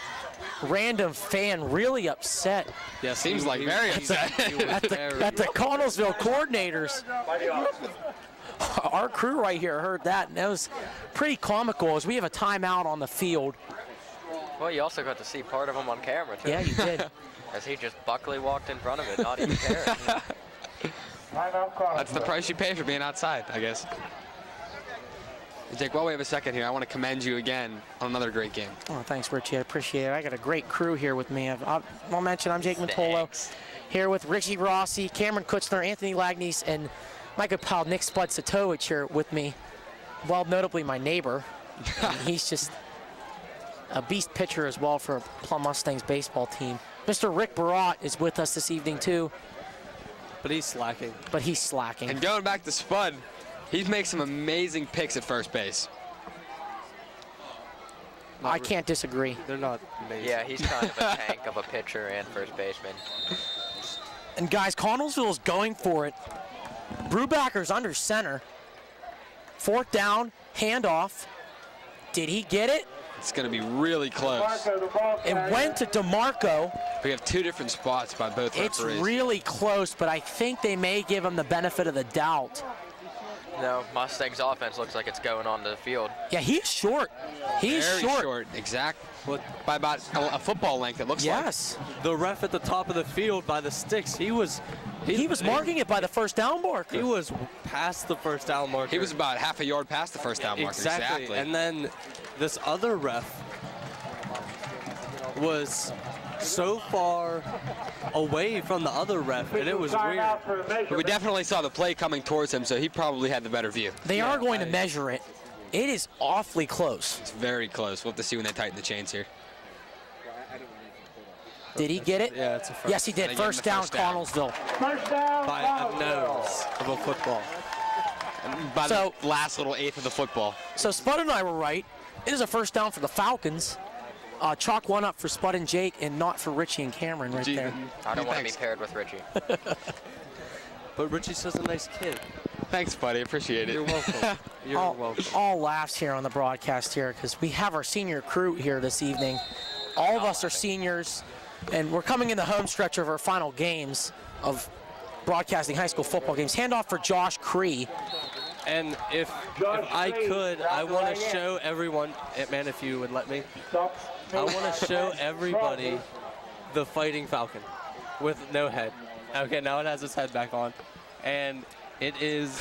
Speaker 2: random fan really upset.
Speaker 3: Yeah, seems like very upset.
Speaker 2: at the Connellsville coordinators. Our crew right here heard that, and that was pretty comical as we have a timeout on the field.
Speaker 12: Well, you also got to see part of him on camera, too.
Speaker 2: Yeah, you did.
Speaker 12: As he just Buckley walked in front of it, not even caring.
Speaker 3: That's the price you pay for being outside, I guess. Jake, while we have a second here, I want to commend you again on another great game.
Speaker 2: Oh, thanks, Richie. I appreciate it. I got a great crew here with me. I'll mention I'm Jake Mantolo, here with Richie Rossi, Cameron Kutzner, Anthony Lagnies, and my good pal Nick Spudsatovich here with me. Well, notably my neighbor. He's just a beast pitcher as well for Plum Mustangs baseball team. Mr. Rick Barat is with us this evening, too.
Speaker 11: But he's slacking.
Speaker 3: And going back to Spud, he makes some amazing picks at first base.
Speaker 2: I can't disagree.
Speaker 11: They're not amazing.
Speaker 12: Yeah, he's kind of a tank of a pitcher and first baseman.
Speaker 2: And guys, Connellsville is going for it. Brubacher's under center. 4th down, handoff. Did he get it?
Speaker 3: It's going to be really close.
Speaker 2: It went to DeMarco.
Speaker 3: We have 2 different spots by both referees.
Speaker 2: It's really close, but I think they may give him the benefit of the doubt.
Speaker 12: No, Mustang's offense looks like it's going onto the field.
Speaker 2: Yeah, he's short. He's
Speaker 3: very
Speaker 2: short.
Speaker 3: Exactly. By about a football length, it looks like.
Speaker 2: Yes.
Speaker 11: The ref at the top of the field by the sticks, he was
Speaker 2: marking it by the first down marker.
Speaker 11: He was past the first down marker.
Speaker 3: He was about half a yard past the first down marker.
Speaker 11: Exactly. And then this other ref was so far away from the other ref, and it was weird.
Speaker 3: But we definitely saw the play coming towards him, so he probably had the better view.
Speaker 2: They are going to measure it. It is awfully close.
Speaker 3: It's very close. We'll have to see when they tighten the chains here.
Speaker 2: Did he get it?
Speaker 11: Yeah, it's a first.
Speaker 2: Yes, he did. First down, Connellsville.
Speaker 11: By a nose of a football.
Speaker 3: By the last little eighth of the football.
Speaker 2: So Spud and I were right. It is a first down for the Falcons. Chalk one up for Spud and Jake and not for Richie and Cameron right there.
Speaker 12: I don't want to be paired with Richie.
Speaker 11: But Richie's such a nice kid.
Speaker 3: Thanks, buddy. Appreciate it.
Speaker 11: You're welcome. You're welcome.
Speaker 2: All laughs here on the broadcast here because we have our senior crew here this evening. All of us are seniors, and we're coming in the home stretch of our final games of broadcasting high school football games. Handoff for Josh Cree.
Speaker 11: And if I could, I want to show everyone, man, if you would let me, I want to show everybody the Fighting Falcon with no head. Okay, now it has its head back on. And it is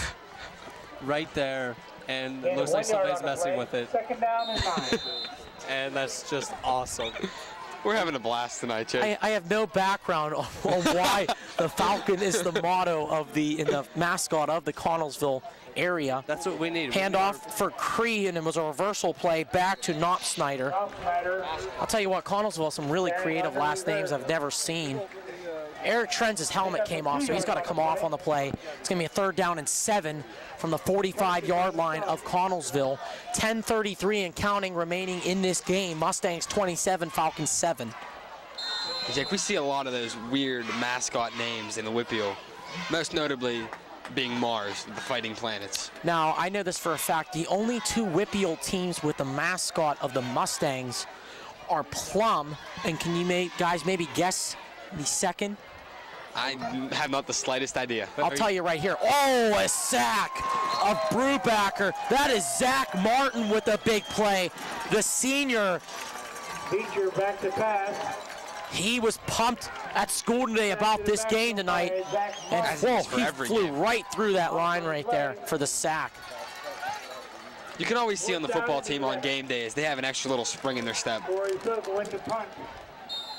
Speaker 11: right there, and it looks like somebody's messing with it.
Speaker 13: Second down and 9.
Speaker 11: And that's just awesome.
Speaker 3: We're having a blast tonight, Jake.
Speaker 2: I have no background on why the Falcon is the motto of the mascot of the Connellsville area.
Speaker 11: That's what we need.
Speaker 2: Handoff for Cree, and it was a reversal play back to Knop Snyder. I'll tell you what, Connellsville has some really creative last names I've never seen. Eric Trent's helmet came off, so he's got to come off on the play. It's going to be a 3rd down and 7 from the 45-yard line of Connellsville. 10:33 and counting remaining in this game. Mustangs 27, Falcons 7.
Speaker 3: Jake, we see a lot of those weird mascot names in the Whippeal, most notably being Mars, the Fighting Planets.
Speaker 2: Now, I know this for a fact. The only 2 Whippeal teams with the mascot of the Mustangs are Plum, and can you guys maybe guess the second?
Speaker 3: I have not the slightest idea.
Speaker 2: I'll tell you right here. Oh, a sack of Brubaker. That is Zach Martin with a big play. The senior.
Speaker 13: Feature back to pass.
Speaker 2: He was pumped at school today about this game tonight. And whoa, he flew right through that line right there for the sack.
Speaker 3: You can always see on the football team on game days, they have an extra little spring in their step.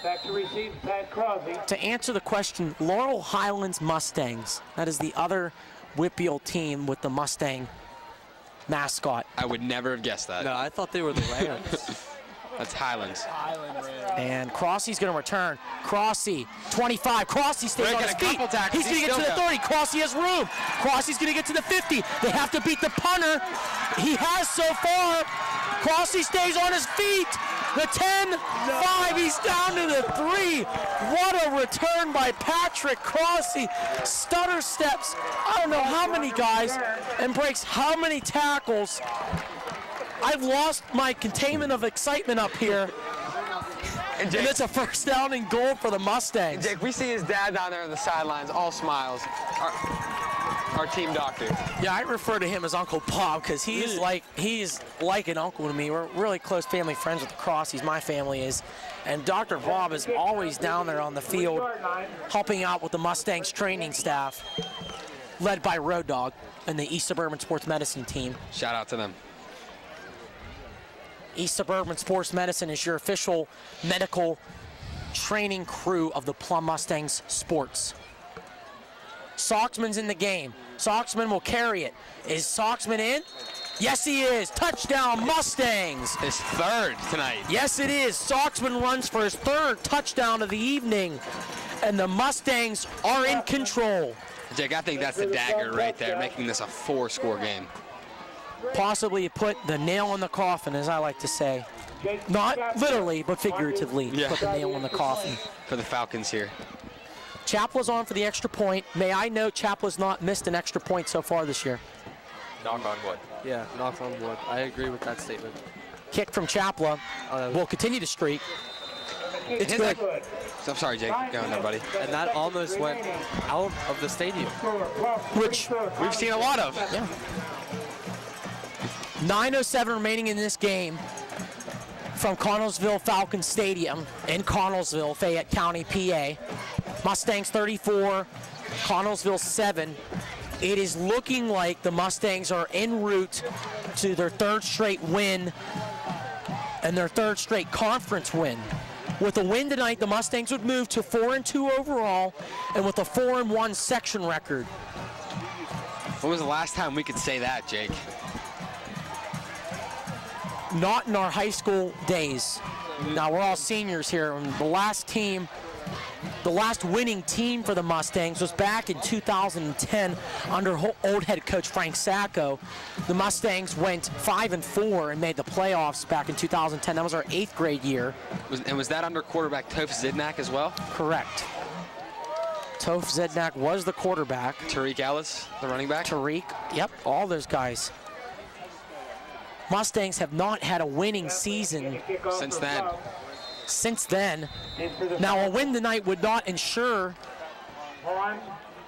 Speaker 13: Back to receive, Pat Crosby.
Speaker 2: To answer the question, Laurel Highlands Mustangs. That is the other Whippeal team with the Mustang mascot.
Speaker 3: I would never have guessed that.
Speaker 11: No, I thought they were the Rams.
Speaker 3: That's Highlands.
Speaker 2: And Crossy's going to return. Crossy, 25. Crossy stays on his feet. He's going to get to the 30. Crossy has room. Crossy's going to get to the 50. They have to beat the punter. He has so far. Crossy stays on his feet. The 10, 5, he's down to the 3. What a return by Patrick Crossy. Stutter steps, I don't know how many guys, and breaks how many tackles. I've lost my containment of excitement up here. And it's a 1st down and goal for the Mustangs.
Speaker 3: Jake, we see his dad down there on the sidelines, all smiles. Our team doctor.
Speaker 2: Yeah, I refer to him as Uncle Bob because he's like an uncle to me. We're really close family friends with the Crossies, my family is. And Dr. Bob is always down there on the field helping out with the Mustangs training staff, led by Road Dogg and the East Suburban Sports Medicine team.
Speaker 3: Shout out to them.
Speaker 2: East Suburban Sports Medicine is your official medical training crew of the Plum Mustangs sports. Soxman's in the game. Soxman will carry it. Is Soxman in? Yes, he is. Touchdown, Mustangs.
Speaker 3: His 3rd tonight.
Speaker 2: Yes, it is. Soxman runs for his 3rd touchdown of the evening, and the Mustangs are in control.
Speaker 3: Jake, I think that's the dagger right there, making this a 4-score game.
Speaker 2: Possibly put the nail in the coffin, as I like to say. Not literally, but figuratively, put the nail in the coffin.
Speaker 3: For the Falcons here.
Speaker 2: Chapla's on for the extra point. May I note Chapla's not missed an extra point so far this year.
Speaker 12: Knock on wood.
Speaker 11: Yeah, knock on wood. I agree with that statement.
Speaker 2: Kick from Chapla will continue to streak. It's good.
Speaker 3: I'm sorry, Jake. Go on there, buddy.
Speaker 11: And that almost went out of the stadium.
Speaker 2: Which
Speaker 3: we've seen a lot of.
Speaker 2: Yeah. 9:07 remaining in this game from Connellsville Falcon Stadium in Connellsville, Fayette County, PA. Mustangs 34, Connellsville 7. It is looking like the Mustangs are en route to their 3rd straight win and their 3rd straight conference win. With a win tonight, the Mustangs would move to 4-2 overall and with a 4-1 section record.
Speaker 3: When was the last time we could say that, Jake?
Speaker 2: Not in our high school days. Now, we're all seniors here, and the last team the last winning team for the Mustangs was back in 2010 under old head coach Frank Sacco. The Mustangs went 5-4 and made the playoffs back in 2010. That was our 8th grade year.
Speaker 3: And was that under quarterback Toph Zidnak as well?
Speaker 2: Correct. Toph Zidnak was the quarterback.
Speaker 3: Tariq Ellis, the running back?
Speaker 2: Tariq, yep, all those guys. Mustangs have not had a winning season
Speaker 3: since then.
Speaker 2: Now, a win tonight would not ensure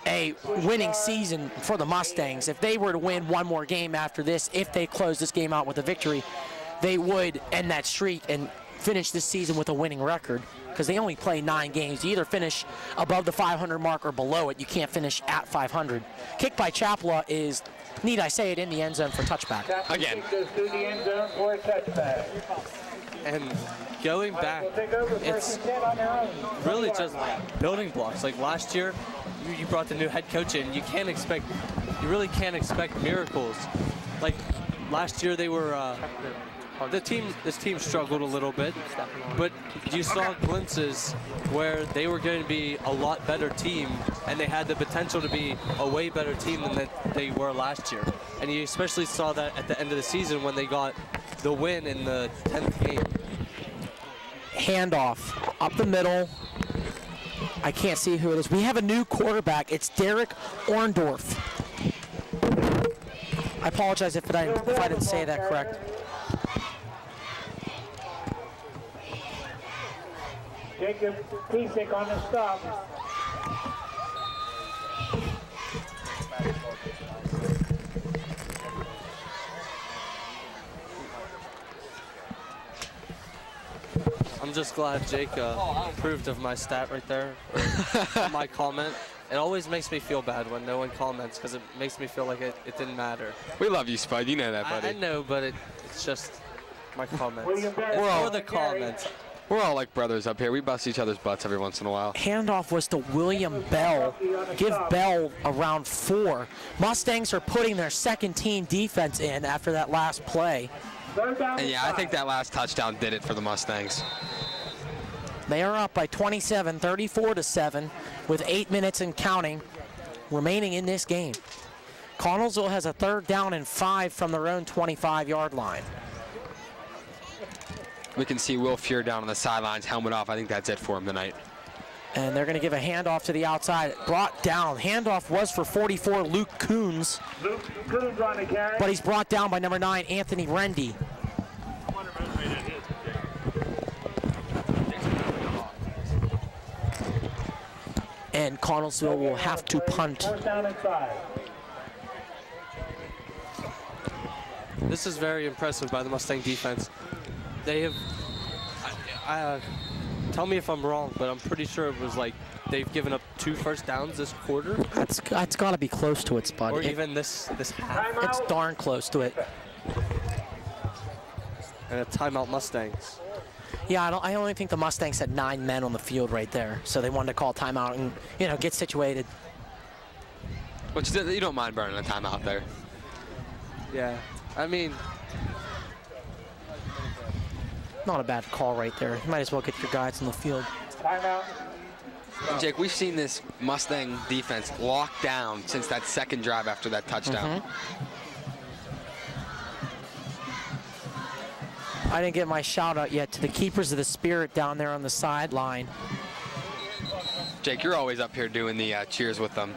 Speaker 2: a winning season for the Mustangs. If they were to win one more game after this, if they close this game out with a victory, they would end that streak and finish this season with a winning record, because they only play 9 games. You either finish above the 500 mark or below it. You can't finish at 500. Kick by Chapala is, need I say it, in the end zone for touchback.
Speaker 3: Again.
Speaker 13: To the end zone for a touchback.
Speaker 11: And going back, it's really just building blocks. Like last year, you brought the new head coach in. You really can't expect miracles. Like last year, they were this team struggled a little bit, but you saw glimpses where they were going to be a lot better team, and they had the potential to be a way better team than they were last year. And you especially saw that at the end of the season when they got the win in the 10th game.
Speaker 2: Handoff up the middle. I can't see who it is. We have a new quarterback. It's Derek Orndorff. I apologize if I didn't say that correct.
Speaker 13: Jacob Piesick on the stop.
Speaker 11: I'm just glad Jake approved of my stat right there, my comment. It always makes me feel bad when no one comments, because it makes me feel like it didn't matter.
Speaker 3: We love you, Spud. You know that, buddy.
Speaker 11: I know, but it's just my comments.
Speaker 3: We're all
Speaker 11: the comments.
Speaker 3: We're all like brothers up here. We bust each other's butts every once in a while.
Speaker 2: Handoff was to William Bell. Give Bell around 4. Mustangs are putting their second team defense in after that last play.
Speaker 3: And yeah, I think that last touchdown did it for the Mustangs.
Speaker 2: They are up by 27, 34-7, with 8 minutes and counting remaining in this game. Connellsville has a 3rd down and 5 from their own 25-yard line.
Speaker 3: We can see Will Fuhr down on the sidelines, helmet off. I think that's it for him tonight.
Speaker 2: And they're going to give a handoff to the outside. Brought down. Handoff was for 44, Luke Coons.
Speaker 13: Luke Coons on the carry.
Speaker 2: But he's brought down by number 9, Anthony Rendy. And Connellsville will have to punt.
Speaker 13: 4th down and 5.
Speaker 11: This is very impressive by the Mustang defense. They have, tell me if I'm wrong, but I'm pretty sure it was like they've given up 2 first downs this quarter.
Speaker 2: That's got to be close to it, Spud.
Speaker 11: Or even this half.
Speaker 2: It's darn close to it.
Speaker 11: And a timeout Mustangs.
Speaker 2: Yeah, I only think the Mustangs had 9 men on the field right there, so they wanted to call timeout and, get situated.
Speaker 3: Which you don't mind burning a timeout there.
Speaker 11: Yeah, I mean,
Speaker 2: not a bad call right there. You might as well get your guys on the field.
Speaker 13: Timeout.
Speaker 3: Jake, we've seen this Mustang defense locked down since that second drive after that touchdown.
Speaker 2: I didn't get my shout out yet to the keepers of the spirit down there on the sideline.
Speaker 3: Jake, you're always up here doing the cheers with them.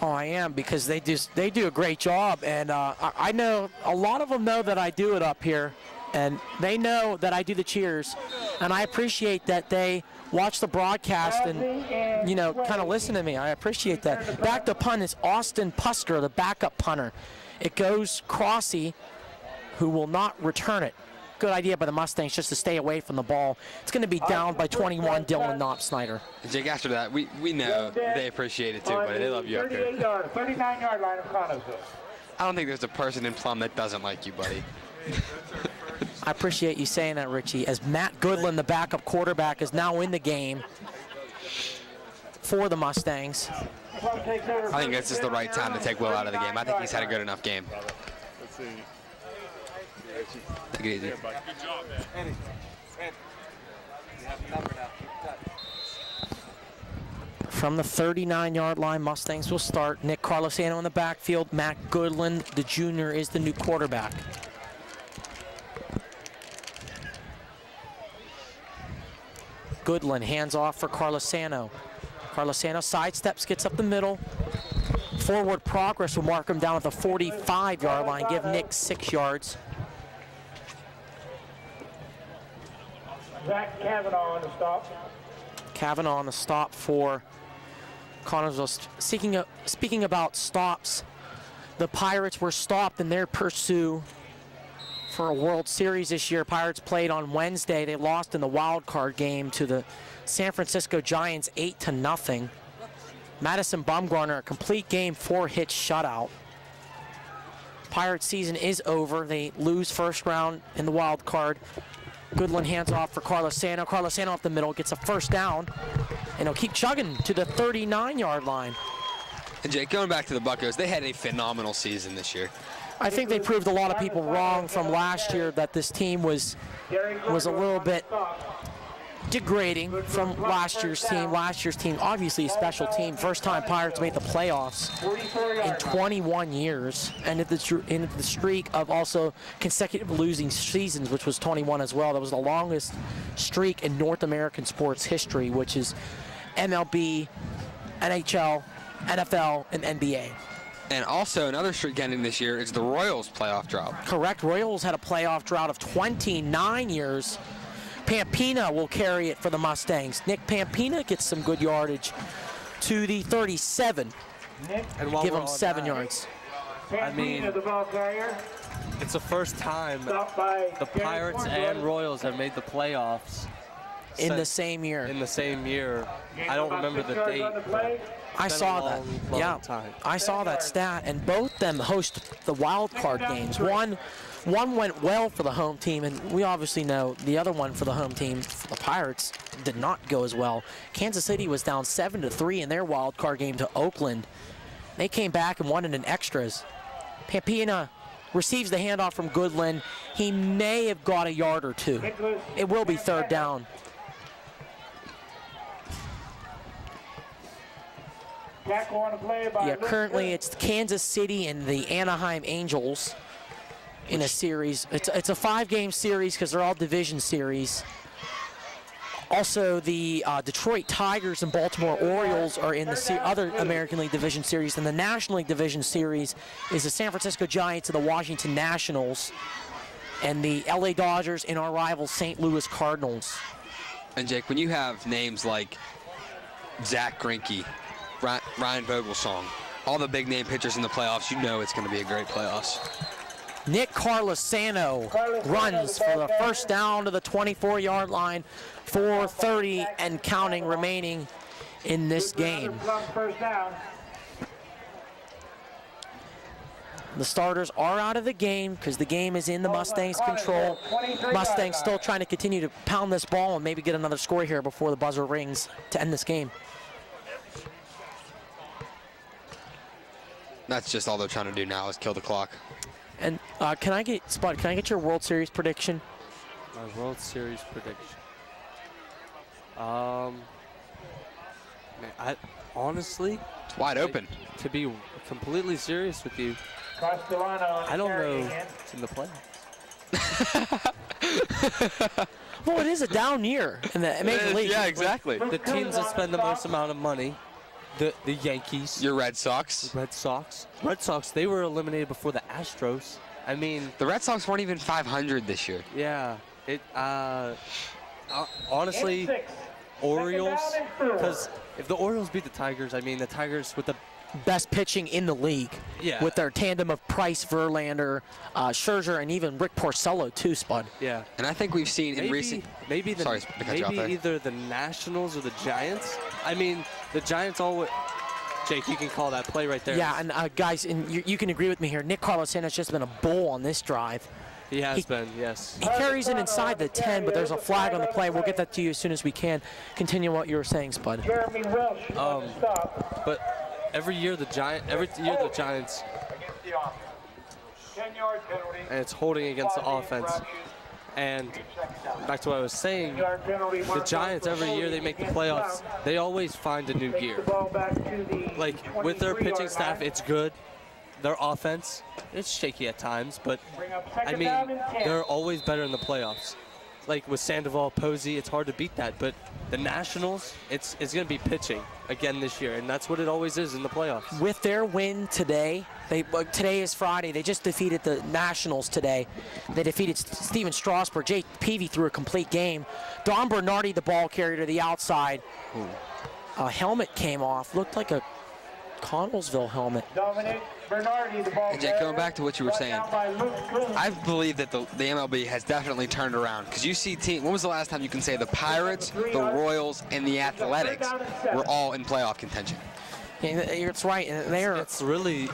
Speaker 2: Oh, I am, because they do a great job, and I know a lot of them know that I do it up here, and they know that I do the cheers, and I appreciate that they watch the broadcast and kind of listen to me. I appreciate that. Back to punt is Austin Pusker, the backup punter. It goes Crossy, who will not return it. Good idea by the Mustangs just to stay away from the ball. It's going to be down by 21, Dylan Knopf-Snyder.
Speaker 3: Jake, after that, we know they appreciate it too, buddy. They love you up here.
Speaker 13: 39-yard line of Connellsville.
Speaker 3: I don't think there's a person in Plum that doesn't like you, buddy.
Speaker 2: I appreciate you saying that, Richie, as Matt Goodland, the backup quarterback, is now in the game for the Mustangs.
Speaker 3: I think this is the right time to take Will out of the game. I think he's had a good enough game.
Speaker 9: Let's see.
Speaker 3: Take it easy.
Speaker 9: Good job, man.
Speaker 12: You have the number now.
Speaker 2: From the 39-yard line, Mustangs will start. Nick Carlosano in the backfield. Matt Goodland, the junior, is the new quarterback. Goodland hands off for Carlosano. Carlosano sidesteps, gets up the middle. Forward progress will mark him down at the 45-yard line, give Nick 6 yards.
Speaker 13: Zach Kavanaugh on the stop.
Speaker 2: Kavanaugh on the stop for Connellsville. Speaking about stops, the Pirates were stopped in their pursuit for a World Series this year. Pirates played on Wednesday. They lost in the wild card game to the San Francisco Giants 8-0. Madison Bumgarner, a complete game, 4-hit shutout. Pirates season is over. They lose first round in the wild card. Goodland hands off for Carlosano. Carlosano up the middle, gets a first down, and he'll keep chugging to the 39-yard line.
Speaker 3: And Jake, going back to the Buccos, they had a phenomenal season this year.
Speaker 2: I think they proved a lot of people wrong from last year that this team was a little bit degrading from last year's team. Last year's team, obviously a special team. First time Pirates made the playoffs in 21 years. And in the streak of also consecutive losing seasons, which was 21 as well. That was the longest streak in North American sports history, which is MLB, NHL, NFL, and NBA.
Speaker 3: And also another streak ending this year is the Royals playoff drought.
Speaker 2: Correct. Royals had a playoff drought of 29 years. Pampina will carry it for the Mustangs. Nick Pampina gets some good yardage to the 37.
Speaker 11: And
Speaker 2: give him 7 yards.
Speaker 11: I mean, it's the first time the Pirates and Royals have made the playoffs
Speaker 2: in the same year.
Speaker 11: In the same year. I don't remember the date.
Speaker 2: I saw that. Yeah, I saw that stat, and both them host the wild card games. One went well for the home team, and we obviously know the other one for the home team, the Pirates, did not go as well. Kansas City was down 7-3 in their wild card game to Oakland. They came back and won it in extras. Pampina receives the handoff from Goodland. He may have got a yard or two. It will be third down. Yeah, currently it's Kansas City and the Anaheim Angels in a series. It's a 5-game series because they're all division series. Also, the Detroit Tigers and Baltimore Orioles are in the other American League Division Series. And the National League Division Series is the San Francisco Giants and the Washington Nationals, and the LA Dodgers and our rival St. Louis Cardinals.
Speaker 3: And Jake, when you have names like Zach Greinke, Ryan Vogelsong, all the big name pitchers in the playoffs, you know it's going to be a great playoffs.
Speaker 2: Nick Carlosano runs for the first down to the 24-yard line, 4:30 and counting remaining in this game. The starters are out of the game because the game is in the Mustangs' control. Mustangs still trying to continue to pound this ball and maybe get another score here before the buzzer rings to end this game.
Speaker 3: That's just all they're trying to do now is kill the clock.
Speaker 2: And can I get your World Series prediction?
Speaker 11: My World Series prediction. Man, honestly,
Speaker 3: it's wide open.
Speaker 11: To be completely serious with you, I don't know what's in the playoffs.
Speaker 2: Well, it is a down year in the Major League.
Speaker 3: Yeah, exactly.
Speaker 11: The teams that spend the most amount of money, the Yankees.
Speaker 3: Your Red Sox.
Speaker 11: Red Sox, they were eliminated before the Astros. I mean,
Speaker 3: the Red Sox weren't even 500 this year.
Speaker 11: Yeah. Honestly, Orioles, because if the Orioles beat the Tigers, I mean, the Tigers with the
Speaker 2: best pitching in the league.
Speaker 11: Yeah.
Speaker 2: With their tandem of Price, Verlander, Scherzer, and even Rick Porcello too, Spud.
Speaker 11: Yeah.
Speaker 3: And I think we've seen in recent...
Speaker 11: Maybe either the Nationals or the Giants. I mean, the Giants always... Jake, you can call that play right there.
Speaker 2: Yeah, and guys, and you can agree with me here. Nick Carlosano's just been a bull on this drive.
Speaker 11: He has been, yes.
Speaker 2: He carries it inside the 10, but there's a flag on the play. We'll get that to you as soon as we can. Continue what you were saying, Spud.
Speaker 11: But every year the Giants, and it's holding against the offense. And back to what I was saying, the Giants, every year they make the playoffs, they always find a new gear. Like, with their pitching staff, it's good. Their offense, it's shaky at times, but, I mean, they're always better in the playoffs. Like, with Sandoval, Posey, it's hard to beat that, but the Nationals, it's going to be pitching again this year, and that's what it always is in the playoffs.
Speaker 2: With their win today, today is Friday. They just defeated the Nationals today. They defeated Steven Strasburg. Jake Peavy threw a complete game. Don Bernardi, the ball carrier to the outside. A helmet came off. Looked like a Connellsville helmet.
Speaker 3: Hey, Jake, going back to what you were saying, I believe that the MLB has definitely turned around. Because you see when was the last time you can say the Pirates, the Royals, and the Athletics were all in playoff contention?
Speaker 2: Yeah, it's right. And
Speaker 11: it's really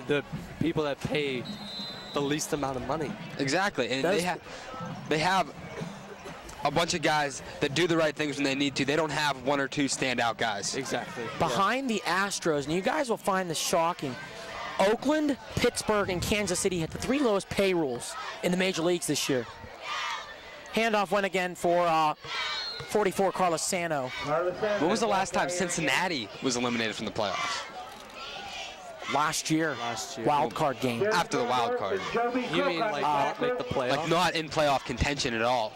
Speaker 11: the people that pay the least amount of money.
Speaker 3: Exactly. And they have a bunch of guys that do the right things when they need to. They don't have one or two standout guys.
Speaker 11: Exactly.
Speaker 2: Behind the Astros, and you guys will find this shocking, Oakland, Pittsburgh, and Kansas City had the 3 lowest payrolls in the major leagues this year. Handoff went again for 44, Carlos Sano.
Speaker 3: When was the last time Cincinnati was eliminated from the playoffs?
Speaker 2: Last year. Wild card game.
Speaker 3: After the wild card.
Speaker 11: You mean like not make the playoffs?
Speaker 3: Like not in playoff contention at all.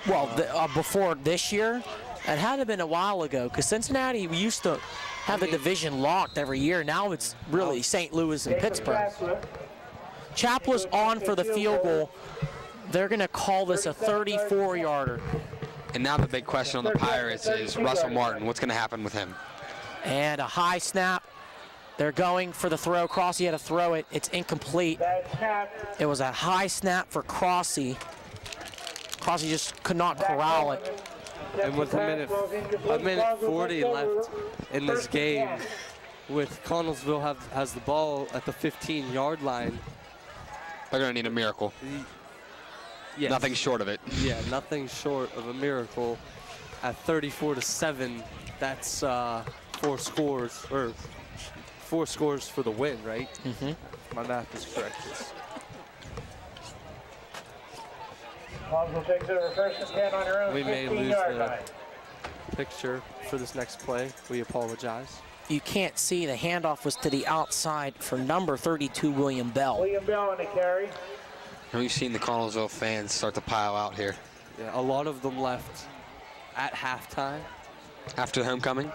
Speaker 2: Well, before this year, it had to have been a while ago, because Cincinnati used to have the division locked every year. Now it's really St. Louis and Pittsburgh. Chapla's on for the field goal. They're going to call this a 34-yarder.
Speaker 3: And now the big question on the Pirates is Russell Martin. What's going to happen with him?
Speaker 2: And a high snap. They're going for the throw. Crossy had to throw it. It's incomplete. It was a high snap for Crossy. Crossy just could not corral it.
Speaker 11: And with a minute 40 left in this game, with Connellsville has the ball at the 15-yard line.
Speaker 3: They're going to need a miracle.
Speaker 11: Yes.
Speaker 3: Nothing short of it.
Speaker 11: Yeah, nothing short of a miracle. At 34-7, that's 4 scores for the win, right?
Speaker 2: Mm-hmm.
Speaker 11: My math is correct. We may lose the picture for this next play. We apologize.
Speaker 2: You can't see the handoff was to the outside for number 32, William Bell.
Speaker 13: William Bell on the carry.
Speaker 3: We've seen the Connellsville fans start to pile out here.
Speaker 11: Yeah, a lot of them left at halftime.
Speaker 3: After the homecoming?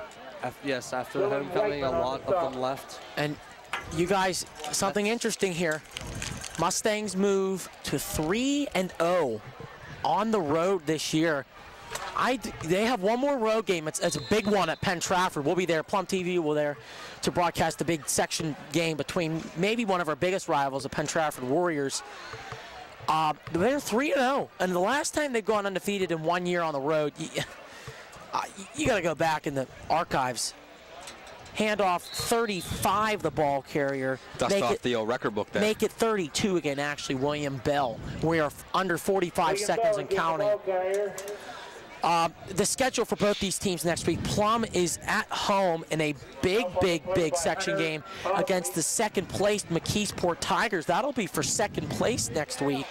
Speaker 11: Yes, after the homecoming, a lot of them left.
Speaker 2: And you guys, something interesting here. Mustangs move to 3-0 on the road this year. They have one more road game. It's a big one at Penn Trafford. We'll be there. Plum TV will be there to broadcast the big section game between maybe one of our biggest rivals, the Penn Trafford Warriors. They're 3-0, and the last time they've gone undefeated in 1 year on the road, you got to go back in the archives. Handoff 35, the ball carrier.
Speaker 3: Dust off the old record book there.
Speaker 2: Make it 32 again, actually, William Bell. We are under 45 seconds and counting. The schedule for both these teams next week, Plum is at home in a big section game against the second-placed McKeesport Tigers. That'll be for second place next week.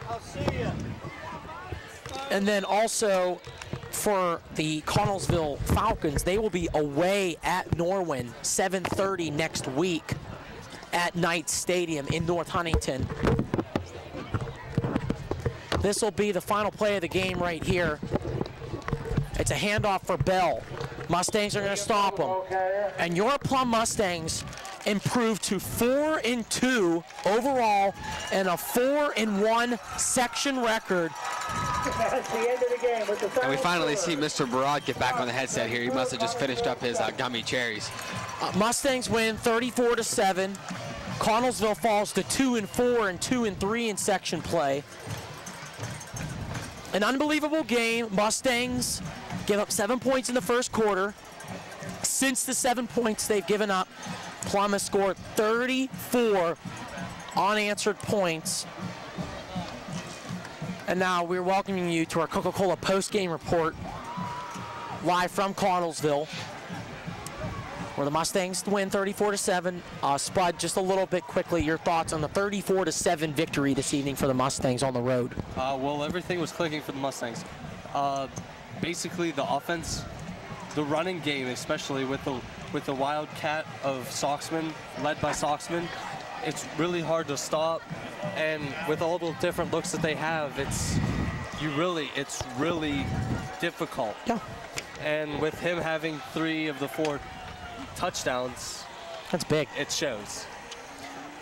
Speaker 13: I'll see you.
Speaker 2: And then also for the Connellsville Falcons, they will be away at Norwin, 7:30 next week at Knight Stadium in North Huntington. This will be the final play of the game right here. It's a handoff for Bell. Mustangs are going to stop him. And your Plum Mustangs improved to 4-2 overall and a 4-1 section record.
Speaker 13: That's the end of the game. With the
Speaker 3: and we finally see Mr. Barad get back on the headset here. He must have just finished up his gummy cherries.
Speaker 2: Mustangs win 34-7. Connellsville falls to 2-4 and 2-3 in section play. An unbelievable game. Mustangs give up 7 points in the first quarter. Since the 7 points they've given up, Plum has scored 34 unanswered points. And now we're welcoming you to our Coca-Cola post-game report live from Connellsville. where the Mustangs win 34-7. Spud, just a little bit quickly, your thoughts on the 34-7 victory this evening for the Mustangs on the road?
Speaker 11: Well, everything was clicking for the Mustangs. Basically, the offense, the running game, especially with the Wildcat of Soxman, led by Soxman, it's really hard to stop. And with all the different looks that they have, it's really difficult.
Speaker 2: Yeah.
Speaker 11: And with him having 3 of the 4 touchdowns,
Speaker 2: that's big.
Speaker 11: It shows.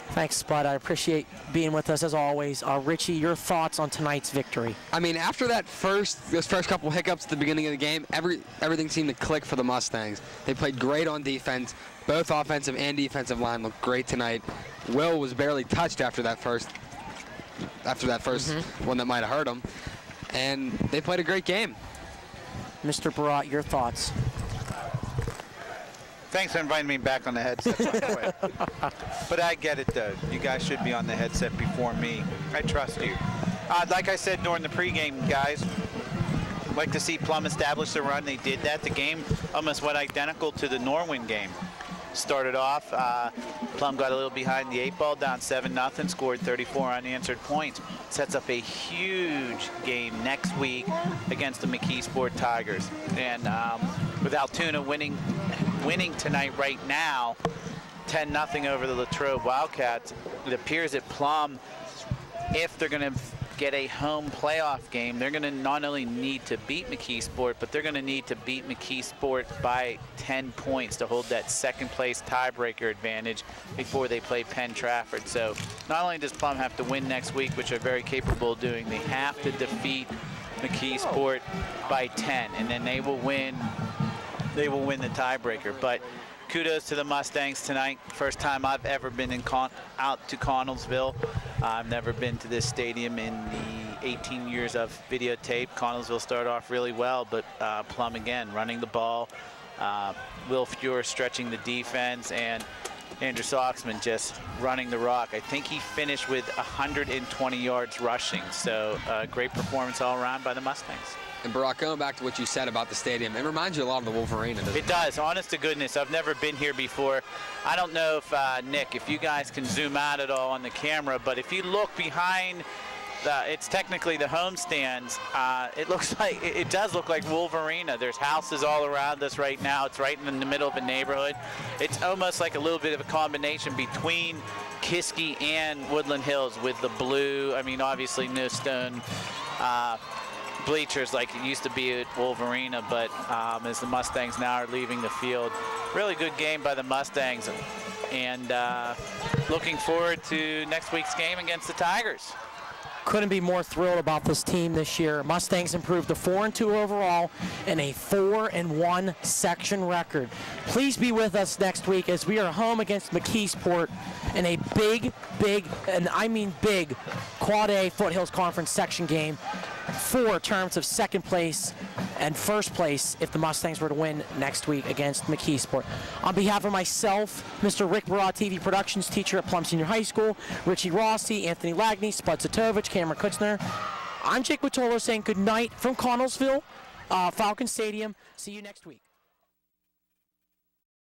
Speaker 2: Thanks, Spud. I appreciate being with us as always. Richie, your thoughts on tonight's victory?
Speaker 3: I mean, after those first couple hiccups at the beginning of the game, everything seemed to click for the Mustangs. They played great on defense. Both offensive and defensive line looked great tonight. Will was barely touched after that first one that might have hurt him. And they played a great game.
Speaker 2: Mr. Barat, your thoughts?
Speaker 14: Thanks for inviting me back on the headset so quick. But I get it, though. You guys should be on the headset before me. I trust you. Like I said during the pregame, guys, I'd like to see Plum establish the run. They did that. The game almost went identical to the Norwin game. Started off, Plum got a little behind the 8 ball, down 7-0, scored 34 unanswered points. Sets up a huge game next week against the McKeesport Tigers. And with Altoona winning tonight right now, 10-0 over the Latrobe Wildcats, it appears that Plum, if they're going to get a home playoff game, they're going to not only need to beat McKeesport, but they're going to need to beat McKeesport by 10 points to hold that second place tiebreaker advantage before they play Penn Trafford. So not only does Plum have to win next week, which they're very capable of doing, they have to defeat McKeesport by 10, and then they will win the tiebreaker. But kudos to the Mustangs tonight. First time I've ever been out to Connellsville. I've never been to this stadium in the 18 years of videotape. Connellsville started off really well, but Plum again running the ball. Will Fuhr stretching the defense, and Andrew Soxman just running the rock. I think he finished with 120 yards rushing. So great performance all around by the Mustangs.
Speaker 3: And Barack, going back to what you said about the stadium, it reminds you a lot of the Wolverine.
Speaker 14: It does, honest to goodness. I've never been here before. I don't know if, Nick, if you guys can zoom out at all on the camera, but if you look behind, it's technically the home stands, it does look like Wolverina. There's houses all around us right now. It's right in the middle of a neighborhood. It's almost like a little bit of a combination between Kiski and Woodland Hills with the blue, I mean, obviously no stone bleachers like it used to be at Wolverina, but as the Mustangs now are leaving the field, really good game by the Mustangs, and looking forward to next week's game against the Tigers.
Speaker 2: Couldn't be more thrilled about this team this year. Mustangs improved to 4-2 overall and a 4-1 section record. Please be with us next week as we are home against McKeesport in a big, and I mean big, Quad A Foothills Conference section game for terms of second place and first place if the Mustangs were to win next week against McKeesport. On behalf of myself, Mr. Rick Barat, TV Productions teacher at Plum Senior High School, Richie Rossi, Anthony Lagney, Spud Satovich, Cameron Kutzner, I'm Jake Witolo saying good night from Connellsville, Falcon Stadium. See you next week.